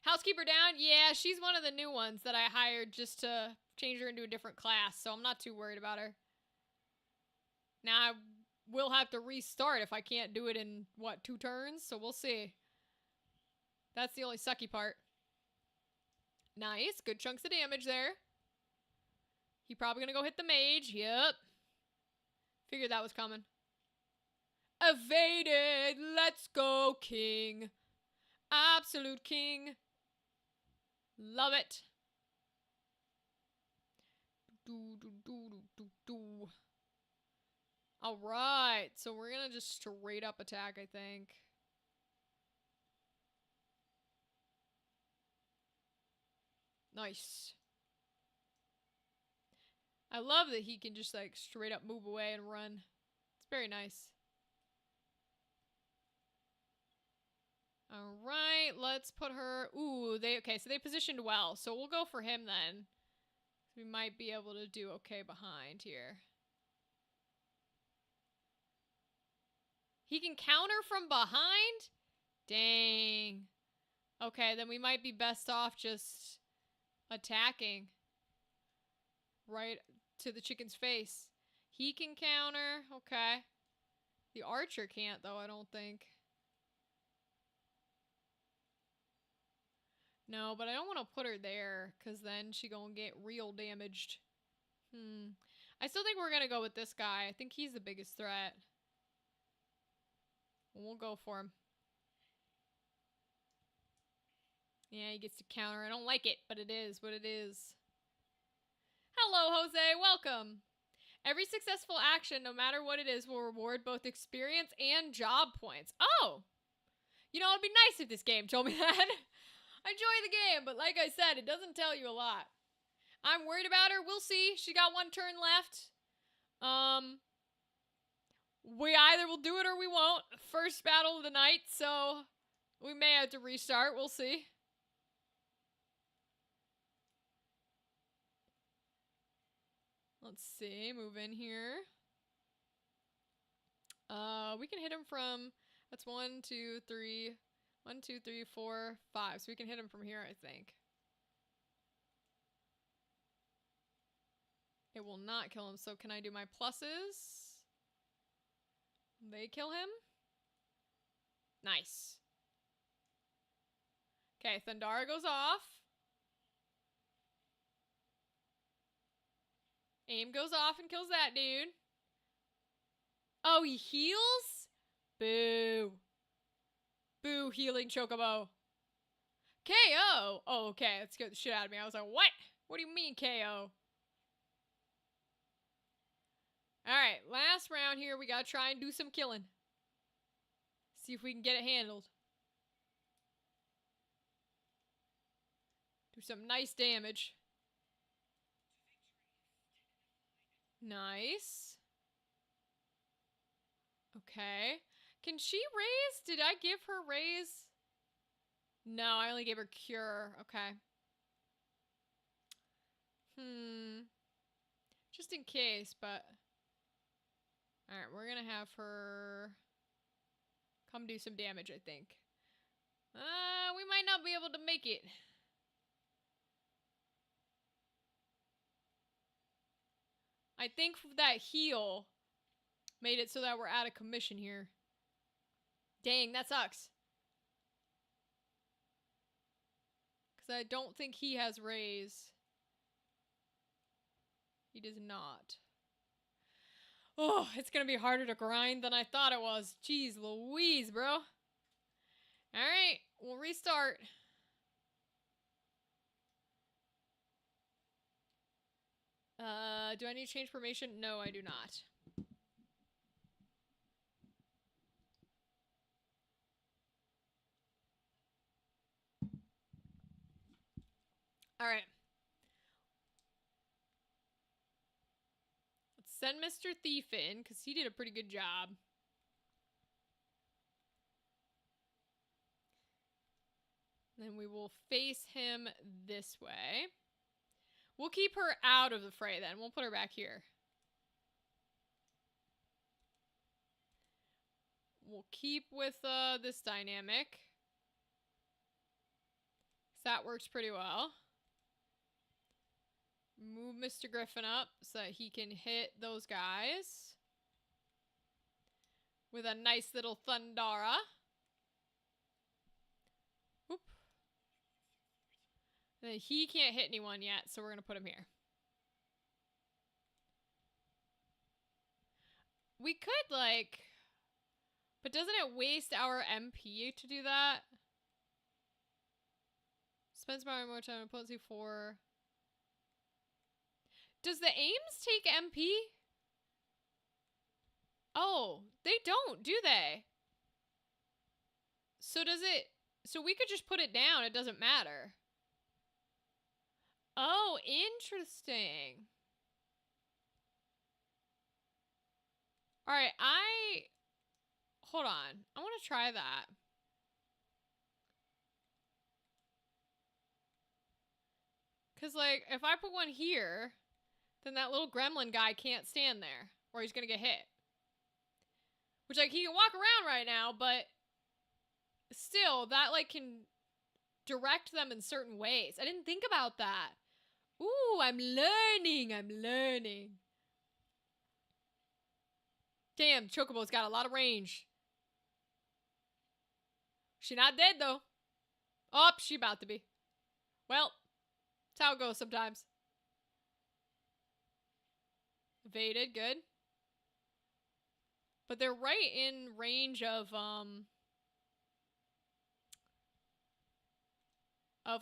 Housekeeper down? Yeah, she's one of the new ones that I hired just to change her into a different class, so I'm not too worried about her. Now, I will have to restart if I can't do it in, what, 2 turns? So we'll see. That's the only sucky part. Nice. Good chunks of damage there. He probably gonna go hit the mage. Yep. Figured that was coming. Evaded. Let's go, king. Absolute king. Love it. Alright. So we're gonna just straight up attack, I think. Nice. I love that he can just like straight up move away and run. It's very nice. Alright, let's put her... Ooh, okay, so they positioned well. So we'll go for him then. We might be able to do okay behind here. He can counter from behind? Dang. Okay, then we might be best off just attacking. Right to the chicken's face. He can counter. Okay. The archer can't, though, I don't think. No, but I don't want to put her there, because then she gonna get real damaged. I still think we're gonna go with this guy. I think he's the biggest threat. We'll go for him. Yeah, he gets to counter. I don't like it, but it is what it is. Hello, Jose. Welcome. Every successful action, no matter what it is, will reward both experience and job points. Oh! You know, it'd be nice if this game told me that. I enjoy the game, but like I said, it doesn't tell you a lot. I'm worried about her. We'll see. She got one turn left. We either will do it or we won't. First battle of the night, so we may have to restart. We'll see. Let's see. Move in here. We can hit him from... That's 1, 2, 3... 1, 2, 3, 4, 5. So we can hit him from here, I think. It will not kill him. So can I do my pluses? They kill him? Nice. Okay, Thundara goes off. Aim goes off and kills that dude. Oh, he heals? Boo. Boo, healing Chocobo. KO! Oh, okay, that scared the shit out of me. I was like, what? What do you mean KO? Alright, last round here. We gotta try and do some killing. See if we can get it handled. Do some nice damage. Nice. Okay. Can she raise? Did I give her raise? No, I only gave her cure. Okay. Just in case, but... Alright, we're gonna have her... come do some damage, I think. We might not be able to make it. I think that heal made it so that we're out of commission here. Dang, that sucks. Because I don't think he has raise. He does not. Oh, it's gonna be harder to grind than I thought it was. Jeez Louise, bro. Alright, we'll restart. Do I need to change formation? No, I do not. Alright. Let's send Mr. Thief in, because he did a pretty good job. Then we will face him this way. We'll keep her out of the fray then. We'll put her back here. We'll keep with this dynamic. That works pretty well. Move Mr. Griffin up so that he can hit those guys. With a nice little Thundara. Oop. And then he can't hit anyone yet, so we're going to put him here. We could, like... But doesn't it waste our MP to do that? Spends more time on potency 4. Does the aims take MP? Oh, they don't, do they? So does it... So we could just put it down, it doesn't matter. Oh, interesting. Alright, hold on. I want to try that. Because, like, if I put one here, then that little gremlin guy can't stand there. Or he's going to get hit. Which, like, he can walk around right now, but still, that, like, can direct them in certain ways. I didn't think about that. Ooh, I'm learning. I'm learning. Damn, Chocobo's got a lot of range. She not dead, though. Oh, she about to be. Well, that's how it goes sometimes. Evaded, good. But they're right in range of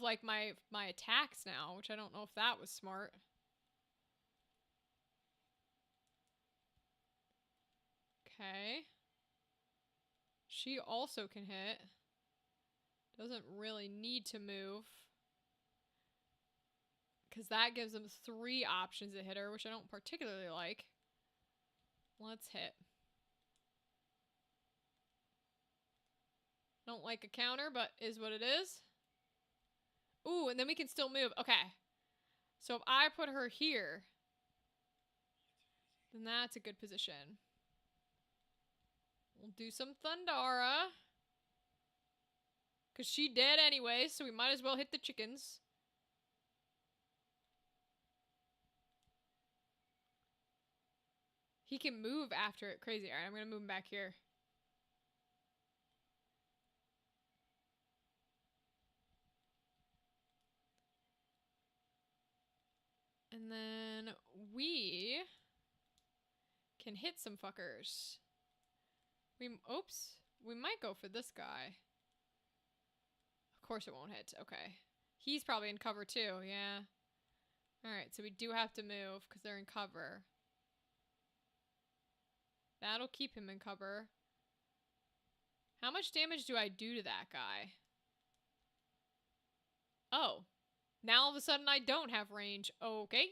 like my attacks now, which I don't know if that was smart. Okay. She also can hit. Doesn't really need to move. Because that gives them 3 options to hit her, which I don't particularly like. Let's hit. Don't like a counter, but is what it is. Ooh, and then we can still move. Okay. So if I put her here, then that's a good position. We'll do some Thundara. Because she dead anyway, so we might as well hit the chickens. He can move after it. Crazy. Alright, I'm going to move him back here. And then we can hit some fuckers. Oops. We might go for this guy. Of course it won't hit. Okay. He's probably in cover too. Yeah. Alright, so we do have to move because they're in cover. That'll keep him in cover. How much damage do I do to that guy? Oh. Now all of a sudden I don't have range. Okay.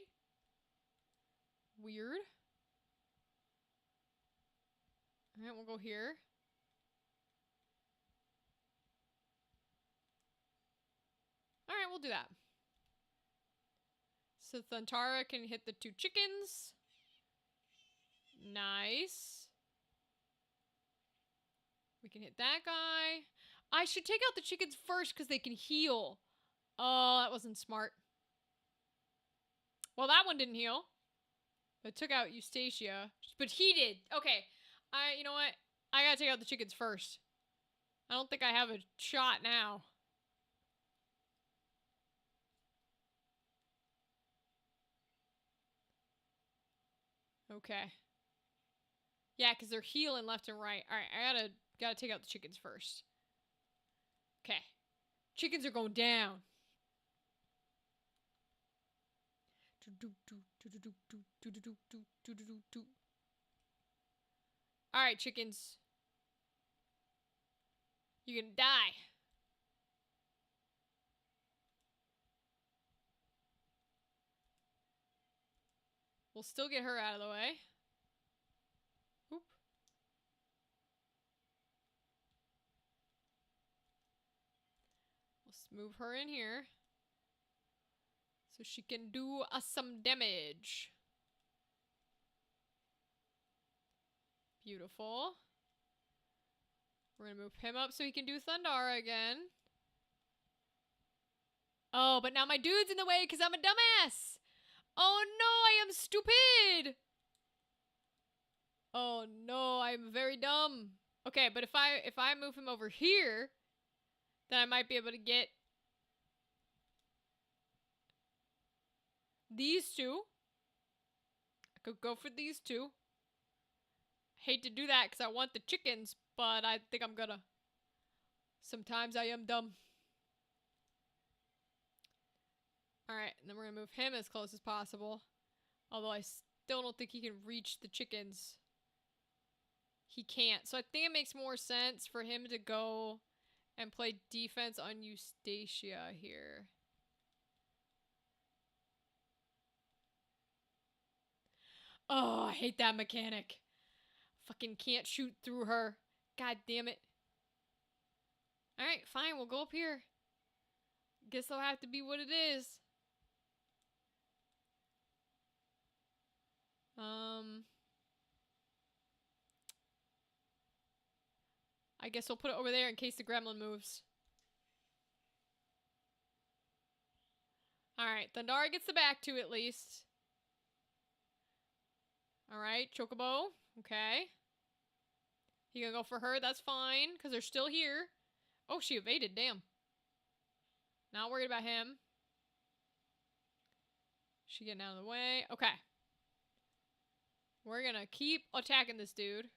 Weird. Alright, we'll go here. Alright, we'll do that. So Thantara can hit the 2 chickens. Nice. We can hit that guy. I should take out the chickens first because they can heal. Oh, that wasn't smart. Well, that one didn't heal. But took out Eustacia. But he did. Okay. You know what? I gotta take out the chickens first. I don't think I have a shot now. Okay. Yeah, because they're healing left and right. Alright, I gotta take out the chickens first. Okay. Chickens are going down. Alright, chickens. You can die. We'll still get her out of the way. Oop. Let's move her in here. So she can do us some damage. Beautiful. We're gonna move him up so he can do Thundara again. Oh, but now my dude's in the way because I'm a dumbass! Oh no, I am stupid! Oh no, I'm very dumb. Okay, but if I move him over here, then I might be able to get these 2. I could go for these 2. Hate to do that because I want the chickens, but I think I'm gonna. Sometimes I am dumb. Alright, and then we're gonna move him as close as possible. Although I still don't think he can reach the chickens. He can't. So I think it makes more sense for him to go and play defense on Eustacia here. Oh, I hate that mechanic. Fucking can't shoot through her. God damn it. Alright, fine, we'll go up here. Guess that'll have to be what it is. I guess we'll put it over there in case the gremlin moves. Alright, Thundara gets the back 2 at least. Alright, Chocobo. Okay. He gonna go for her, that's fine, because they're still here. Oh, she evaded, damn. Not worried about him. She getting out of the way. Okay. We're gonna keep attacking this dude.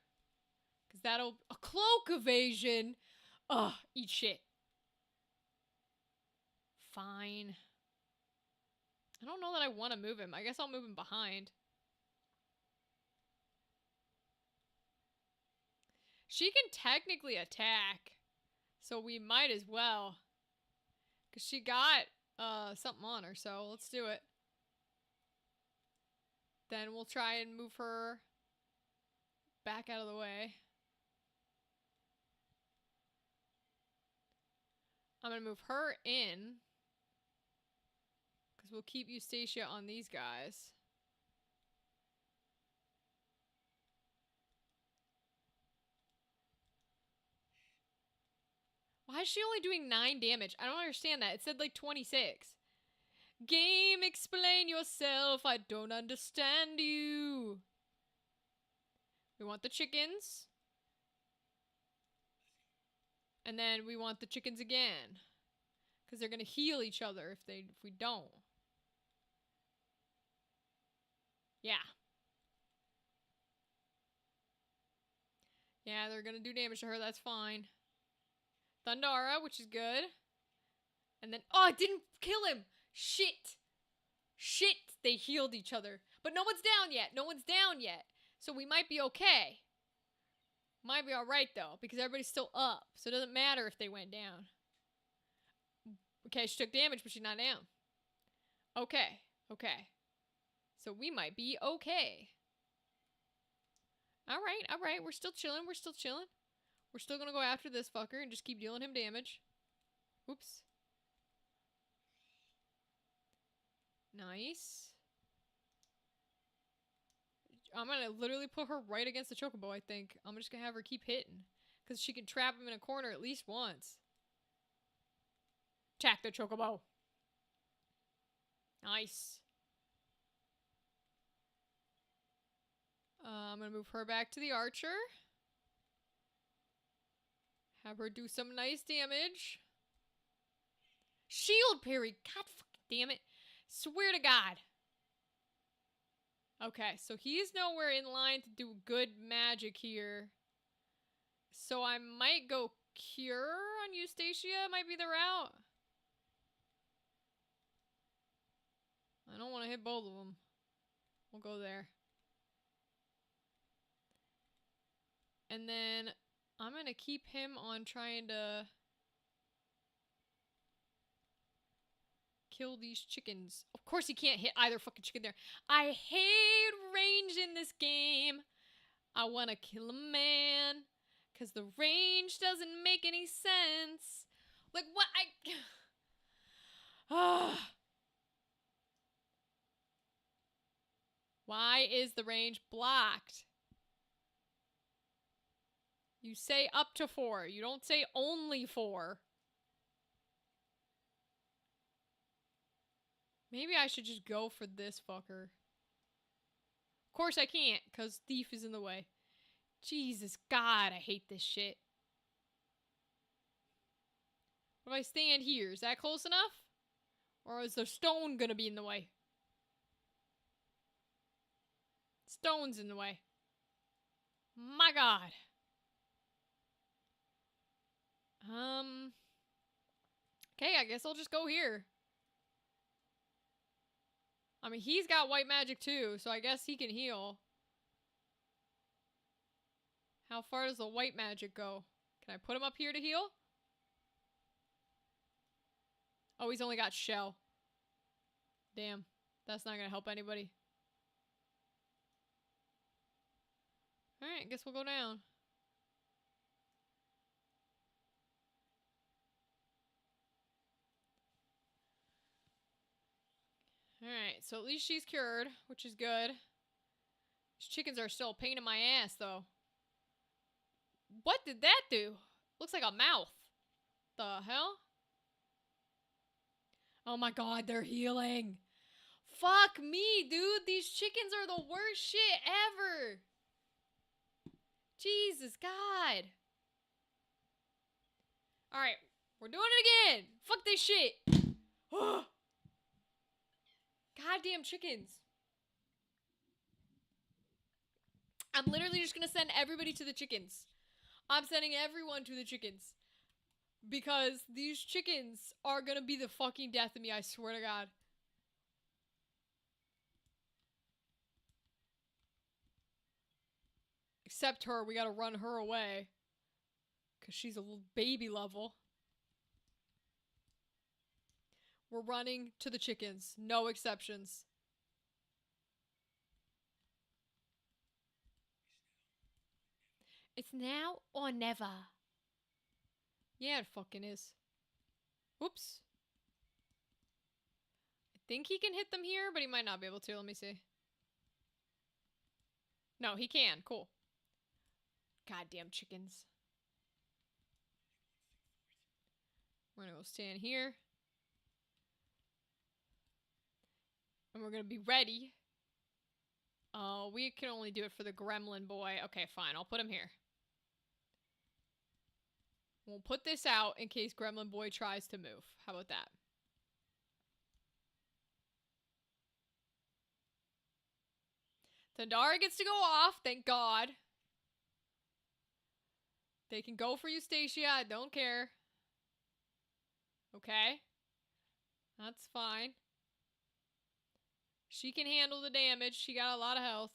Because that'll... A cloak evasion! Ugh, eat shit. Fine. I don't know that I want to move him. I guess I'll move him behind. She can technically attack. So we might as well. Because she got something on her, so let's do it. Then we'll try and move her back out of the way. I'm going to move her in. Because we'll keep Eustacia on these guys. Why is she only doing 9 damage? I don't understand that. It said like 26. Game, explain yourself. I don't understand you. We want the chickens. And then we want the chickens again. Because they're going to heal each other if we don't. Yeah. Yeah, they're going to do damage to her. That's fine. Thundara, which is good. And then... Oh, I didn't kill him! Shit! Shit! They healed each other. But no one's down yet. No one's down yet. So we might be okay. Might be alright, though. Because everybody's still up. So it doesn't matter if they went down. Okay, she took damage, but she's not down. Okay. Okay. So we might be okay. Alright, alright. We're still chilling. We're still chilling. We're still gonna go after this fucker and just keep dealing him damage. Oops. Nice. I'm gonna literally put her right against the Chocobo, I think. I'm just gonna have her keep hitting. Because she can trap him in a corner at least once. Attack the Chocobo. Nice. I'm gonna move her back to the archer. Have her do some nice damage. Shield parry! God fucking damn it. Swear to God. Okay, so he's nowhere in line to do good magic here. So I might go Cure on Eustacia, might be the route. I don't want to hit both of them. We'll go there. And then I'm going to keep him on trying to kill these chickens. Of course he can't hit either fucking chicken there. I hate range in this game. I want to kill a man. Because the range doesn't make any sense. Like, what? Why is the range blocked? You say up to 4. You don't say only 4. Maybe I should just go for this fucker. Of course I can't, because Thief is in the way. Jesus God, I hate this shit. What if I stand here? Is that close enough? Or is the stone gonna be in the way? Stone's in the way. My God. Okay, I guess I'll just go here. I mean, he's got white magic too, so I guess he can heal. How far does the white magic go? Can I put him up here to heal? Oh, he's only got shell. Damn. That's not gonna help anybody. Alright, guess we'll go down. Alright, so at least she's cured, which is good. These chickens are still a pain in my ass, though. What did that do? Looks like a mouth. The hell? Oh my God, they're healing. Fuck me, dude. These chickens are the worst shit ever. Jesus God. Alright, we're doing it again. Fuck this shit. Goddamn chickens. I'm literally just gonna send everybody to the chickens. I'm sending everyone to the chickens. Because these chickens are gonna be the fucking death of me, I swear to God. Except her, we gotta run her away. because she's a little baby level. We're running to the chickens. No exceptions. It's now or never. Yeah, it fucking is. Oops. I think he can hit them here, but he might not be able to. Let me see. No, he can. Cool. Goddamn chickens. We're gonna go stand here. And we're gonna be ready. Oh, we can only do it for the gremlin boy. Okay, fine. I'll put him here. We'll put this out in case gremlin boy tries to move. How about that? Thundara gets to go off. Thank God. They can go for Eustacia. I don't care. Okay. That's fine. She can handle the damage. She got a lot of health.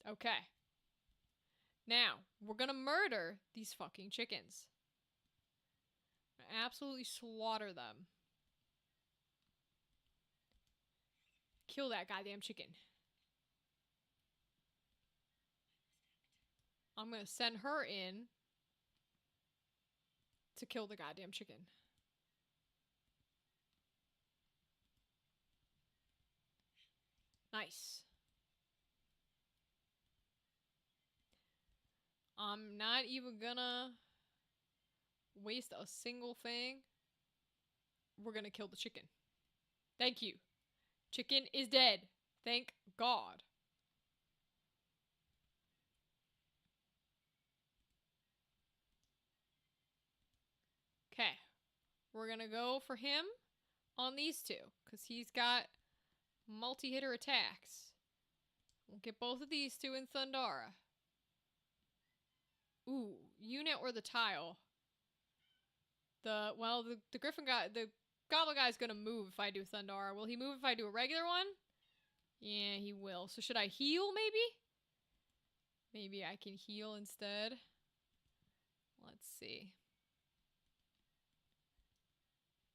Okay. Now, we're gonna murder these fucking chickens. Absolutely slaughter them. Kill that goddamn chicken. I'm gonna send her in to kill the goddamn chicken. Nice. I'm not even gonna waste a single thing. We're gonna kill the chicken. Thank you. Chicken is dead. Thank God. Okay. We're gonna go for him on these two, because he's got multi-hitter attacks. We'll get both of these two in Thundara. Ooh, unit or the tile? The Griffin guy, the Goblin guy's gonna move if I do Thundara. Will he move if I do a regular one? Yeah, he will. So should I heal, maybe? Maybe I can heal instead. Let's see.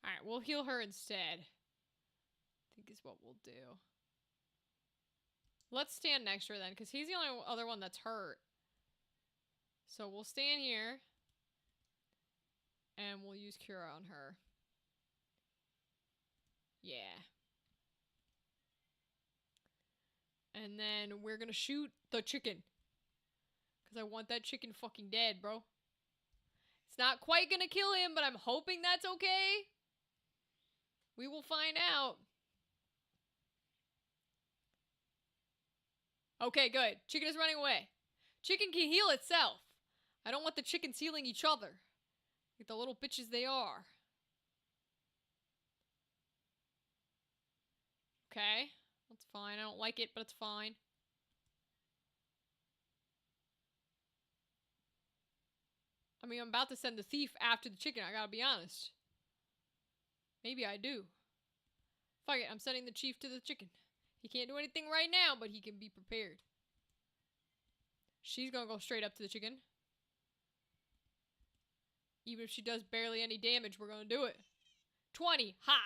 Alright, we'll heal her instead. I think is what we'll do. Let's stand next to her then, because he's the only other one that's hurt. So we'll stand here. And we'll use Cure on her. Yeah. And then we're gonna shoot the chicken. Because I want that chicken fucking dead, bro. It's not quite gonna kill him, but I'm hoping that's okay. We will find out. Okay, good. Chicken is running away. Chicken can heal itself. I don't want the chickens healing each other. Like the little bitches they are. Okay. That's fine. I don't like it, but it's fine. I mean, I'm about to send the thief after the chicken, I gotta be honest. Maybe I do. Fuck it, I'm sending the chief to the chicken. He can't do anything right now, but he can be prepared. She's gonna go straight up to the chicken. Even if she does barely any damage, we're gonna do it. 20! Ha!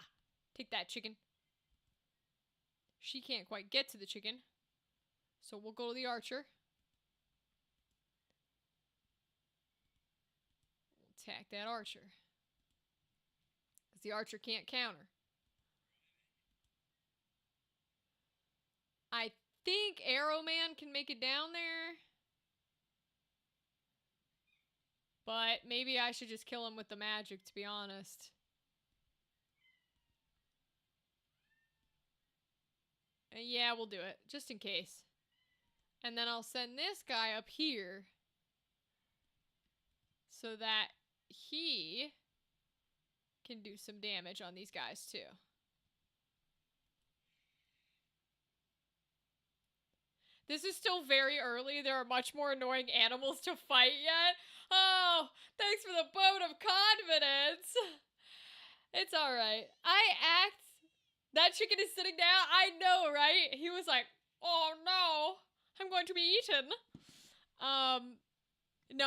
Take that, chicken. She can't quite get to the chicken. So we'll go to the archer. We'll attack that archer. Because the archer can't counter. I think Arrow Man can make it down there. But maybe I should just kill him with the magic, to be honest. Yeah, we'll do it. Just in case. And then I'll send this guy up here. So that he can do some damage on these guys, too. This is still very early. There are much more annoying animals to fight yet. Oh, thanks for the vote of confidence. It's alright. That chicken is sitting down. I know, right? He was like, oh no, I'm going to be eaten. No,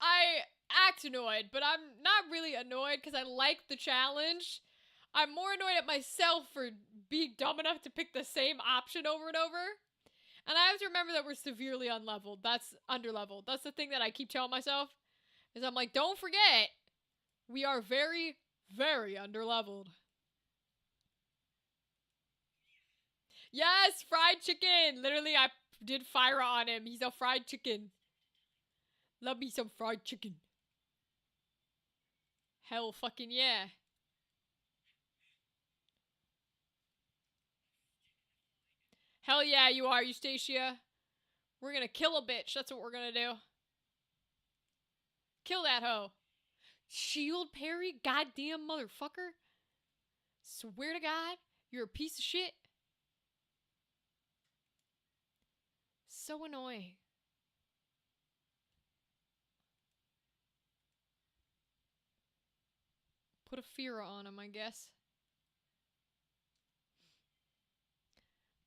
I act annoyed, but I'm not really annoyed because I like the challenge. I'm more annoyed at myself for being dumb enough to pick the same option over and over. And I have to remember that we're severely unleveled. That's underleveled. That's the thing that I keep telling myself. Is I'm like, don't forget, we are very, very underleveled. Yes, fried chicken. Literally, I did fire on him. He's a fried chicken. Love me some fried chicken. Hell fucking yeah. Hell yeah, you are, Eustacia. We're gonna kill a bitch. That's what we're gonna do. Kill that hoe. Shield parry? Goddamn motherfucker. Swear to God, you're a piece of shit. So annoying. Put a Fira on him, I guess.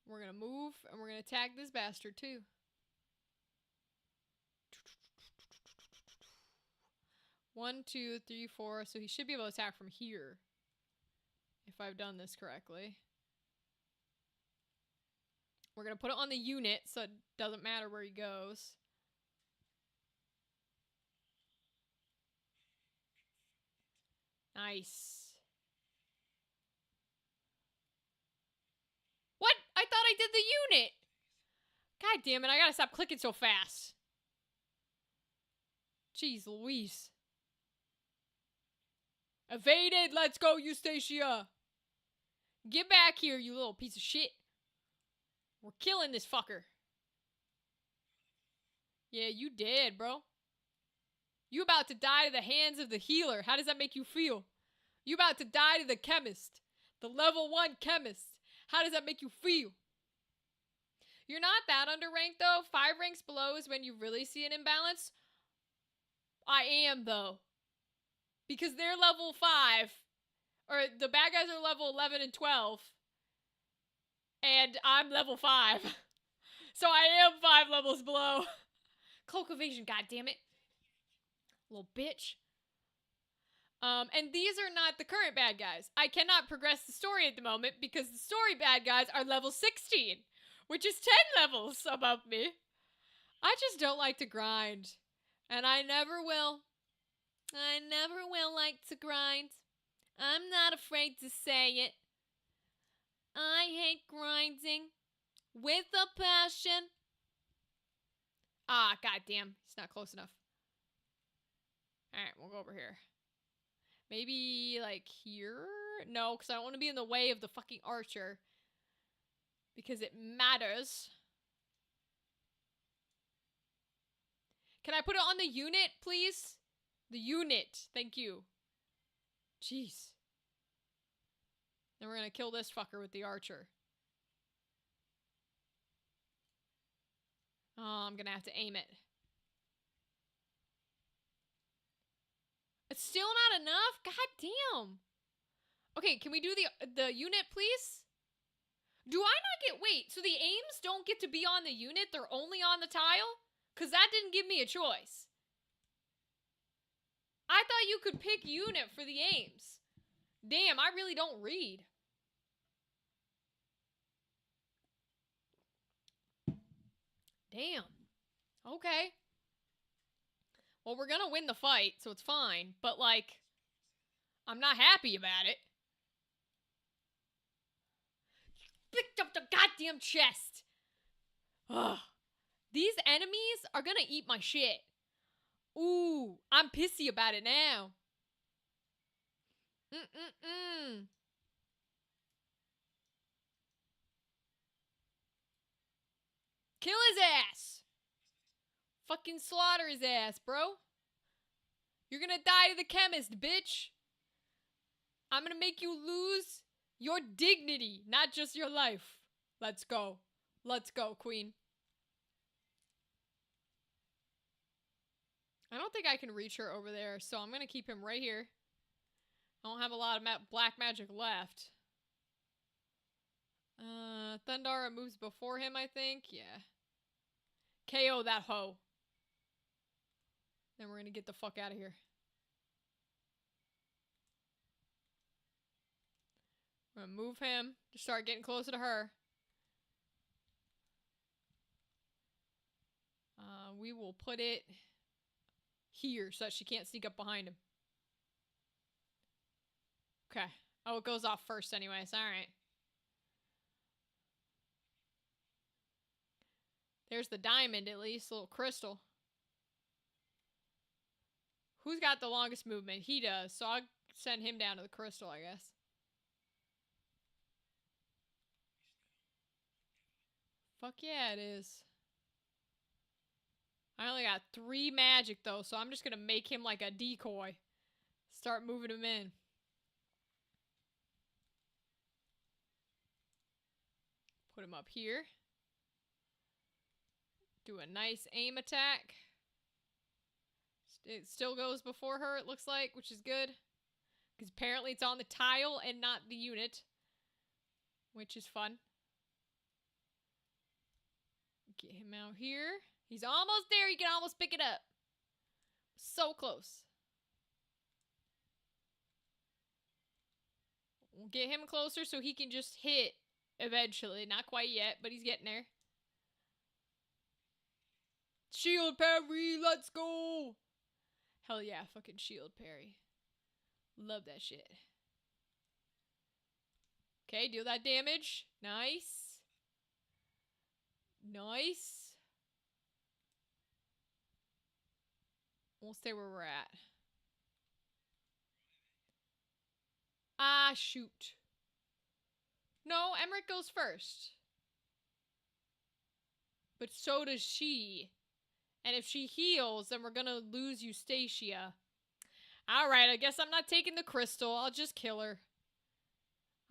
We're gonna move, and we're gonna tag this bastard, too. One, two, three, four. So he should be able to attack from here. If I've done this correctly. We're gonna put it on the unit, so it doesn't matter where he goes. Nice. What? I thought I did the unit! God damn it, I gotta stop clicking so fast. Jeez Louise. Evaded! Let's go, Eustacia! Get back here, you little piece of shit. We're killing this fucker. Yeah, you dead, bro. You about to die to the hands of the healer. How does that make you feel? You about to die to the chemist. The level 1 chemist. How does that make you feel? You're not that underranked, though. 5 ranks below is when you really see an imbalance. I am, though. Because they're level 5. Or the bad guys are level 11 and 12. And I'm level 5. So I am 5 levels below. Cloak evasion, goddammit. Little bitch. And these are not the current bad guys. I cannot progress the story at the moment because the story bad guys are level 16, which is 10 levels above me. I just don't like to grind. And I never will. I never will like to grind. I'm not afraid to say it. I hate grinding with a passion. Ah, goddamn. It's not close enough. Alright, we'll go over here. Maybe, like, here? No, because I don't want to be in the way of the fucking archer. Because it matters. Can I put it on the unit, please? The unit. Thank you. Jeez. Then we're gonna kill this fucker with the archer. Oh, I'm gonna have to aim it. It's still not enough? God damn. Okay, can we do the unit, please? Do I not get... Wait, so the aims don't get to be on the unit? They're only on the tile? Because that didn't give me a choice. I thought you could pick unit for the aims. Damn, I really don't read. Damn. Okay. Well, we're gonna win the fight, so it's fine. But, like, I'm not happy about it. Picked up the goddamn chest. Ugh. These enemies are gonna eat my shit. Ooh, I'm pissy about it now. Kill his ass. Fucking slaughter his ass, bro. You're gonna die to the chemist, bitch. I'm gonna make you lose your dignity, not just your life. Let's go. Let's go, queen. I don't think I can reach her over there, so I'm gonna keep him right here. I don't have a lot of black magic left. Thundara moves before him, I think. Yeah. KO that hoe. Then we're gonna get the fuck out of here. We're gonna move him to start getting closer to her. We will put it here so that she can't sneak up behind him. Okay. Oh, it goes off first anyways. Alright. There's the diamond, at least. A little crystal. Who's got the longest movement? He does. So I'll send him down to the crystal, I guess. Fuck yeah, it is. I only got 3 magic, though, so I'm just gonna make him like a decoy. Start moving him in. Put him up here. Do a nice aim attack. It still goes before her, it looks like, which is good. Because apparently it's on the tile and not the unit. Which is fun. Get him out here. He's almost there. He can almost pick it up. So close. We'll get him closer so he can just hit eventually. Not quite yet, but he's getting there. Shield parry, let's go! Hell yeah, fucking shield parry. Love that shit. Okay, deal that damage. Nice. Nice. We'll stay where we're at. Ah, shoot. No, Emmerich goes first. But so does she. And if she heals, then we're gonna lose Eustacia. Alright, I guess I'm not taking the crystal. I'll just kill her.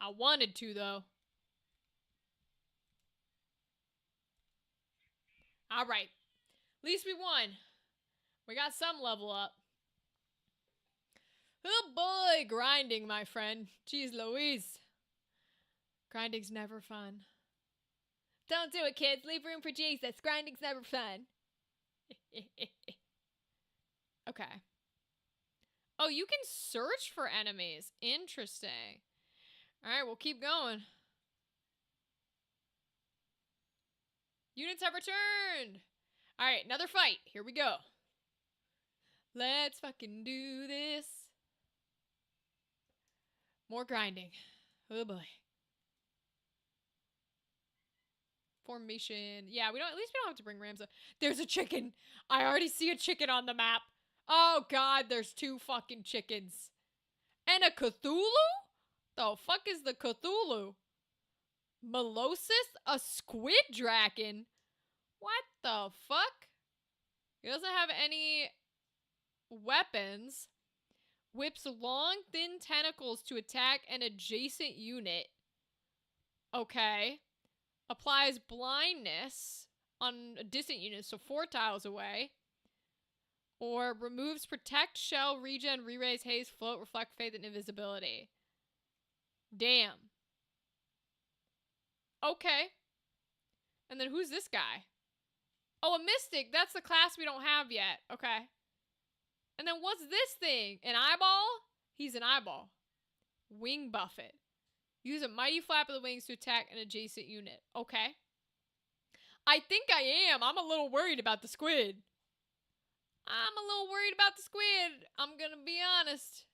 I wanted to, though. Alright. At least we won. We got some level up. Oh boy, grinding, my friend. Jeez Louise. Grinding's never fun. Don't do it, kids. Leave room for Jesus. Grinding's never fun. Okay. Oh, you can search for enemies. Interesting. Alright, we'll keep going. Units have returned. Alright, another fight. Here we go. Let's fucking do this. More grinding. Oh boy. Formation. Yeah, at least we don't have to bring Rams up. There's a chicken. I already see a chicken on the map. Oh god, there's 2 fucking chickens. And a Cthulhu? The fuck is the Cthulhu? Melosis? A squid dragon? What the fuck? He doesn't have any weapons. Whips long, thin tentacles to attack an adjacent unit. Okay. Applies blindness on a distant unit, so 4 tiles away. Or removes protect, shell, regen, re-raise, haste, float, reflect, faith, and invisibility. Damn. Okay. And then who's this guy? Oh, a mystic. That's the class we don't have yet. Okay. And then what's this thing? An eyeball? He's an eyeball. Wing buffet. Use a mighty flap of the wings to attack an adjacent unit. Okay. I think I am. I'm a little worried about the squid. I'm a little worried about the squid. I'm gonna be honest.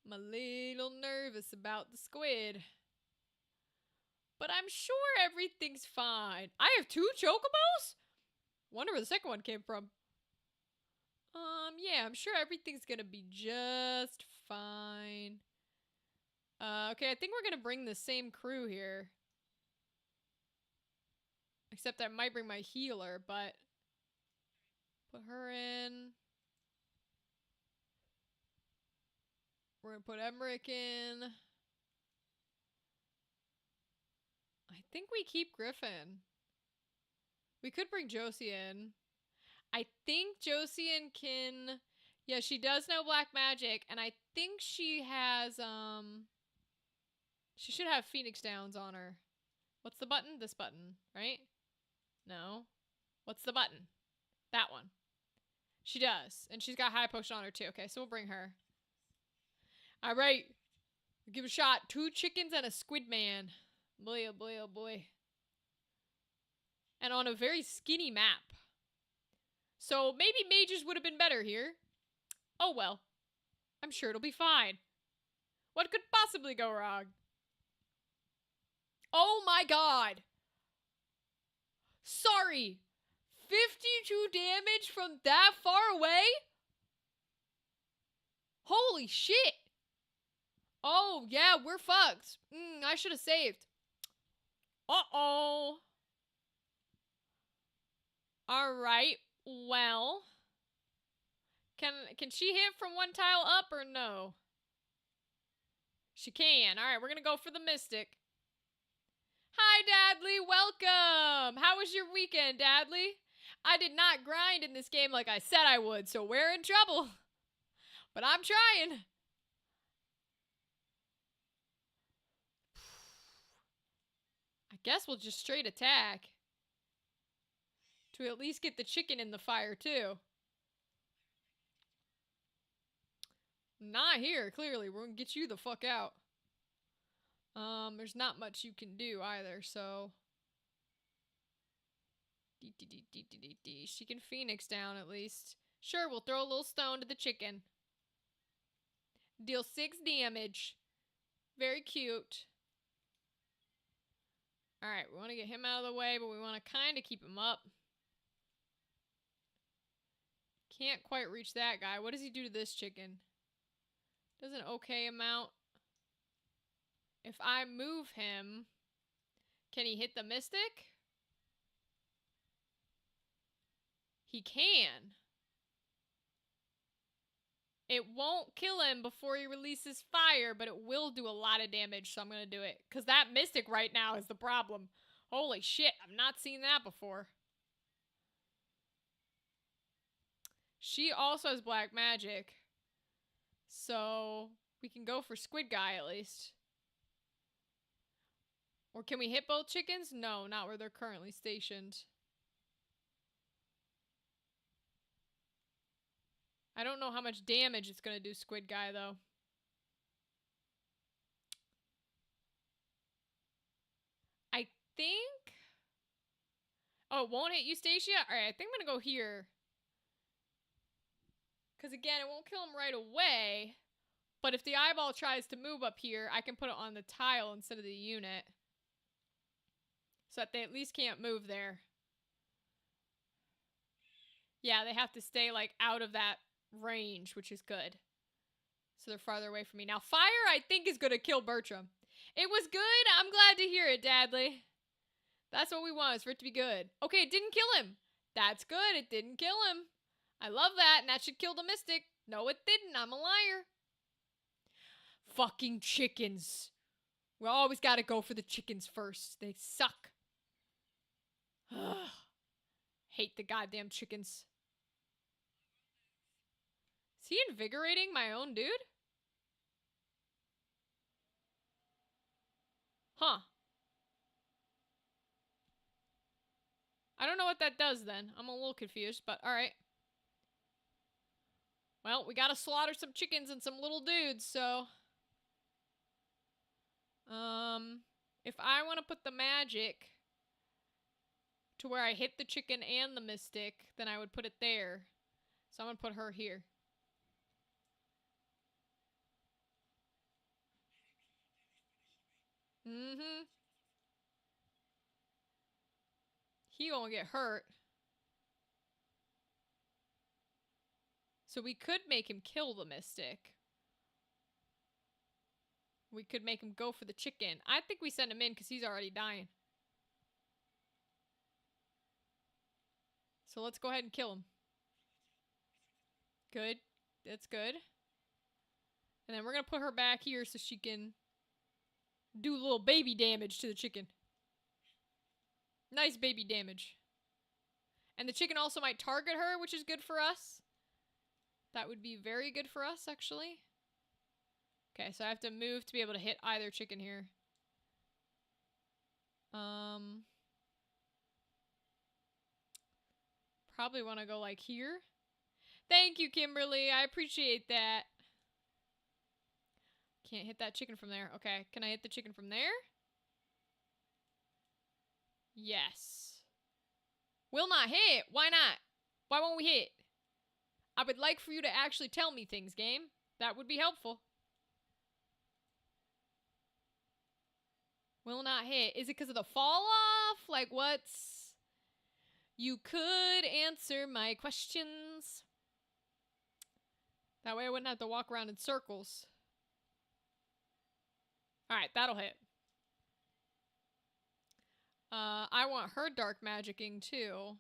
I'm a little nervous about the squid. But I'm sure everything's fine. I have 2 chocobos? Wonder where the second one came from. Yeah, I'm sure everything's gonna be just fine. Okay, I think we're gonna bring the same crew here. Except I might bring my healer, but... Put her in. We're gonna put Emmerich in. I think we keep Griffin. We could bring Josie in. I think Josian can... Yeah, she does know black magic, and I think she has, she should have Phoenix Downs on her. What's the button? This button, right? No. What's the button? That one. She does. And she's got high potion on her too. Okay, so we'll bring her. Alright. Give it a shot. 2 chickens and a squid man. Boy, oh boy, oh boy. And on a very skinny map. So maybe mages would have been better here. Oh well. I'm sure it'll be fine. What could possibly go wrong? Oh my god. Sorry. 52 damage from that far away? Holy shit. Oh, yeah, we're fucked. I should have saved. Uh-oh. Alright, well. Can she hit from one tile up or no? She can. Alright, we're gonna go for the Mystic. Hi, Dadley. Welcome. How was your weekend, Dadley? I did not grind in this game like I said I would, so we're in trouble. But I'm trying. I guess we'll just straight attack. To at least get the chicken in the fire, too. Not here, clearly. We're gonna get you the fuck out. There's not much you can do either, so... She can Phoenix down at least. Sure, we'll throw a little stone to the chicken. Deal 6 damage. Very cute. Alright, we want to get him out of the way, but we want to kind of keep him up. Can't quite reach that guy. What does he do to this chicken? Does an okay amount. If I move him, can he hit the Mystic? He can. It won't kill him before he releases fire, but it will do a lot of damage, so I'm gonna do it. Because that Mystic right now is the problem. Holy shit, I've not seen that before. She also has black magic. So, we can go for Squid Guy at least. Or can we hit both chickens? No, not where they're currently stationed. I don't know how much damage it's going to do Squid Guy, though. I think... Oh, it won't hit you, Stacia? Alright, I think I'm going to go here. Because, again, it won't kill him right away. But if the eyeball tries to move up here, I can put it on the tile instead of the unit. So that they at least can't move there. Yeah, they have to stay, like, out of that range, which is good. So they're farther away from me. Now, fire, I think, is going to kill Bertram. It was good. I'm glad to hear it, Dadley. That's what we want, is for it to be good. Okay, it didn't kill him. That's good. It didn't kill him. I love that, and that should kill the Mystic. No, it didn't. I'm a liar. Fucking chickens. We always gotta go for the chickens first. They suck. Hate the goddamn chickens. Is he invigorating my own dude? Huh. I don't know what that does then. I'm a little confused, but alright. Well, we gotta slaughter some chickens and some little dudes, so... If I want to put the magic to where I hit the chicken and the Mystic, then I would put it there. So I'm gonna put her here. Mm-hmm. He won't get hurt. So we could make him kill the Mystic. We could make him go for the chicken. I think we send him in because he's already dying. So let's go ahead and kill him. Good. That's good. And then we're going to put her back here so she can do a little baby damage to the chicken. Nice baby damage. And the chicken also might target her, which is good for us. That would be very good for us, actually. Okay, so I have to move to be able to hit either chicken here. Probably want to go like here. Thank you, Kimberly. I appreciate that. Can't hit that chicken from there. Okay, can I hit the chicken from there? Yes. Will not hit. Why not? Why won't we hit? I would like for you to actually tell me things, game. That would be helpful. Will not hit. Is it because of the fall off? Like, what's... You could answer my questions. That way I wouldn't have to walk around in circles. Alright, that'll hit. I want her dark magicking too.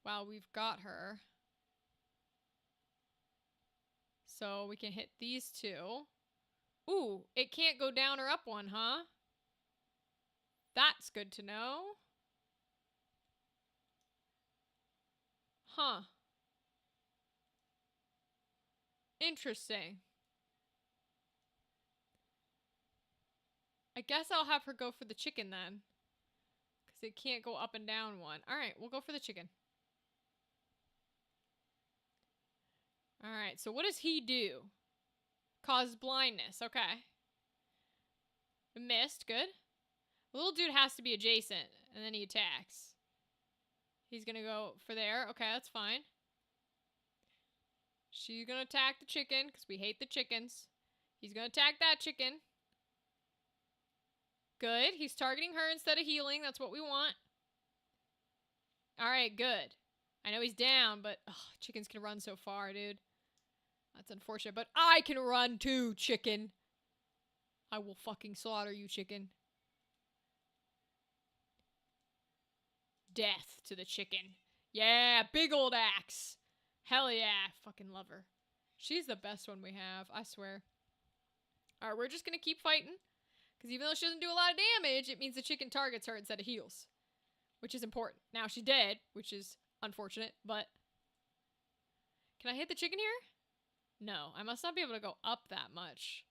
While we've got her. So we can hit these two. Ooh, it can't go down or up one, huh? That's good to know. Huh. Interesting. I guess I'll have her go for the chicken then. Because it can't go up and down one. Alright, we'll go for the chicken. Alright, so what does he do? Cause blindness. Okay. Missed. Good. The little dude has to be adjacent. And then he attacks. He's gonna go for there. Okay, that's fine. She's gonna attack the chicken. Because we hate the chickens. He's gonna attack that chicken. Good. He's targeting her instead of healing. That's what we want. Alright, good. I know he's down, but chickens can run so far, dude. That's unfortunate, but I can run too, chicken. I will fucking slaughter you, chicken. Death to the chicken. Yeah, big old axe. Hell yeah, I fucking love her. She's the best one we have, I swear. Alright, we're just gonna keep fighting. Because even though she doesn't do a lot of damage, it means the chicken targets her instead of heals. Which is important. Now she's dead, which is unfortunate, but... Can I hit the chicken here? No, I must not be able to go up that much.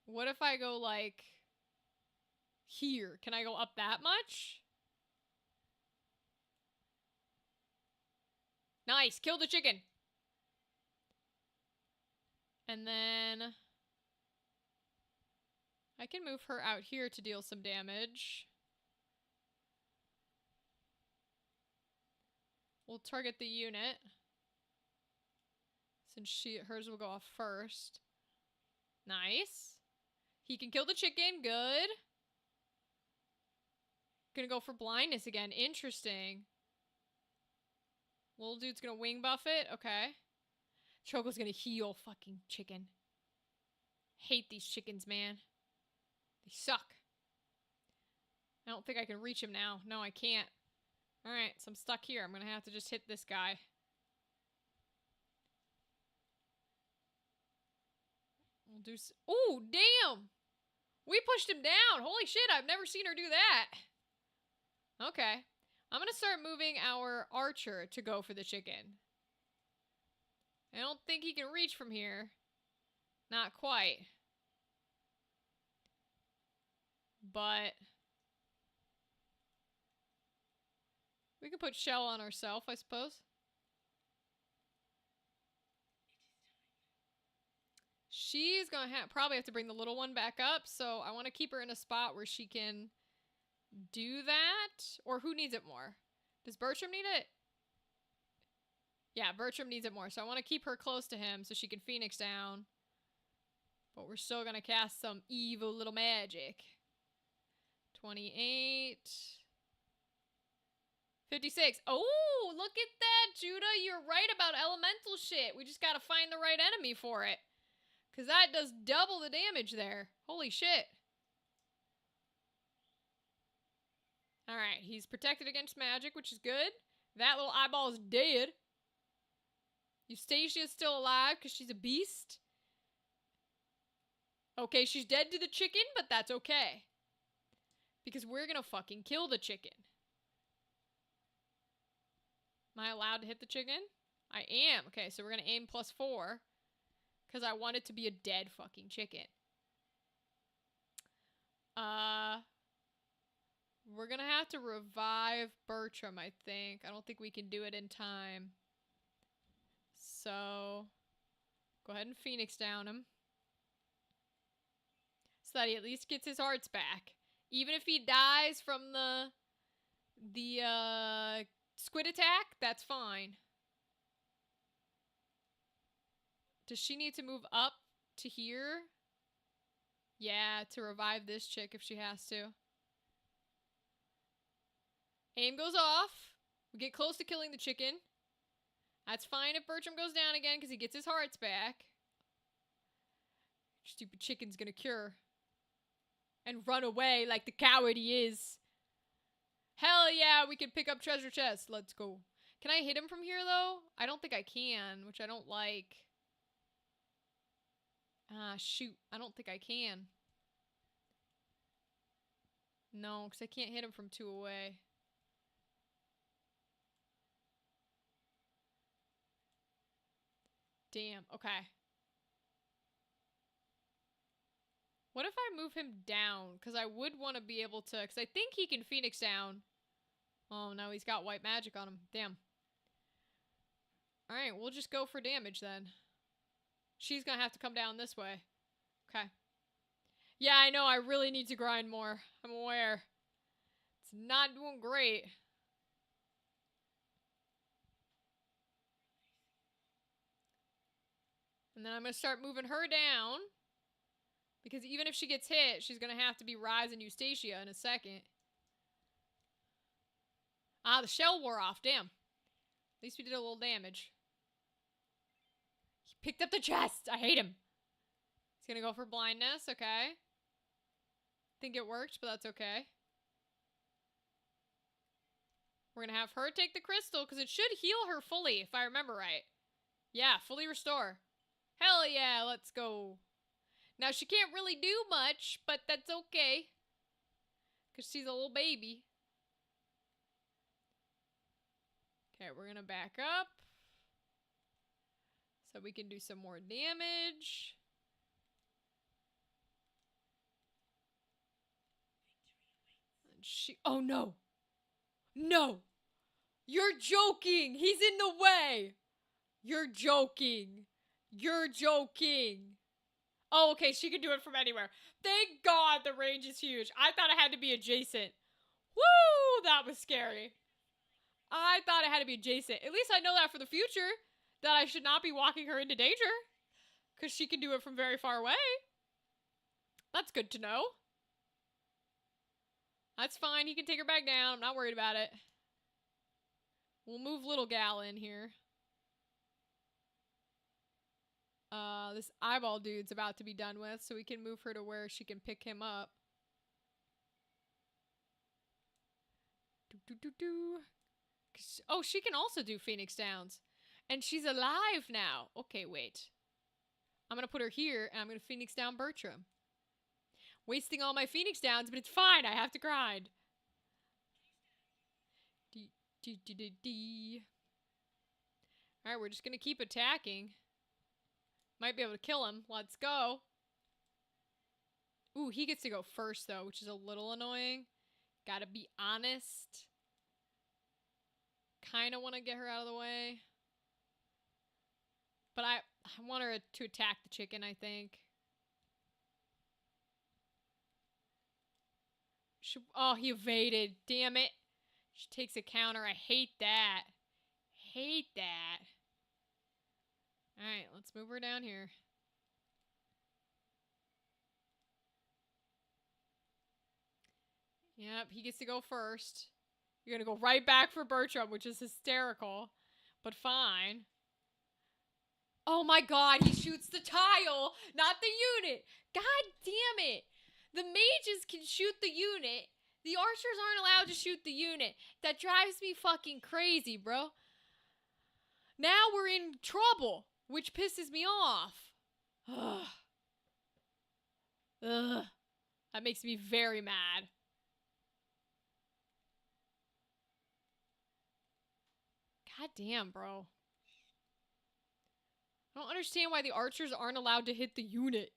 What if I go, like, here? Can I go up that much? Nice, kill the chicken. And then... I can move her out here to deal some damage. We'll target the unit. Since hers will go off first. Nice. He can kill the chicken. Good. Gonna go for blindness again. Interesting. Little dude's gonna wing buff it. Okay. Choco's gonna heal fucking chicken. Hate these chickens, man. They suck. I don't think I can reach him now. No, I can't. Alright, so I'm stuck here. I'm gonna have to just hit this guy. We'll do ooh, damn! We pushed him down! Holy shit, I've never seen her do that! Okay. I'm gonna start moving our archer to go for the chicken. I don't think he can reach from here. Not quite. But... we can put shell on ourselves, I suppose. She's gonna probably have to bring the little one back up, so I want to keep her in a spot where she can do that. Or who needs it more? Does Bertram need it? Yeah, Bertram needs it more, so I want to keep her close to him so she can Phoenix down. But we're still gonna cast some evil little magic. 28... 56. Oh, look at that, Judah. You're right about elemental shit. We just gotta find the right enemy for it. Because that does double the damage there. Holy shit. Alright, he's protected against magic, which is good. That little eyeball is dead. Eustasia's still alive because she's a beast. Okay, she's dead to the chicken, but that's okay. Because we're gonna fucking kill the chicken. Am I allowed to hit the chicken? I am. Okay, so we're gonna aim +4. Because I want it to be a dead fucking chicken. We're gonna have to revive Bertram, I think. I don't think we can do it in time. So, go ahead and Phoenix down him. So that he at least gets his hearts back. Even if he dies from the squid attack, that's fine. Does she need to move up to here? Yeah, to revive this chick if she has to. Aim goes off. We get close to killing the chicken. That's fine if Bertram goes down again because he gets his hearts back. Stupid chicken's gonna cure. And run away like the coward he is. Hell yeah, we can pick up treasure chest. Let's go. Can I hit him from here though? I don't think I can, which I don't like. Ah, shoot. I don't think I can. No, because I can't hit him from 2 away. Damn, okay. What if I move him down? Because I would want to be able to... Because I think he can Phoenix down. Oh, no, he's got white magic on him. Damn. Alright, we'll just go for damage then. She's gonna have to come down this way. Okay. Yeah, I know, I really need to grind more. I'm aware. It's not doing great. And then I'm gonna start moving her down. Because even if she gets hit, she's gonna have to be Rise and Eustacia in a second. Ah, the shell wore off. Damn. At least we did a little damage. He picked up the chest. I hate him. He's gonna go for blindness. Okay. Think it worked, but that's okay. We're gonna have her take the crystal because it should heal her fully, if I remember right. Yeah, fully restore. Hell yeah, let's go. Now, she can't really do much, but that's okay. Because she's a little baby. Okay, we're going to back up. So we can do some more damage. And oh no! No! You're joking! He's in the way! You're joking! You're joking! Oh, okay, she can do it from anywhere. Thank God the range is huge. I thought it had to be adjacent. Woo! That was scary. I thought it had to be adjacent. At least I know that for the future. That I should not be walking her into danger. Because she can do it from very far away. That's good to know. That's fine. He can take her back down. I'm not worried about it. We'll move little gal in here. This eyeball dude's about to be done with, so we can move her to where she can pick him up. Oh, she can also do Phoenix Downs. And she's alive now. Okay, wait. I'm gonna put her here, and I'm gonna Phoenix Down Bertram. Wasting all my Phoenix Downs, but it's fine. I have to grind. Alright, we're just gonna keep attacking. Might be able to kill him. Let's go. Ooh, he gets to go first, though, which is a little annoying. Gotta be honest. Kinda want to get her out of the way. But I want her to attack the chicken, I think. Oh, he evaded. Damn it. She takes a counter. I hate that. Hate that. Alright, let's move her down here. Yep, he gets to go first. You're gonna go right back for Bertram, which is hysterical. But fine. Oh my god, he shoots the tile, not the unit. God damn it. The mages can shoot the unit. The archers aren't allowed to shoot the unit. That drives me fucking crazy, bro. Now we're in trouble, which pisses me off. Ugh. Ugh. That makes me very mad. God damn, bro. I don't understand why the archers aren't allowed to hit the unit.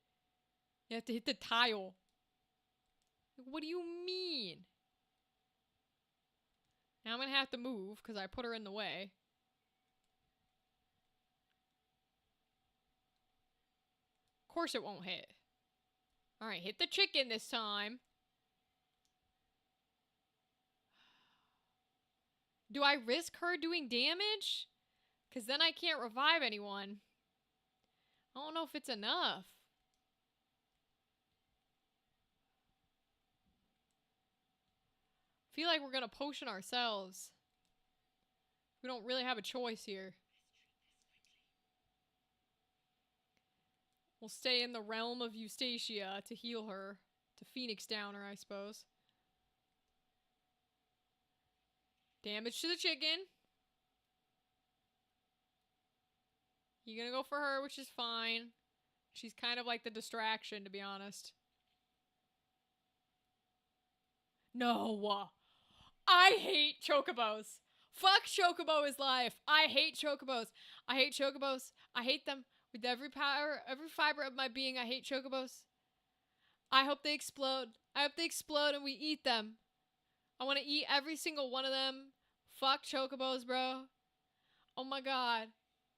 You have to hit the tile. What do you mean? Now I'm gonna have to move because I put her in the way. Of course it won't hit. Alright, hit the chicken this time. Do I risk her doing damage? Because then I can't revive anyone. I don't know if it's enough. I feel like we're gonna potion ourselves. We don't really have a choice here. We'll stay in the realm of Eustacia to heal her. To Phoenix down her, I suppose. Damage to the chicken. You're gonna go for her, which is fine. She's kind of like the distraction, to be honest. No. I hate chocobos. Fuck Chocobo is life. I hate chocobos. I hate chocobos. I hate them with every power, every fiber of my being. I hate chocobos. I hope they explode. I hope they explode and we eat them. I want to eat every single one of them. Fuck chocobos, bro. Oh my god.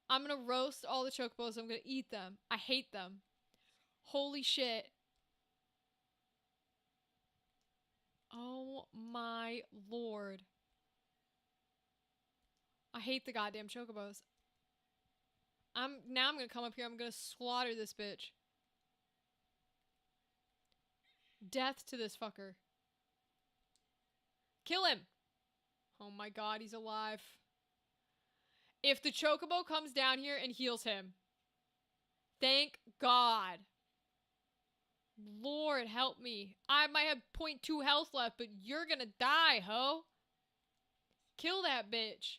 I'm gonna roast all the chocobos. I'm gonna eat them. I hate them. Holy shit. Oh my lord. I hate the goddamn chocobos. Now I'm gonna come up here. I'm gonna slaughter this bitch. Death to this fucker. Kill him. Oh my god, he's alive. If the chocobo comes down here and heals him. Thank God. Lord help me. I might have 0.2 health left, but you're gonna die, ho. Kill that bitch.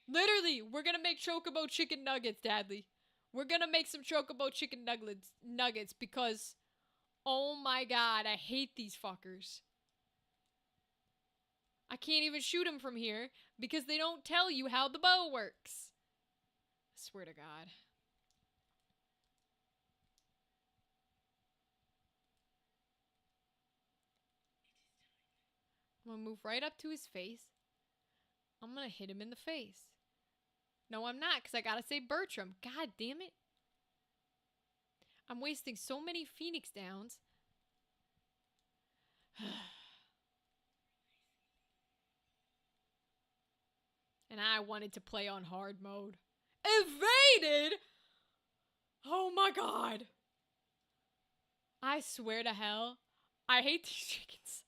Literally, we're gonna make chocobo chicken nuggets, Dadley. We're gonna make some chocobo chicken nuggets because, oh my god, I hate these fuckers. I can't even shoot them from here because they don't tell you how the bow works. I swear to God. I'm gonna move right up to his face. I'm gonna hit him in the face. No, I'm not, because I gotta say Bertram. God damn it. I'm wasting so many Phoenix downs. And I wanted to play on hard mode. Evaded? Oh my god. I swear to hell, I hate these chickens.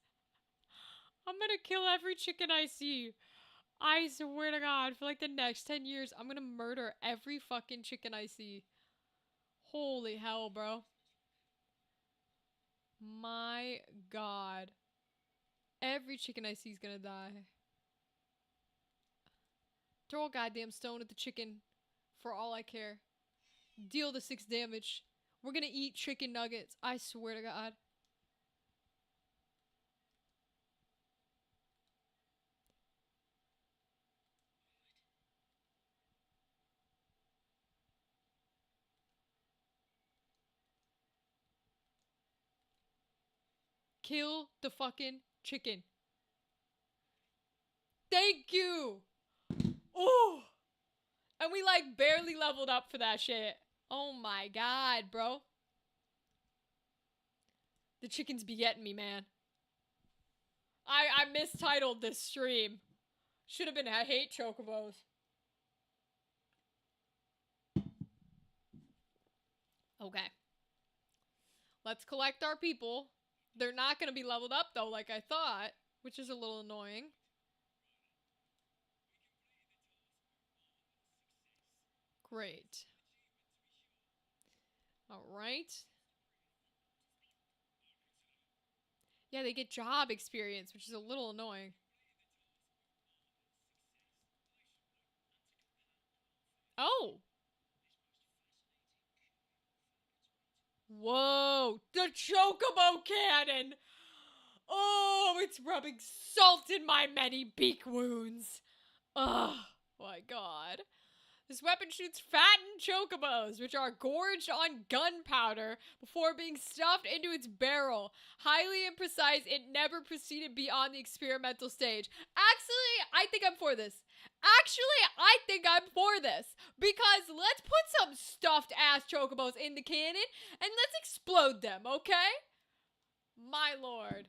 I'm gonna kill every chicken I see. I swear to God, for like the next 10 years, I'm gonna murder every fucking chicken I see. Holy hell, bro. My God. Every chicken I see is gonna die. Throw a goddamn stone at the chicken for all I care. Deal the 6 damage. We're gonna eat chicken nuggets. I swear to God. Kill the fucking chicken. Thank you! Oh! And we like barely leveled up for that shit. Oh my God, bro. The chickens be getting me, man. I mistitled this stream. Should have been I hate chocobos. Okay. Let's collect our people. They're not going to be leveled up, though, like I thought, which is a little annoying. Great. All right. Yeah, they get job experience, which is a little annoying. Oh! Whoa! The Chocobo cannon! Oh, it's rubbing salt in my many beak wounds. Oh my God. This weapon shoots fattened chocobos, which are gorged on gunpowder before being stuffed into its barrel. Highly imprecise, it never proceeded beyond the experimental stage. Actually, I think I'm for this. Because let's put some stuffed ass chocobos in the cannon and let's explode them, okay? My lord.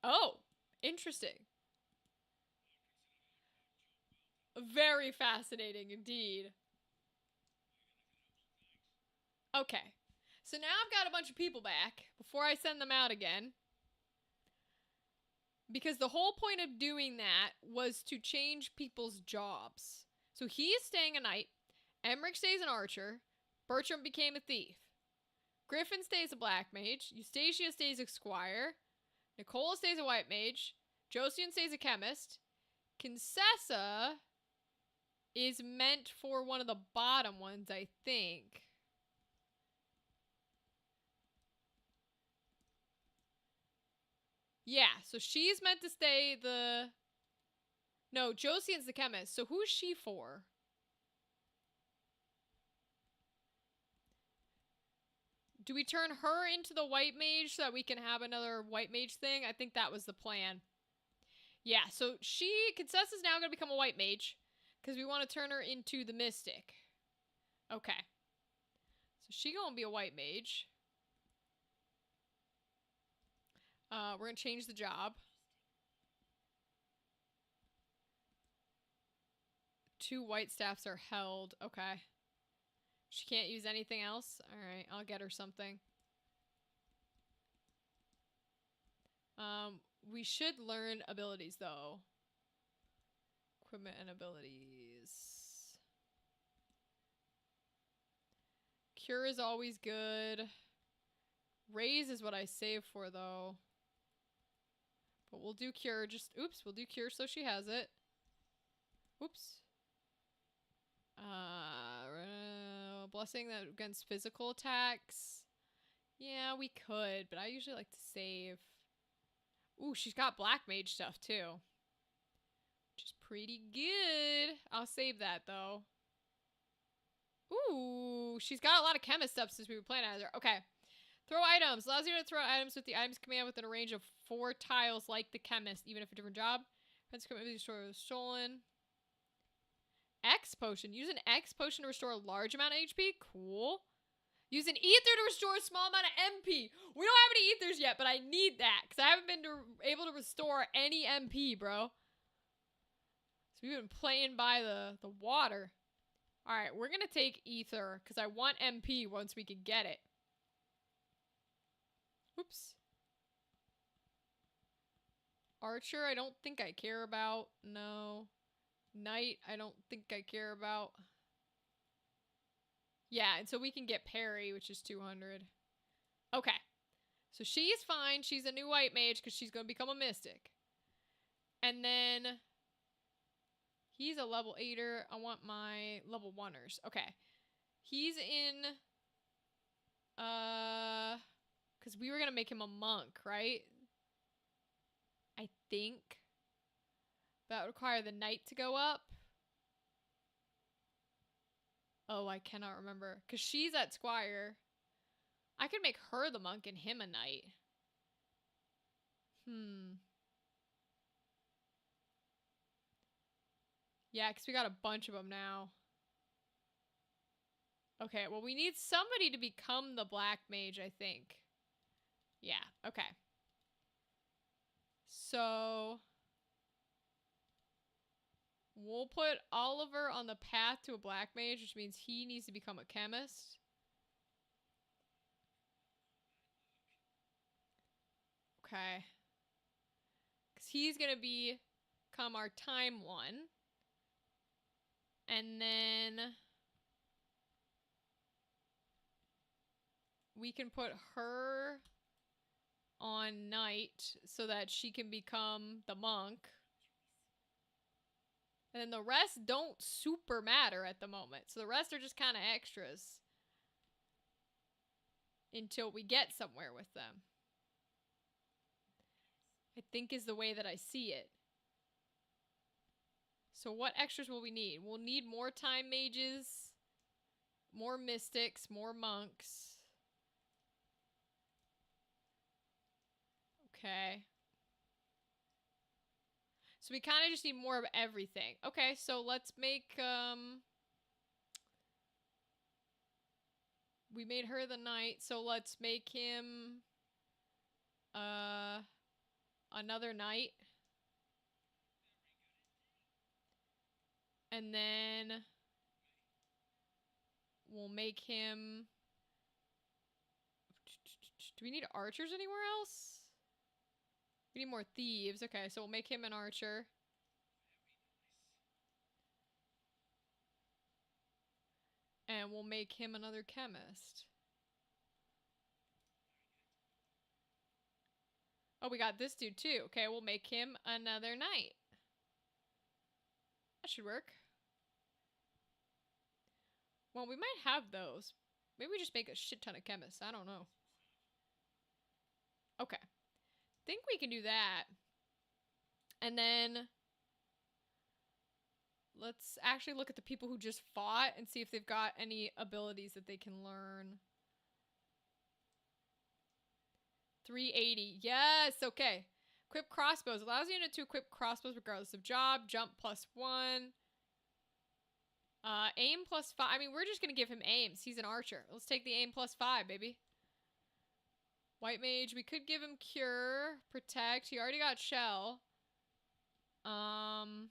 Oh, interesting. Very fascinating indeed. Okay. So now I've got a bunch of people back before I send them out again. Because the whole point of doing that was to change people's jobs. So he is staying a knight. Emmerich stays an archer. Bertram became a thief. Griffin stays a black mage. Eustacia stays a squire. Nicola stays a white mage. Josian stays a chemist. Kinsessa is meant for one of the bottom ones, I think. Yeah, so she's meant to stay the... No, Josian's the chemist. So who's she for? Do we turn her into the white mage so that we can have another white mage thing? I think that was the plan. Yeah, so Kinsessa's now going to become a white mage because we want to turn her into the mystic. Okay. So she going to be a white mage. We're going to change the job. 2 white staffs are held. Okay. She can't use anything else? Alright, I'll get her something. We should learn abilities, though. Equipment and abilities. Cure is always good. Raise is what I save for, though. But we'll do cure. We'll do cure so she has it. Oops. Blessing that against physical attacks. Yeah, we could, but I usually like to save. Ooh, she's got black mage stuff too, which is pretty good. I'll save that though. Ooh, she's got a lot of chemist stuff since we were playing as her. Okay. Throw items. Allows you to throw items with the items command within a range of 4 tiles like the chemist, even if a different job. Friends come restore stolen. X potion. Use an X potion to restore a large amount of HP. Cool. Use an ether to restore a small amount of MP. We don't have any ethers yet, but I need that because I haven't been able to restore any MP, bro. So we've been playing by the water. All right, we're gonna take ether because I want MP once we can get it. Oops. Archer, I don't think I care about. No. Knight, I don't think I care about. Yeah, and so we can get parry, which is 200. Okay. So she's fine. She's a new white mage because she's going to become a mystic. And then he's a level 8er. I want my level 1ers. Okay. He's in... Because we were going to make him a monk, right? I think. That would require the knight to go up. Oh, I cannot remember. Because she's at squire. I could make her the monk and him a knight. Yeah, because we got a bunch of them now. Okay, well, we need somebody to become the black mage, I think. Yeah, okay. So... we'll put Oliver on the path to a black mage, which means he needs to become a chemist. Okay. Because he's going to become our time one. And then we can put her on knight so that she can become the monk. And then the rest don't super matter at the moment. So the rest are just kind of extras. Until we get somewhere with them. I think is the way that I see it. So what extras will we need? We'll need more time mages, more mystics, more monks. Okay. So we kind of just need more of everything. Okay, so let's make, we made her the knight, so let's make him, another knight. And then we'll make him... Do we need archers anywhere else? We need more thieves. Okay, so we'll make him an archer. And we'll make him another chemist. Oh, we got this dude too. Okay, we'll make him another knight. That should work. Well, we might have those. Maybe we just make a shit ton of chemists. I don't know. Okay. Think we can do that. And then let's actually look at the people who just fought and see if they've got any abilities that they can learn. 380. Yes, okay. Equip crossbows. Allows the unit to equip crossbows regardless of job. Jump +1. Aim +5. I mean, we're just going to give him aims. He's an archer. Let's take the aim +5, baby. White mage. We could give him cure. Protect. He already got shell. Asuna.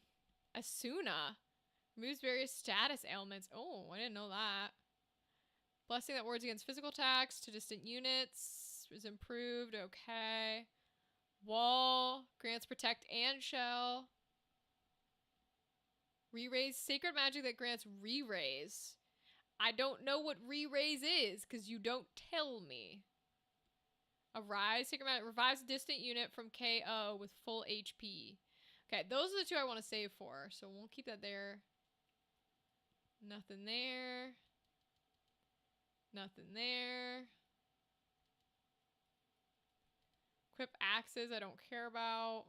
Removes various status ailments. Oh, I didn't know that. Blessing that wards against physical attacks to distant units is improved. Okay. Wall. Grants protect and shell. Re-raise. Sacred magic that grants re-raise. I don't know what re-raise is because you don't tell me. Arise. Sacred magic revives a distant unit from KO with full HP. Okay, those are the two I want to save for. So we'll keep that there. Nothing there. Nothing there. Equip axes I don't care about.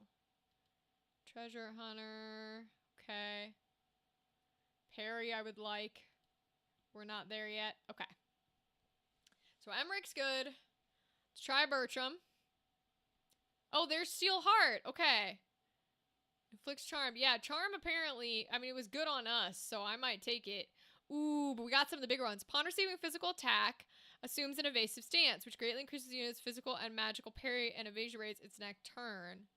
Treasure hunter. Okay. Parry I would like. We're not there yet. Okay. So Emmerich's good. Let's try Bertram. Oh, there's Steel Heart. Okay. Inflicts charm. Yeah, charm apparently, I mean, it was good on us, so I might take it. Ooh, but we got some of the bigger ones. Upon receiving physical attack, assumes an evasive stance, which greatly increases the unit's physical and magical parry and evasion rates its next turn.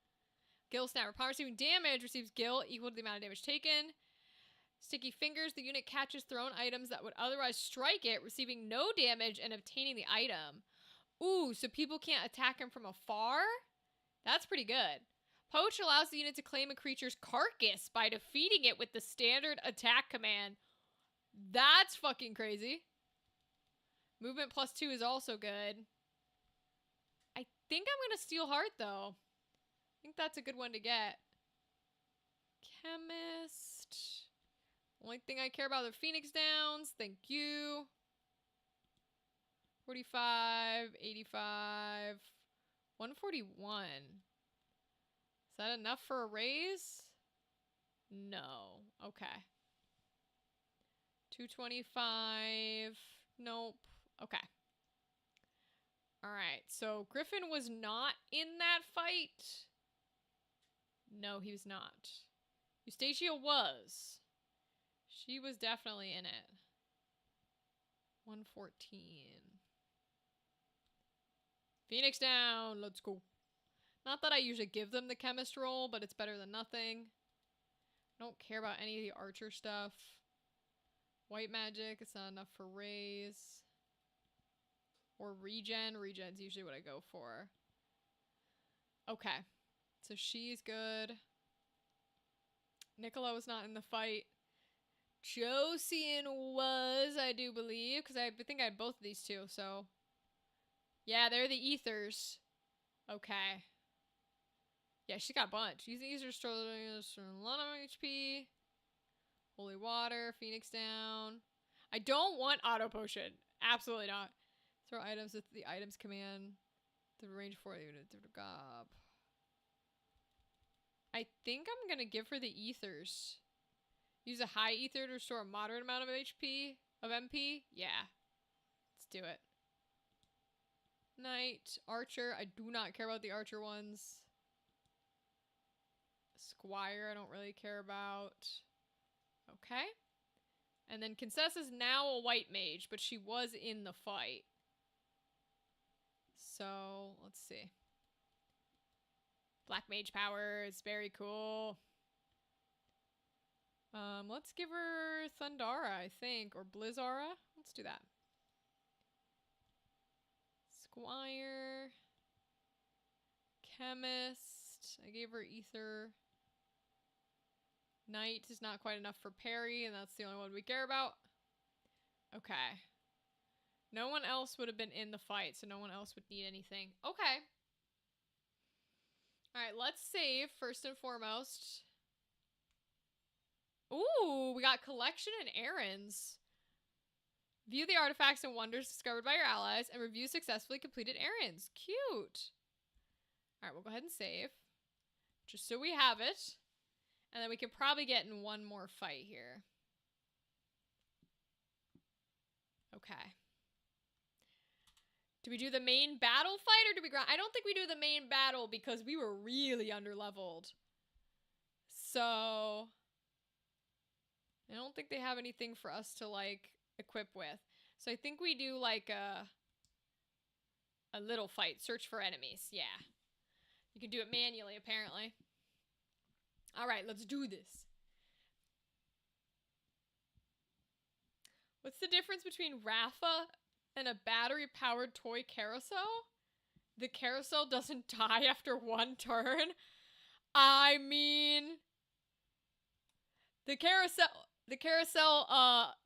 Gill Snapper. Upon receiving damage, receives Gill equal to the amount of damage taken. Sticky Fingers. The unit catches thrown items that would otherwise strike it, receiving no damage and obtaining the item. Ooh, so people can't attack him from afar? That's pretty good. Poach allows the unit to claim a creature's carcass by defeating it with the standard attack command. That's fucking crazy. Movement +2 is also good. I think I'm gonna Steel Heart, though. I think that's a good one to get. Chemist. Only thing I care about are Phoenix Downs. Thank you. 45, 85, 141. Is that enough for a raise? No. Okay. 225. Nope. Okay. Alright, so Griffin was not in that fight. No, he was not. Eustacia was. She was definitely in it. 114. Phoenix down. Let's go. Not that I usually give them the chemist role, but it's better than nothing. I don't care about any of the archer stuff. White magic, it's not enough for raise. Or regen. Regen's usually what I go for. Okay. So she's good. Nicola was not in the fight. Josian was, I do believe, because I think I had both of these two, so. Yeah, they're the ethers. Okay. Yeah, she got a bunch. These ethers are a lot of HP. Holy water, Phoenix down. I don't want auto potion. Absolutely not. Throw items with the items command. The range for the unit. I think I'm gonna give her the ethers. Use a high ether to restore a moderate amount of HP, of MP. Yeah. Let's do it. Knight, archer. I do not care about the archer ones. Squire, I don't really care about. Okay. And then Kincess is now a white mage, but she was in the fight. So, let's see. Black mage power is very cool. Let's give her Thundara, I think, or Blizzara. Let's do that. Squire. Chemist. I gave her Ether. Knight is not quite enough for parry, and that's the only one we care about. Okay. No one else would have been in the fight, so no one else would need anything. Okay. Alright, let's save first and foremost. Ooh, we got collection and errands. View the artifacts and wonders discovered by your allies and review successfully completed errands. Cute. Alright, we'll go ahead and save. Just so we have it. And then we can probably get in one more fight here. Okay. Do we do the main battle fight or do we grind? I don't think we do the main battle because we were really underleveled. So I don't think they have anything for us to like equip with. So I think we do like a little fight. Search for enemies. Yeah. You can do it manually apparently. Alright, let's do this. What's the difference between Rafa and a battery-powered toy carousel? The carousel doesn't die after one turn? I mean... The carousel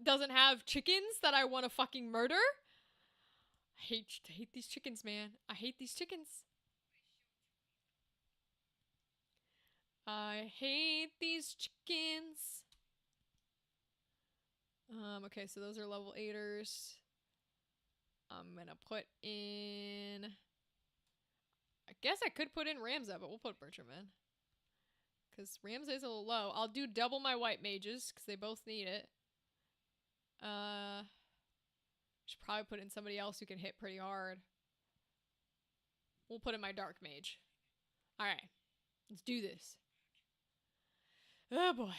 doesn't have chickens that I want to fucking murder? I hate these chickens, man. I hate these chickens. I hate these chickens. Okay, so those are level 8ers. I'm gonna put in... I guess I could put in Ramza, but we'll put Bertram in. Because Ramza is a little low. I'll do double my white mages, because they both need it. Should probably put in somebody else who can hit pretty hard. We'll put in my dark mage. Alright. Let's do this. Oh boy.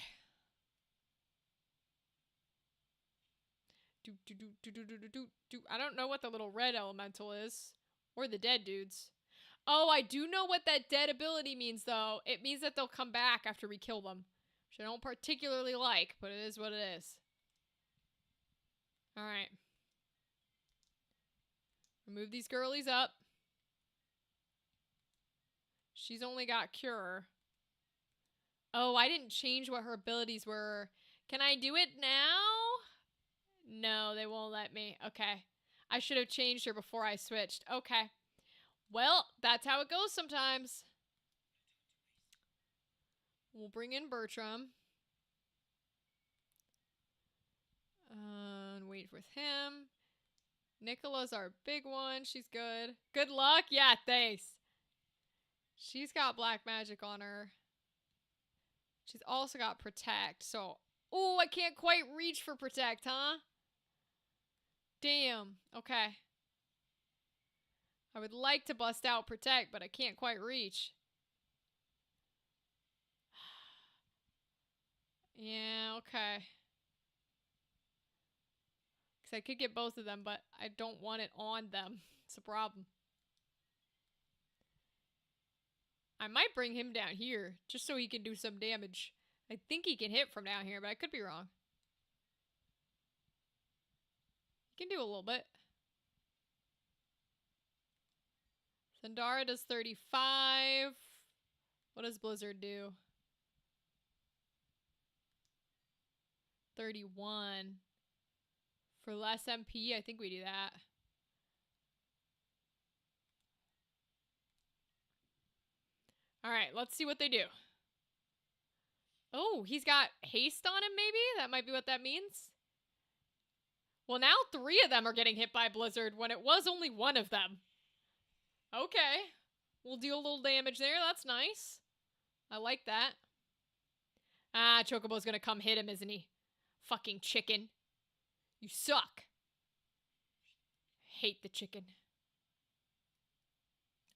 I don't know what the little red elemental is. Or the dead dudes. Oh, I do know what that dead ability means, though. It means that they'll come back after we kill them. Which I don't particularly like, but it is what it is. Alright. Remove these girlies up. She's only got cure. Oh, I didn't change what her abilities were. Can I do it now? No, they won't let me. Okay. I should have changed her before I switched. Okay. Well, that's how it goes sometimes. We'll bring in Bertram. And wait with him. Nicola's our big one. She's good. Good luck? Yeah, thanks. She's got black magic on her. She's also got protect, so... Oh, I can't quite reach for protect, huh? Damn. Okay. I would like to bust out protect, but I can't quite reach. Yeah, okay. Because I could get both of them, but I don't want it on them. It's a problem. I might bring him down here, just so he can do some damage. I think he can hit from down here, but I could be wrong. He can do a little bit. Thundara does 35. What does Blizzard do? 31. For less MP, I think we do that. Alright, let's see what they do. Oh, he's got haste on him, maybe? That might be what that means. Well, now 3 of them are getting hit by Blizzard when it was only 1 of them. Okay. We'll deal a little damage there. That's nice. I like that. Ah, Chocobo's gonna come hit him, isn't he? Fucking chicken. You suck. Hate the chicken.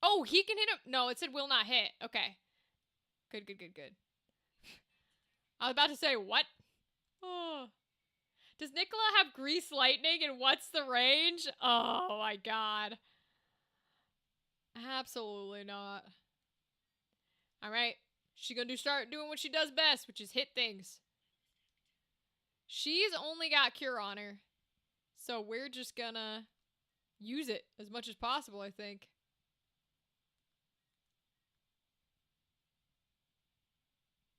Oh, he can hit him. No, it said will not hit. Okay. Good. I was about to say, what? Oh. Does Nicola have grease lightning and what's the range? Oh my god. Absolutely not. Alright. She's gonna start doing what she does best, which is hit things. She's only got cure on her. So we're just gonna use it as much as possible, I think.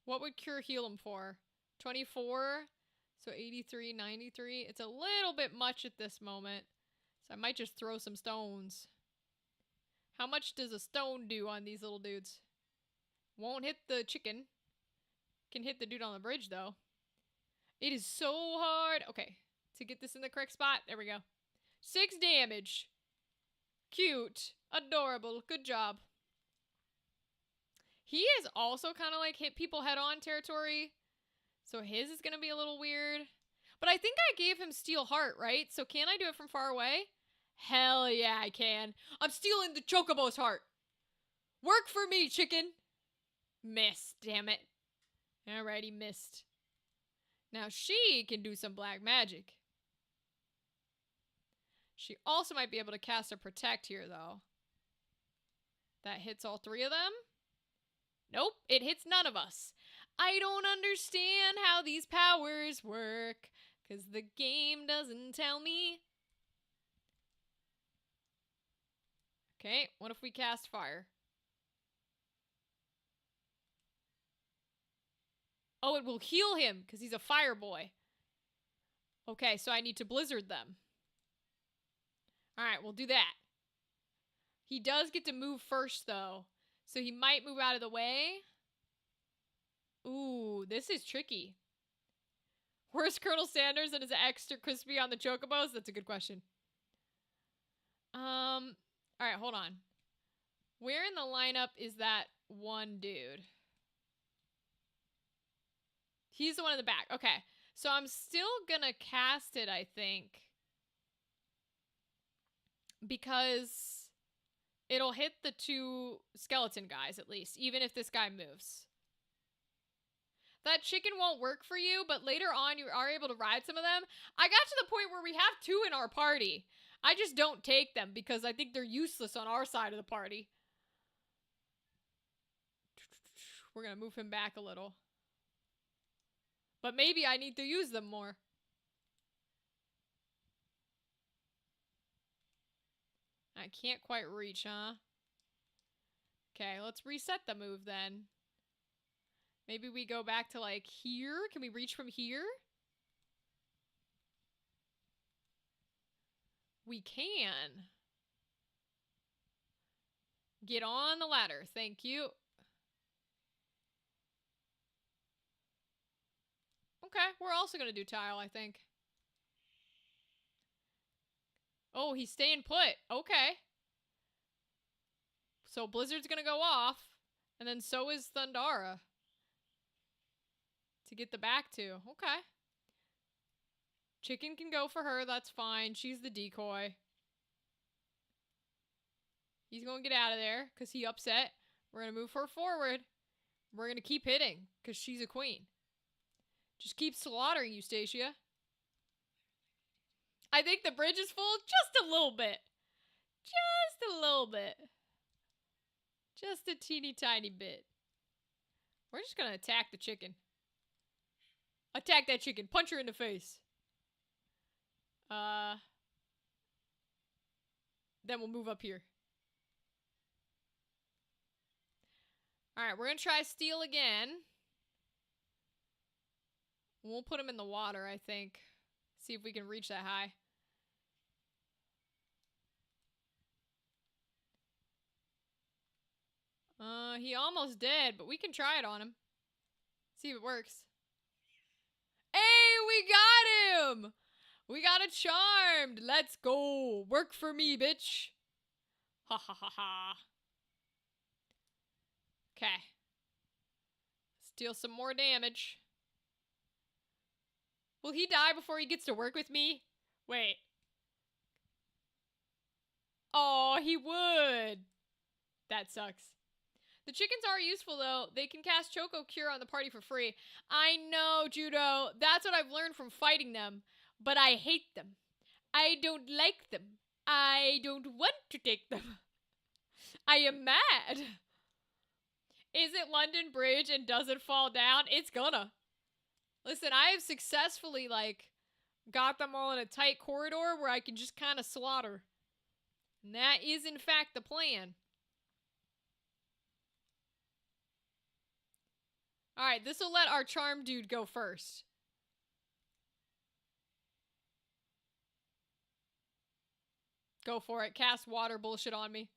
What would cure heal him for? 24? So 83, 93. It's a little bit much at this moment. So I might just throw some stones. How much does a stone do on these little dudes? Won't hit the chicken. Can hit the dude on the bridge, though. It is so hard. Okay. To get this in the correct spot. There we go. 6 damage. Cute. Adorable. Good job. He is also kind of like hit people head-on territory. So his is going to be a little weird. But I think I gave him Steel Heart, right? So can I do it from far away? Hell yeah, I can. I'm stealing the Chocobo's heart. Work for me, chicken. Missed, damn it. Alright, he missed. Now she can do some black magic. She also might be able to cast a Protect here, though. That hits all 3 of them? Nope, it hits none of us. I don't understand how these powers work, 'cause the game doesn't tell me. Okay, what if we cast fire? Oh, it will heal him, 'cause he's a fire boy. Okay, so I need to blizzard them. Alright, we'll do that. He does get to move first, though. So he might move out of the way. Ooh, this is tricky. Where's Colonel Sanders and is it extra crispy on the Chocobos? That's a good question. Alright, hold on. Where in the lineup is that one dude? He's the one in the back. Okay. So I'm still gonna cast it, I think. Because it'll hit the 2 skeleton guys, at least. Even if this guy moves. That chicken won't work for you, but later on you are able to ride some of them. I got to the point where we have 2 in our party. I just don't take them because I think they're useless on our side of the party. We're going to move him back a little. But maybe I need to use them more. I can't quite reach, huh? Okay, let's reset the move then. Maybe we go back to, like, here? Can we reach from here? We can. Get on the ladder. Thank you. Okay, we're also going to do tile, I think. Oh, he's staying put. Okay. So Blizzard's going to go off. And then so is Thundara. To get the back to. Okay. Chicken can go for her. That's fine. She's the decoy. He's going to get out of there because he upset. We're going to move her forward. We're going to keep hitting because she's a queen. Just keep slaughtering you, Stacia. I think the bridge is full just a little bit. Just a little bit. Just a teeny tiny bit. We're just going to attack the chicken. Attack that chicken. Punch her in the face. Then we'll move up here. Alright, we're going to try steal again. We'll put him in the water, I think. See if we can reach that high. He almost dead, but we can try it on him. See if it works. Hey, we got him! We got it charmed! Let's go! Work for me, bitch! Ha ha ha ha. Okay. Let's deal some more damage. Will he die before he gets to work with me? Wait. Oh, he would. That sucks. The chickens are useful, though. They can cast Choco Cure on the party for free. I know, Judo. That's what I've learned from fighting them. But I hate them. I don't like them. I don't want to take them. I am mad. Is it London Bridge and does it fall down? It's gonna. Listen, I have successfully, got them all in a tight corridor where I can just kind of slaughter. And that is, in fact, the plan. Alright, this will let our charm dude go first. Go for it. Cast water bullshit on me.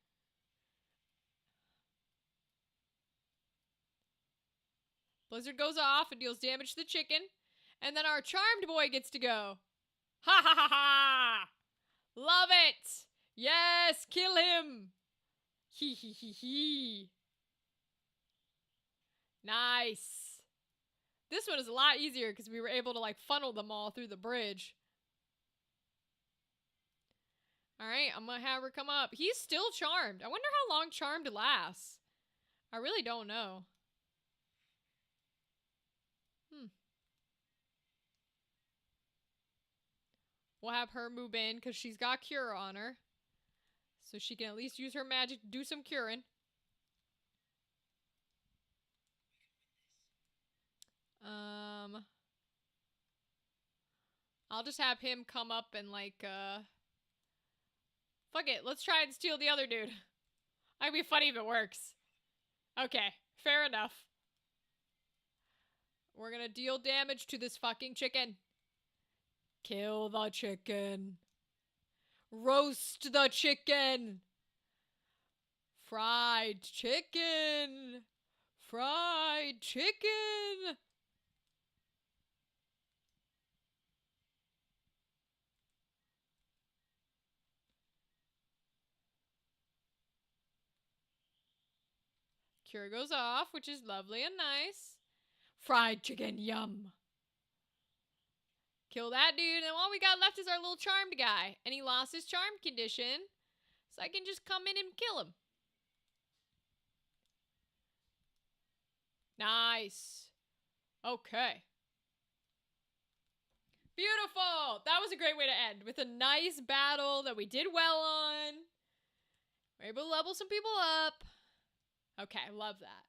Blizzard goes off and deals damage to the chicken. And then our charmed boy gets to go. Ha ha ha ha! Love it! Yes, kill him! Hee hee hee hee. Nice. This one is a lot easier because we were able to funnel them all through the bridge. Alright, I'm gonna have her come up. He's still charmed. I wonder how long charmed lasts. I really don't know. We'll have her move in because she's got cure on her. So she can at least use her magic to do some curing. I'll just have him come up and fuck it, let's try and steal the other dude. That'd be funny if it works. Okay, fair enough. We're gonna deal damage to this fucking chicken. Kill the chicken. Roast the chicken. Fried chicken. Fried chicken. Cure goes off, which is lovely and nice. Fried chicken, yum. Kill that dude, and all we got left is our little charmed guy. And he lost his charm condition, so I can just come in and kill him. Nice. Okay. Beautiful! That was a great way to end, with a nice battle that we did well on. We're able to level some people up. Okay, I love that.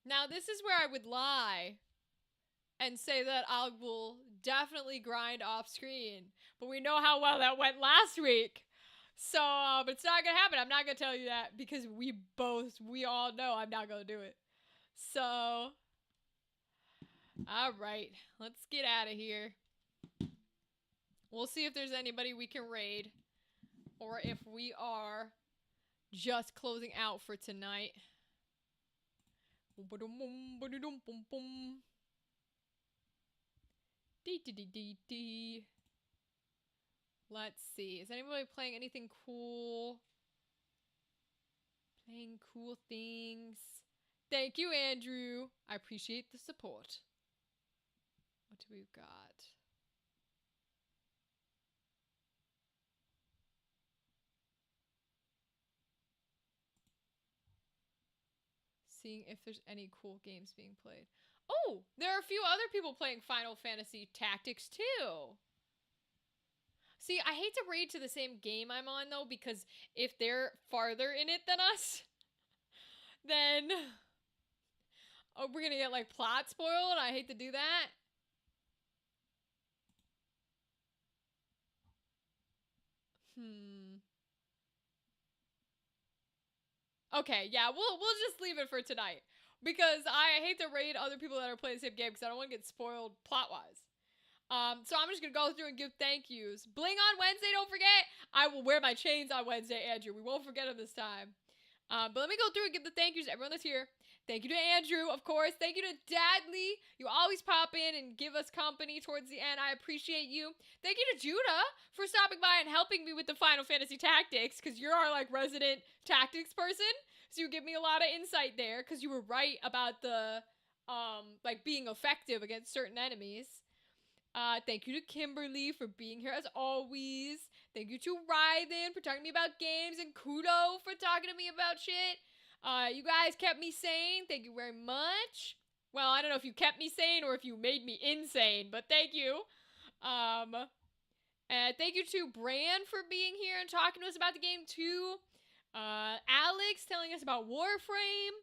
Now, this is where I would lie and say that I will definitely grind off screen. But we know how well that went last week. So, it's not gonna happen. I'm not gonna tell you that because we all know I'm not gonna do it. So, alright. Let's get out of here. We'll see if there's anybody we can raid. Or if we are just closing out for tonight. Let's see. Is anybody playing anything cool? Playing cool things. Thank you, Andrew. I appreciate the support. What do we got? Seeing if there's any cool games being played. Oh, there are a few other people playing Final Fantasy Tactics too. See, I hate to raid to the same game I'm on though, because if they're farther in it than us, then we're gonna get plot spoiled. I hate to do that. Okay, yeah, we'll just leave it for tonight. Because I hate to raid other people that are playing the same game because I don't want to get spoiled plot-wise. So I'm just going to go through and give thank yous. Bling on Wednesday, don't forget. I will wear my chains on Wednesday, Andrew. We won't forget them this time. But let me go through and give the thank yous to everyone that's here. Thank you to Andrew, of course. Thank you to Dadley. You always pop in and give us company towards the end. I appreciate you. Thank you to Judah for stopping by and helping me with the Final Fantasy Tactics, because you're our resident tactics person. So you give me a lot of insight there, because you were right about the being effective against certain enemies. Thank you to Kimberly for being here as always. Thank you to Ryden for talking to me about games, and Kudo for talking to me about shit. You guys kept me sane. Thank you very much. Well, I don't know if you kept me sane or if you made me insane, but thank you. And thank you to Bran for being here and talking to us about the game too. Alex telling us about Warframe.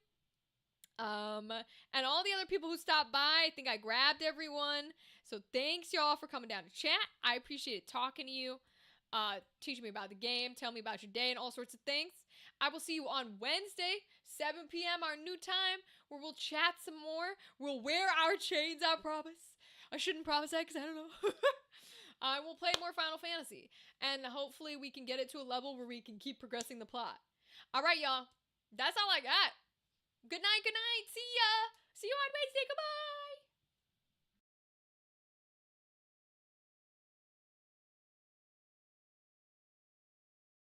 And all the other people who stopped by. I think I grabbed everyone. So thanks y'all for coming down to chat. I appreciate talking to you. Teaching me about the game, tell me about your day, and all sorts of things. I will see you on Wednesday, 7 p.m., our new time, where we'll chat some more. We'll wear our chains, I promise. I shouldn't promise that because I don't know. We'll play more Final Fantasy. And hopefully we can get it to a level where we can keep progressing the plot. All right, y'all. That's all I got. Good night, good night. See ya.